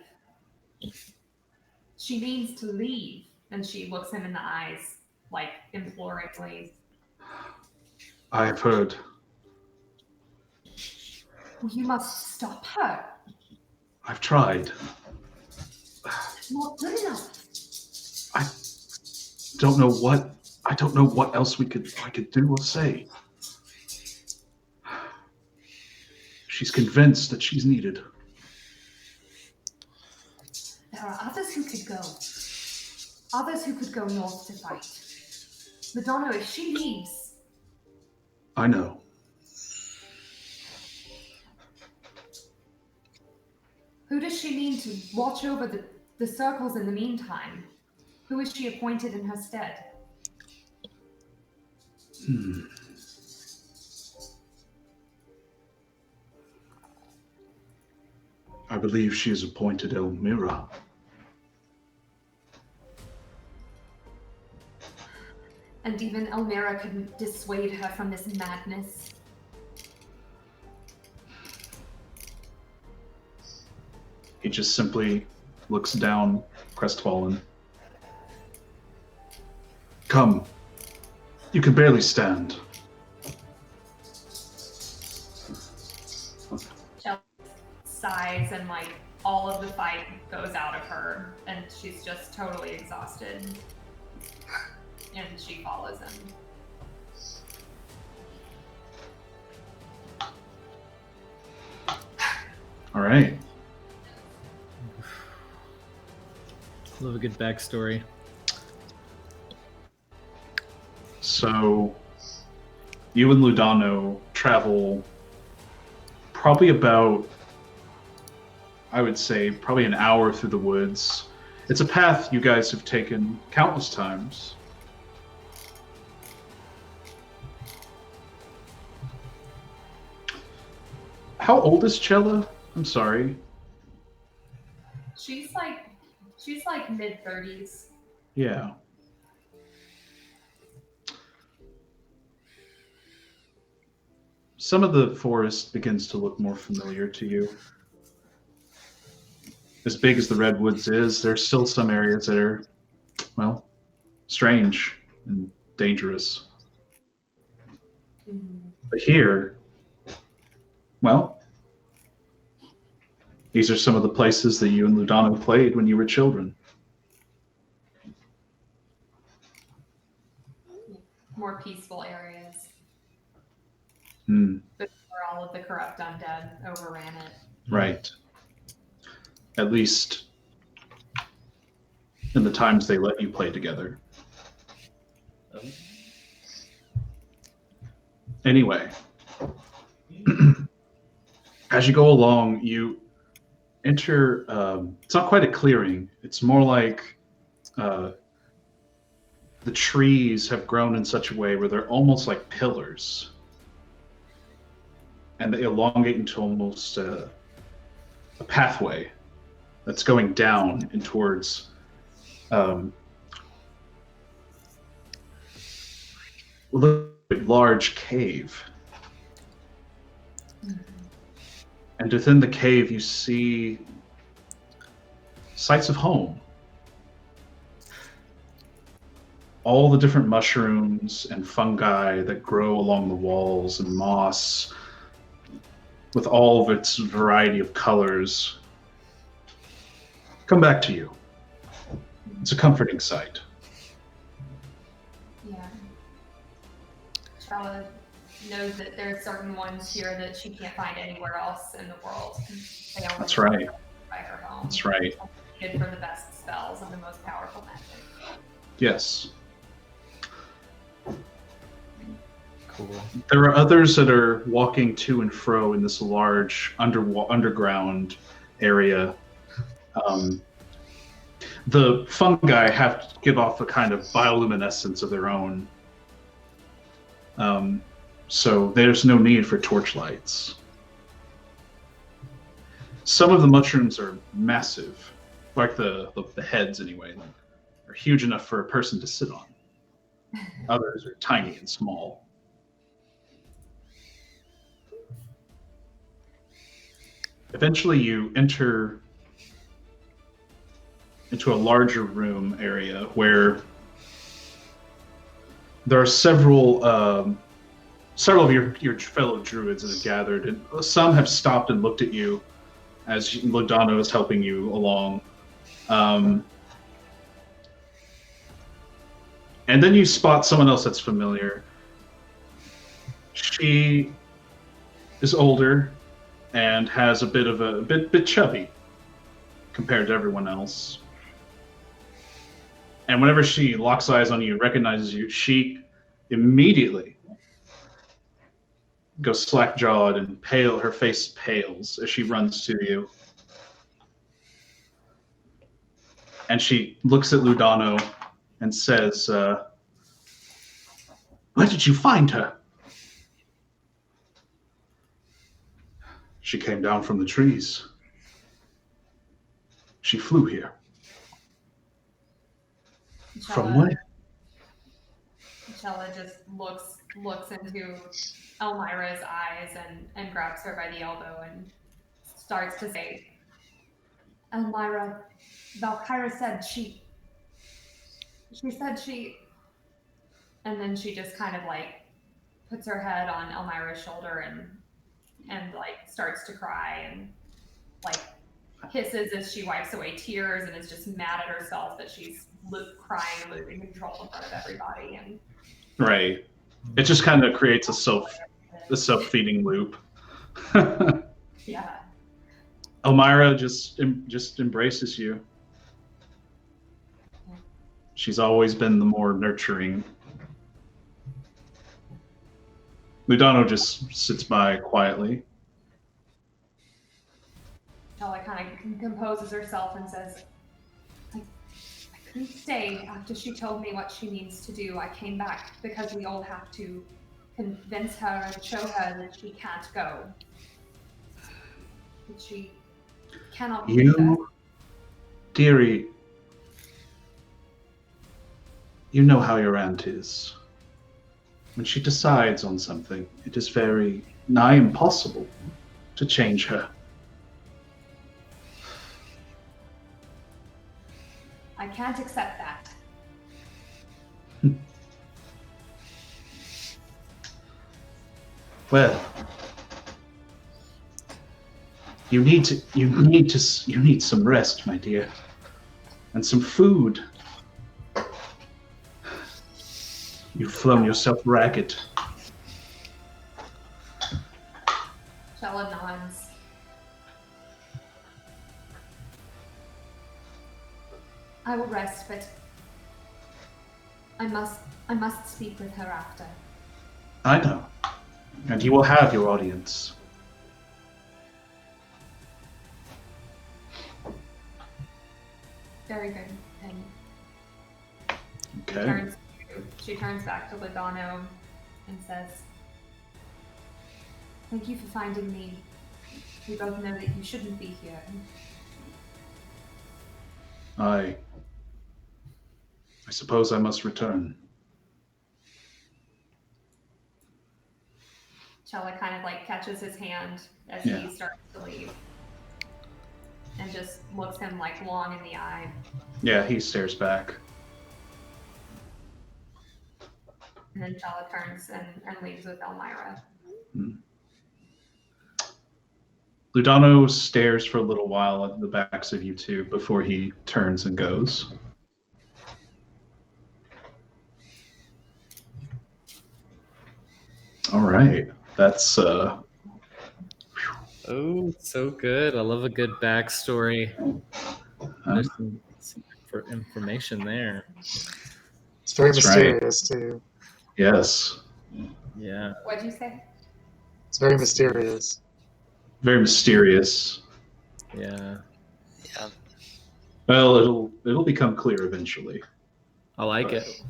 She needs to leave. And she looks him in the eyes, like imploringly. I have heard. You must stop her. I've tried. It's not good enough. I don't know what else I could do or say. She's convinced that she's needed. There are others who could go. Others who could go north to fight. Madonna, if she leaves... I know. Who does she need to watch over the circles in the meantime? Who is she appointed in her stead? I believe she is appointed Elmira. And even Elmira couldn't dissuade her from this madness. He just simply looks down, crestfallen. Come. You can barely stand. Chelsea sighs and all of the fight goes out of her and she's just totally exhausted. And she follows him. All right. Love a good backstory. So, you and Ludano travel probably about, I would say, probably an hour through the woods. It's a path you guys have taken countless times. How old is Chella? I'm sorry. She's like mid-30s. Yeah. Some of the forest begins to look more familiar to you. As big as the Redwoods is, there's still some areas that are, well, strange and dangerous. But here, well, these are some of the places that you and Ludano played when you were children. More peaceful areas. Hmm. Before all of the corrupt undead overran it. Right. At least in the times they let you play together. Anyway, as you go along, you enter, it's not quite a clearing. It's more like the trees have grown in such a way where they're almost like pillars. And they elongate into almost a pathway that's going down and towards a large cave. And within the cave, you see sights of home. All the different mushrooms and fungi that grow along the walls and moss with all of its variety of colors come back to you. It's a comforting sight. Yeah. Charlotte knows that there are certain ones here that she can't find anywhere else in the world. They only That's right. by her home. That's right. Good for the best spells and the most powerful magic. Yes. Cool. There are others that are walking to and fro in this large underground area. The fungi have to give off a kind of bioluminescence of their own. So there's no need for torchlights. Some of the mushrooms are massive, like the heads anyway, are huge enough for a person to sit on. Others are tiny and small. Eventually, you enter into a larger room area where there are several of your fellow druids that have gathered, and some have stopped and looked at you as Ludano is helping you along. And then you spot someone else that's familiar. She is older and has a bit chubby compared to everyone else. And whenever she locks eyes on you, recognizes you, she immediately goes slack-jawed and pale. Her face pales as she runs to you. And she looks at Ludano and says, "Where did you find her?" "She came down from the trees. She flew here." "From where?" Chella just looks into Elmira's eyes and grabs her by the elbow and starts to say, "Elmira, Valkyra said she said she," and then she just kind of like puts her head on Elmira's shoulder and like starts to cry and like hisses as she wipes away tears and is just mad at herself that she's crying and losing control in front of everybody. And right, it just kind of creates a self-feeding loop. Yeah. Elmira just embraces you. She's always been the more nurturing. Ludano just sits by quietly. Ella kind of composes herself and says, I couldn't stay after she told me what she needs to do. I came back because we all have to convince her and show her that she can't go. That she cannot be there. Dearie, you know how your aunt is. When she decides on something, it is very nigh impossible to change her. I can't accept that. Well, you need some rest, my dear, and some food. You've flown yourself ragged. Chella nods. I will rest, but I must speak with her after. I know, and you will have your audience. Very good. And Okay. she turns back to Ludano and says, "Thank you for finding me. We both know that you shouldn't be here." I suppose I must return. Chella kind of like catches his hand as Yeah. he starts to leave and just looks him like long in the eye. Yeah, he stares back. And then Chella turns and leaves with Elmira. Ludano stares for a little while at the backs of you two before he turns and goes. All right, that's Oh, so good. I love a good backstory. There's some information there. It's very That's right. mysterious too. Yes, Yeah. What'd you say? It's very mysterious. very mysterious. Yeah. Yeah. Well, it'll become clear eventually. I like it.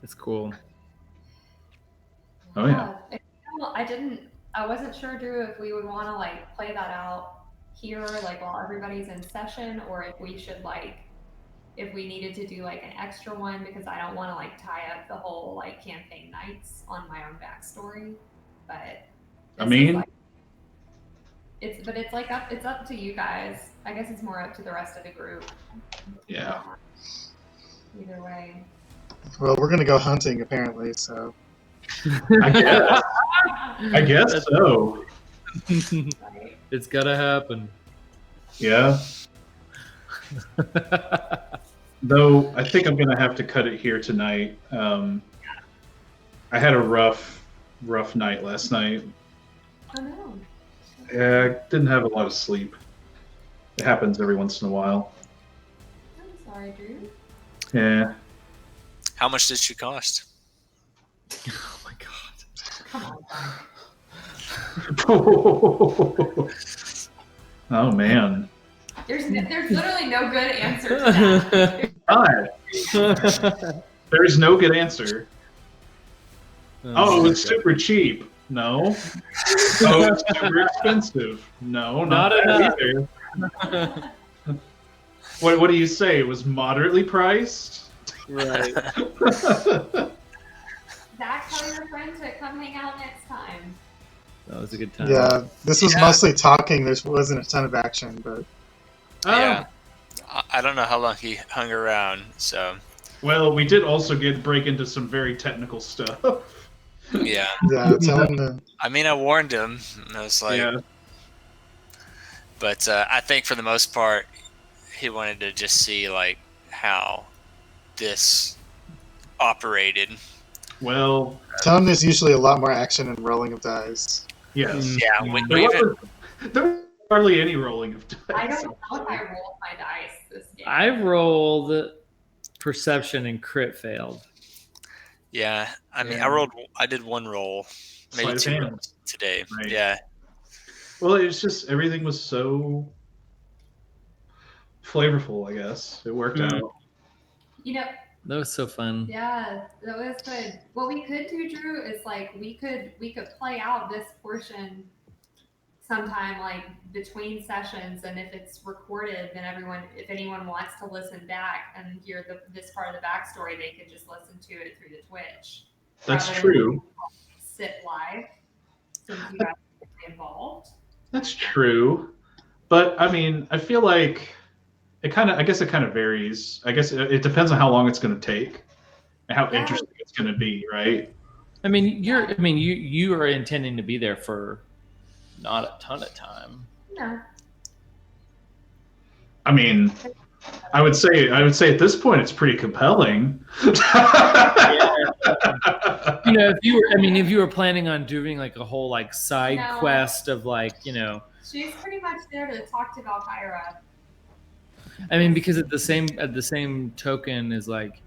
It's cool. Oh yeah. I wasn't sure, Drew, if we would want to like play that out here, like while everybody's in session, or if we should if we needed to do like an extra one, because I don't want to like tie up the whole like campaign nights on my own backstory. But I mean, it's like it's up to you guys. I guess it's more up to the rest of the group. Yeah. Either way. Well, we're gonna go hunting apparently, so I guess so. Right. It's gotta happen. Yeah. Though I think I'm gonna have to cut it here tonight. I had a rough night last night. Oh no. Yeah, I didn't have a lot of sleep. It happens every once in a while. I'm sorry, Drew. Yeah. How much did she cost? Oh my god. Come on. Oh man. There's literally no good answer to that. God. There's no good answer. Oh, it was super cheap. No. Oh, it's super expensive. No, not enough. either. What do you say? It was moderately priced? Right. Zach, tell your friend to come hang out next time. That was a good time. yeah, this was mostly talking. There wasn't a ton of action, but Yeah. I don't know how long he hung around, so Well, we did also break into some very technical stuff. yeah. yeah, tell him to. I mean, I warned him. And I was like, Yeah. but I think for the most part, he wanted to just see like how this operated. Well, Tell him there's usually a lot more action and rolling of dice. yes. Yeah, when There we even, was hardly any rolling of dice. I don't know if I rolled my dice this game. I rolled perception and crit failed. yeah, I mean, Yeah. I did one roll, maybe Sleight of two hand. rolls today. Right. Yeah, Well, it's just everything was so flavorful, I guess. It worked Mm. out. You know, That was so fun. yeah, that was good. What we could do, Drew, is like we could play out this portion sometime like between sessions, and if it's recorded, then if anyone wants to listen back and hear this part of the backstory, they could just listen to it through the Twitch. That's rather true. than sit live, since you guys are involved. That's true. But I mean, I feel like I guess it kind of varies. I guess it depends on how long it's going to take and how Yeah. interesting it's going to be, right? I mean, you are intending to be there for not a ton of time. No. I mean, I would say at this point it's pretty compelling. You know, if you were planning on doing like a whole like side No. quest of like, you know, She's pretty much there to talk to Valkyra. I mean, because at the same token is like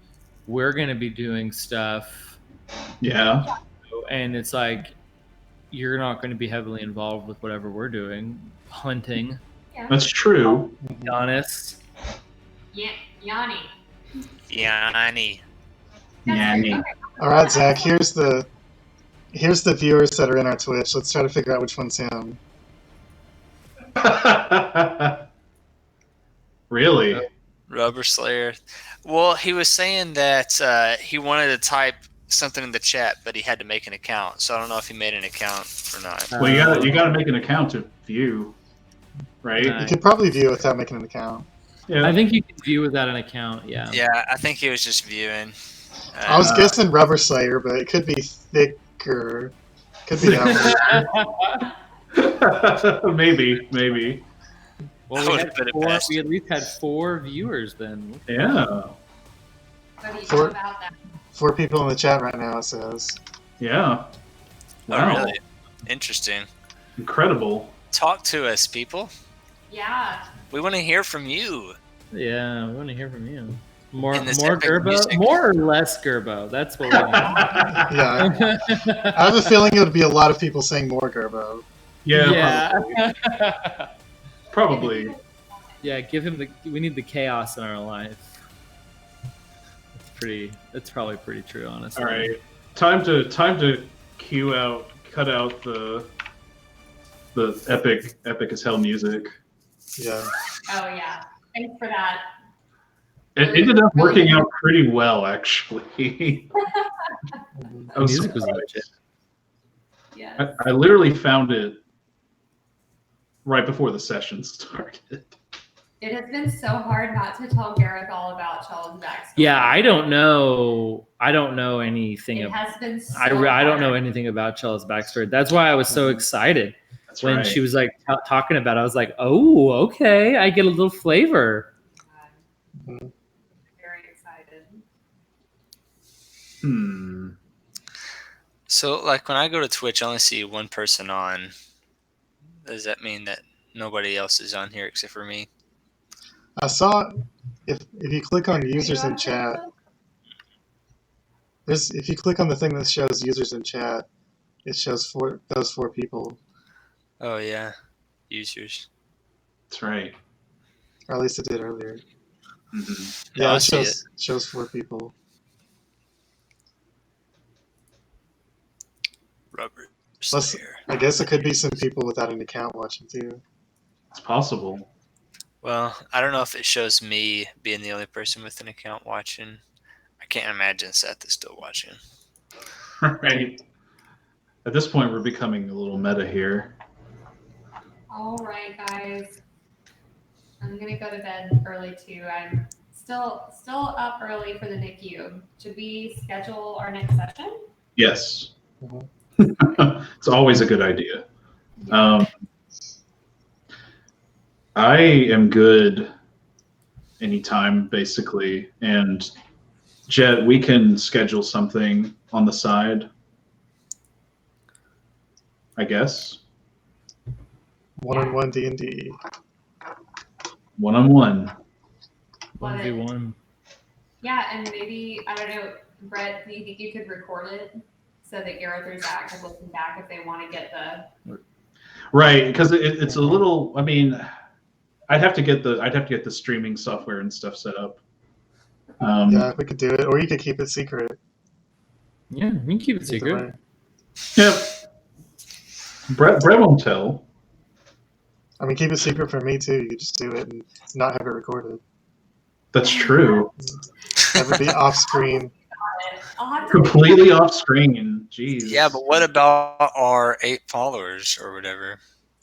we're gonna be doing stuff, Yeah. and it's like you're not going to be heavily involved with whatever we're doing, hunting. Yeah. That's true. To be honest. Yeah, Yanni. Yanni. Yanni. Okay. All right, Zach. Here's the viewers that are in our Twitch. Let's try to figure out which one's him. Really? Rubber Slayer. Well, he was saying that he wanted to type something in the chat, but he had to make an account. So I don't know if he made an account or not. Well, you got to make an account to view, right? Nice. You could probably view without making an account. Yeah. I think you can view without an account. Yeah. Yeah, I think he was just viewing. I was guessing Rubber Slayer, but it could be thicker. Could be that one. maybe. Well, That would've been a best. we at least had 4 viewers then. Yeah. What do you For- know about that? 4 people in the chat right now, it says. Yeah. Oh, Wow. really? Interesting. Incredible. Talk to us, people. Yeah. We want to hear from you. Yeah, we want to hear from you. More In this more epic Gerbo, music. more or less Gerbo. That's what we need. Yeah. I have a feeling it would be a lot of people saying more Gerbo. Yeah. Yeah. Probably. Yeah, give him we need the chaos in our life. That's probably pretty true, honestly. All right. Time to cut out the epic as hell music. Yeah. Oh yeah. Thanks for that. It ended up working out pretty well, actually. The I was music was surprised. legit. Yeah. I literally found it right before the session started. It has been so hard not to tell Gareth all about Chella's backstory. Yeah, I don't know anything. It has been so I don't know hard. anything about Chella's backstory. That's why I was so excited That's when right. she was like talking about it. I was like, oh, okay, I get a little flavor. I'm very excited. So, like, when I go to Twitch, I only see one person on. Does that mean that nobody else is on here except for me? I saw if you click on users in chat, if you click on the thing that shows users in chat, it shows those 4 people, Oh, yeah. Users. That's right. or at least it did earlier. Mm-hmm. No, Yeah, I it see shows 4 people. Rubber Plus, Slayer. I guess it could be some people without an account watching too. It's possible. Well, I don't know if it shows me being the only person with an account watching. I can't imagine Seth is still watching. Right. At this point, we're becoming a little meta here. All right, guys. I'm gonna go to bed early too. I'm still up early for the NICU. Should we schedule our next session? Yes. Mhm. It's always a good idea. I am good anytime, basically. And Jet, we can schedule something on the side, I guess. One-on-one D&D. One-on-one. 1v1. Yeah, and maybe, I don't know, Brett, do you think you could record it so that Gareth or Zach could listen back if they want to get the... Right, because it's a little. I mean, I'd have to get the streaming software and stuff set up. Yeah, we could do it, or you could keep it secret. Yeah, we can keep it Either secret. way. Yep. Brett won't tell. I mean, keep it secret from me too. You could just do it and not have it recorded. That's true. Have it be off screen. I'll have to Completely off screen. Jeez. Yeah, but what about our 8 followers or whatever?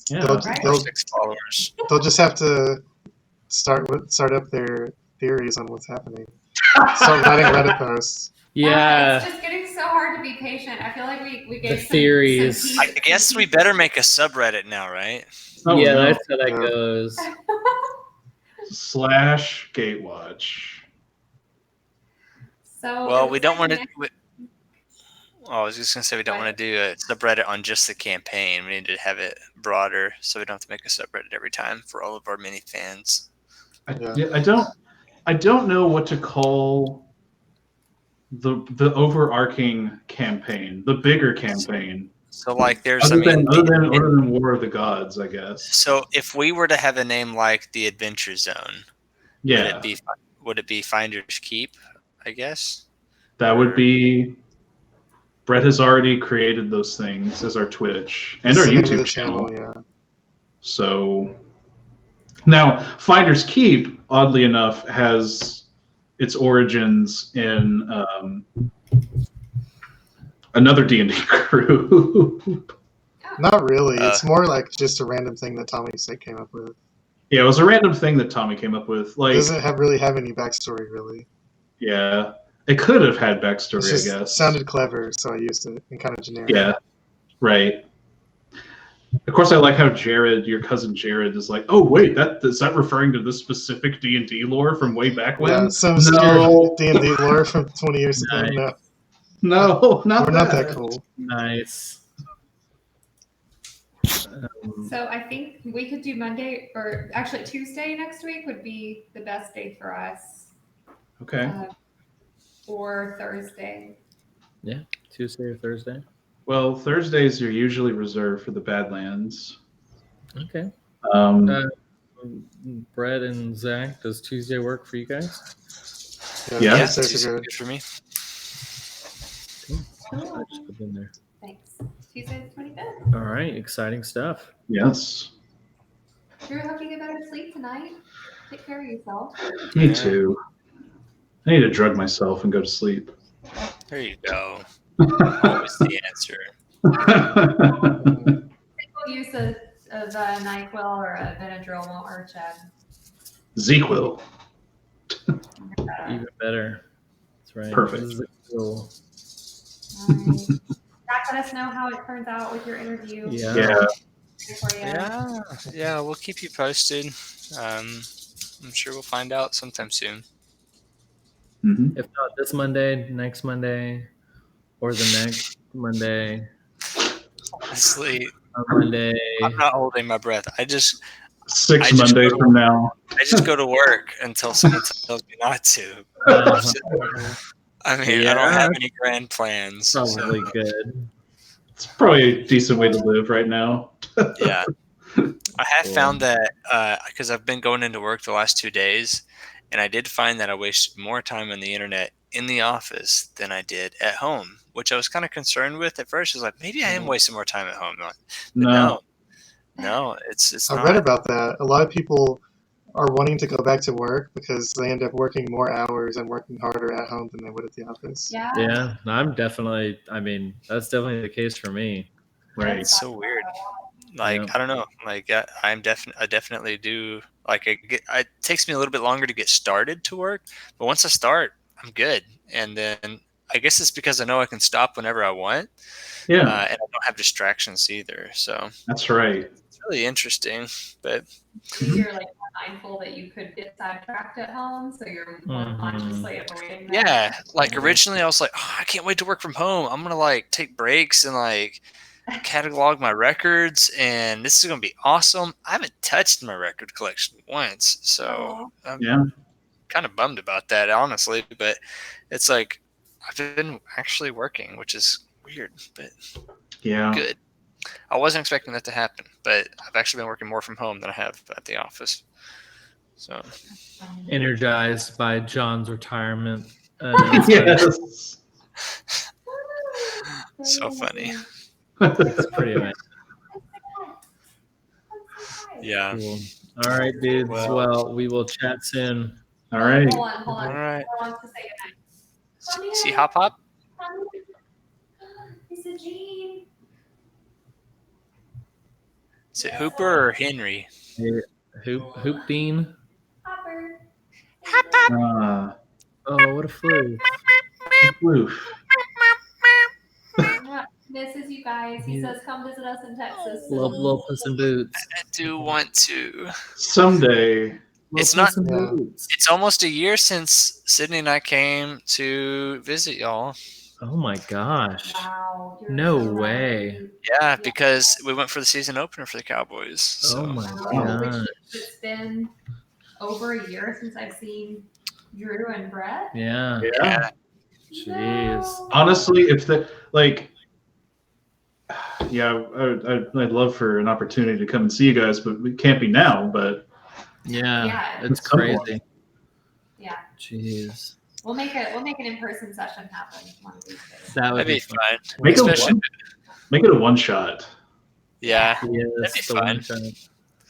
Yeah. They'll, Right. Or they'll, 6 followers. they'll just have to start up their theories on what's happening. Start writing Reddit posts. Yeah, it's just getting so hard to be patient. I feel like we gave The theories. I guess we better make a subreddit now, right? Oh, yeah, no. that's how that Yeah. goes. / Gatewatch. So Well, it we looks don't like want to. next- I was just gonna say we don't want to do a subreddit on just the campaign. We need to have it broader, so we don't have to make a subreddit every time for all of our mini fans. I don't know what to call the overarching campaign, the bigger campaign. So, like, there's Other than in- War of the Gods, I guess. So, if we were to have a name like the Adventure Zone, Yeah, would it be Finders Keep? I guess. that would be. Brett has already created those things as our Twitch and our Send it to the YouTube channel. Yeah. So now, Finders Keep, oddly enough, has its origins in another D&D group. Not really. It's more like just a random thing that Tommy came up with. Yeah, it was a random thing that Tommy came up with. It Like, doesn't really have any backstory, really. yeah, it could have had It backstory, just I guess. sounded clever, so I used it and kind of generic. Yeah, right. Of course, I like how Jared, your cousin Jared, is like, "Oh wait, is that referring to this specific D&D lore from way back when?" Yeah, some obscure D&D lore from 20 years ago. Nice. No, No, not we're that. not that cool. Nice. So I think we could do Monday, or actually Tuesday next week would be the best day for us, Okay. or Thursday. Tuesday or Thursday. Well, Thursdays are usually reserved for the Badlands. Okay. Um, Brett and Zach, does Tuesday work for you guys? Yeah. Thursdays Tuesday's are good. good for me. I just put it in there. Thanks. Tuesday the 25th. All right, exciting stuff. yes. Drew, hope you get better sleep tonight. Take care of yourself. Me Yeah. too. I need to drug myself and go to sleep. There you go. Always the answer. We'll use of NyQuil or a Benadryl won't hurt you. ZQuil. Even better. That's right. Perfect. This is cool. All right. Zach, let us know how it turns out with your interview. Yeah. For you. Yeah, we'll keep you posted. I'm sure we'll find out sometime soon. Mm-hmm. If not this Monday, next Monday, or the next Monday, Honestly, on Monday. I'm not holding my breath. I just 6 I just Mondays go- from now. I just go to work until someone tells me not to. I mean, I don't have any grand plans. Probably So, good. It's probably a decent way to live right now. yeah. I have Cool. found that because I've been going into work the last 2 days, and I did find that I wasted more time on the internet in the office than I did at home, which I was kind of concerned with at first. I was like, maybe I am wasting more time at home. But no, it's I not. read about that. A lot of people are wanting to go back to work because they end up working more hours and working harder at home than they would at the office. Yeah. Yeah, I'm definitely. I mean, that's definitely the case for me. Right. It's so weird. Like Yeah. I don't know. Like I definitely do. Like it takes me a little bit longer to get started to work, but once I start, I'm good. And then I guess it's because I know I can stop whenever I want, Yeah, and I don't have distractions either. So that's right. it's really interesting. But You're like mindful that you could get sidetracked at home, so you're more consciously avoiding that. yeah, like originally I was like, oh, I can't wait to work from home. I'm gonna like take breaks and like catalog my records, and this is gonna be awesome. I haven't touched my record collection once, so I'm Yeah. kind of bummed about that, honestly. But it's like I've been actually working, which is weird, but Yeah. good. I wasn't expecting that to happen, but I've actually been working more from home than I have at the office. So Energized by John's retirement. Yes. so funny. It's pretty amazing. Yeah. Cool. All right, dudes. Well, we will chat soon. All right. Hold on. All right. I want to say goodnight. See Hop Hop? It's a Jean. Is it Hooper or Henry? Hoop Dean. Hopper. Oh, what a flu. Woof. Misses you guys. He says come visit us in Texas. Love Puss in Boots. I do want to. Someday. It's not- Puss in Yeah. Boots. It's almost a year since Sydney and I came to visit y'all. Oh my gosh. Wow. you're No so way. right. Yeah, because we went for the season opener for the Cowboys. So Oh my Wow. gosh. It's been over a year since I've seen Drew and Brett. Yeah. Yeah. Jeez. No. Honestly, if the yeah, I'd love for an opportunity to come and see you guys, but it can't be now. But Yeah. Yeah. It's At some point. crazy. Yeah. Jeez. We'll make an in-person session happen one of these days. That would that'd be be fun. fun. make Especially, make it a one shot. yeah. Yes, That'd be the fun. one shot.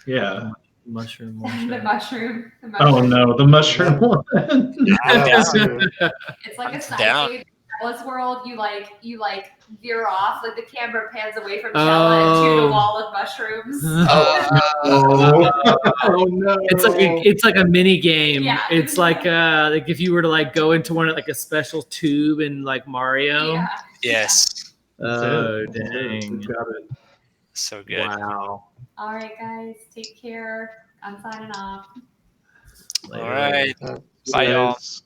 Yeah. Mushroom the one mushroom. The Oh mushroom. no, the mushroom one. I'm Yeah, down. let's do it. It's like I'm a side down. stage. Alice World, you veer off, like the camera pans away from Chella to the Oh. wall of mushrooms. Oh no. It's like a mini game. Yeah. It's like if you were to like go into one like a special tube in like Mario. Yeah. Yes. Oh That's it. dang. We've got it. So good. Wow. All right, guys, take care. I'm signing off. All right. Uh, Bye, y'all. Guys.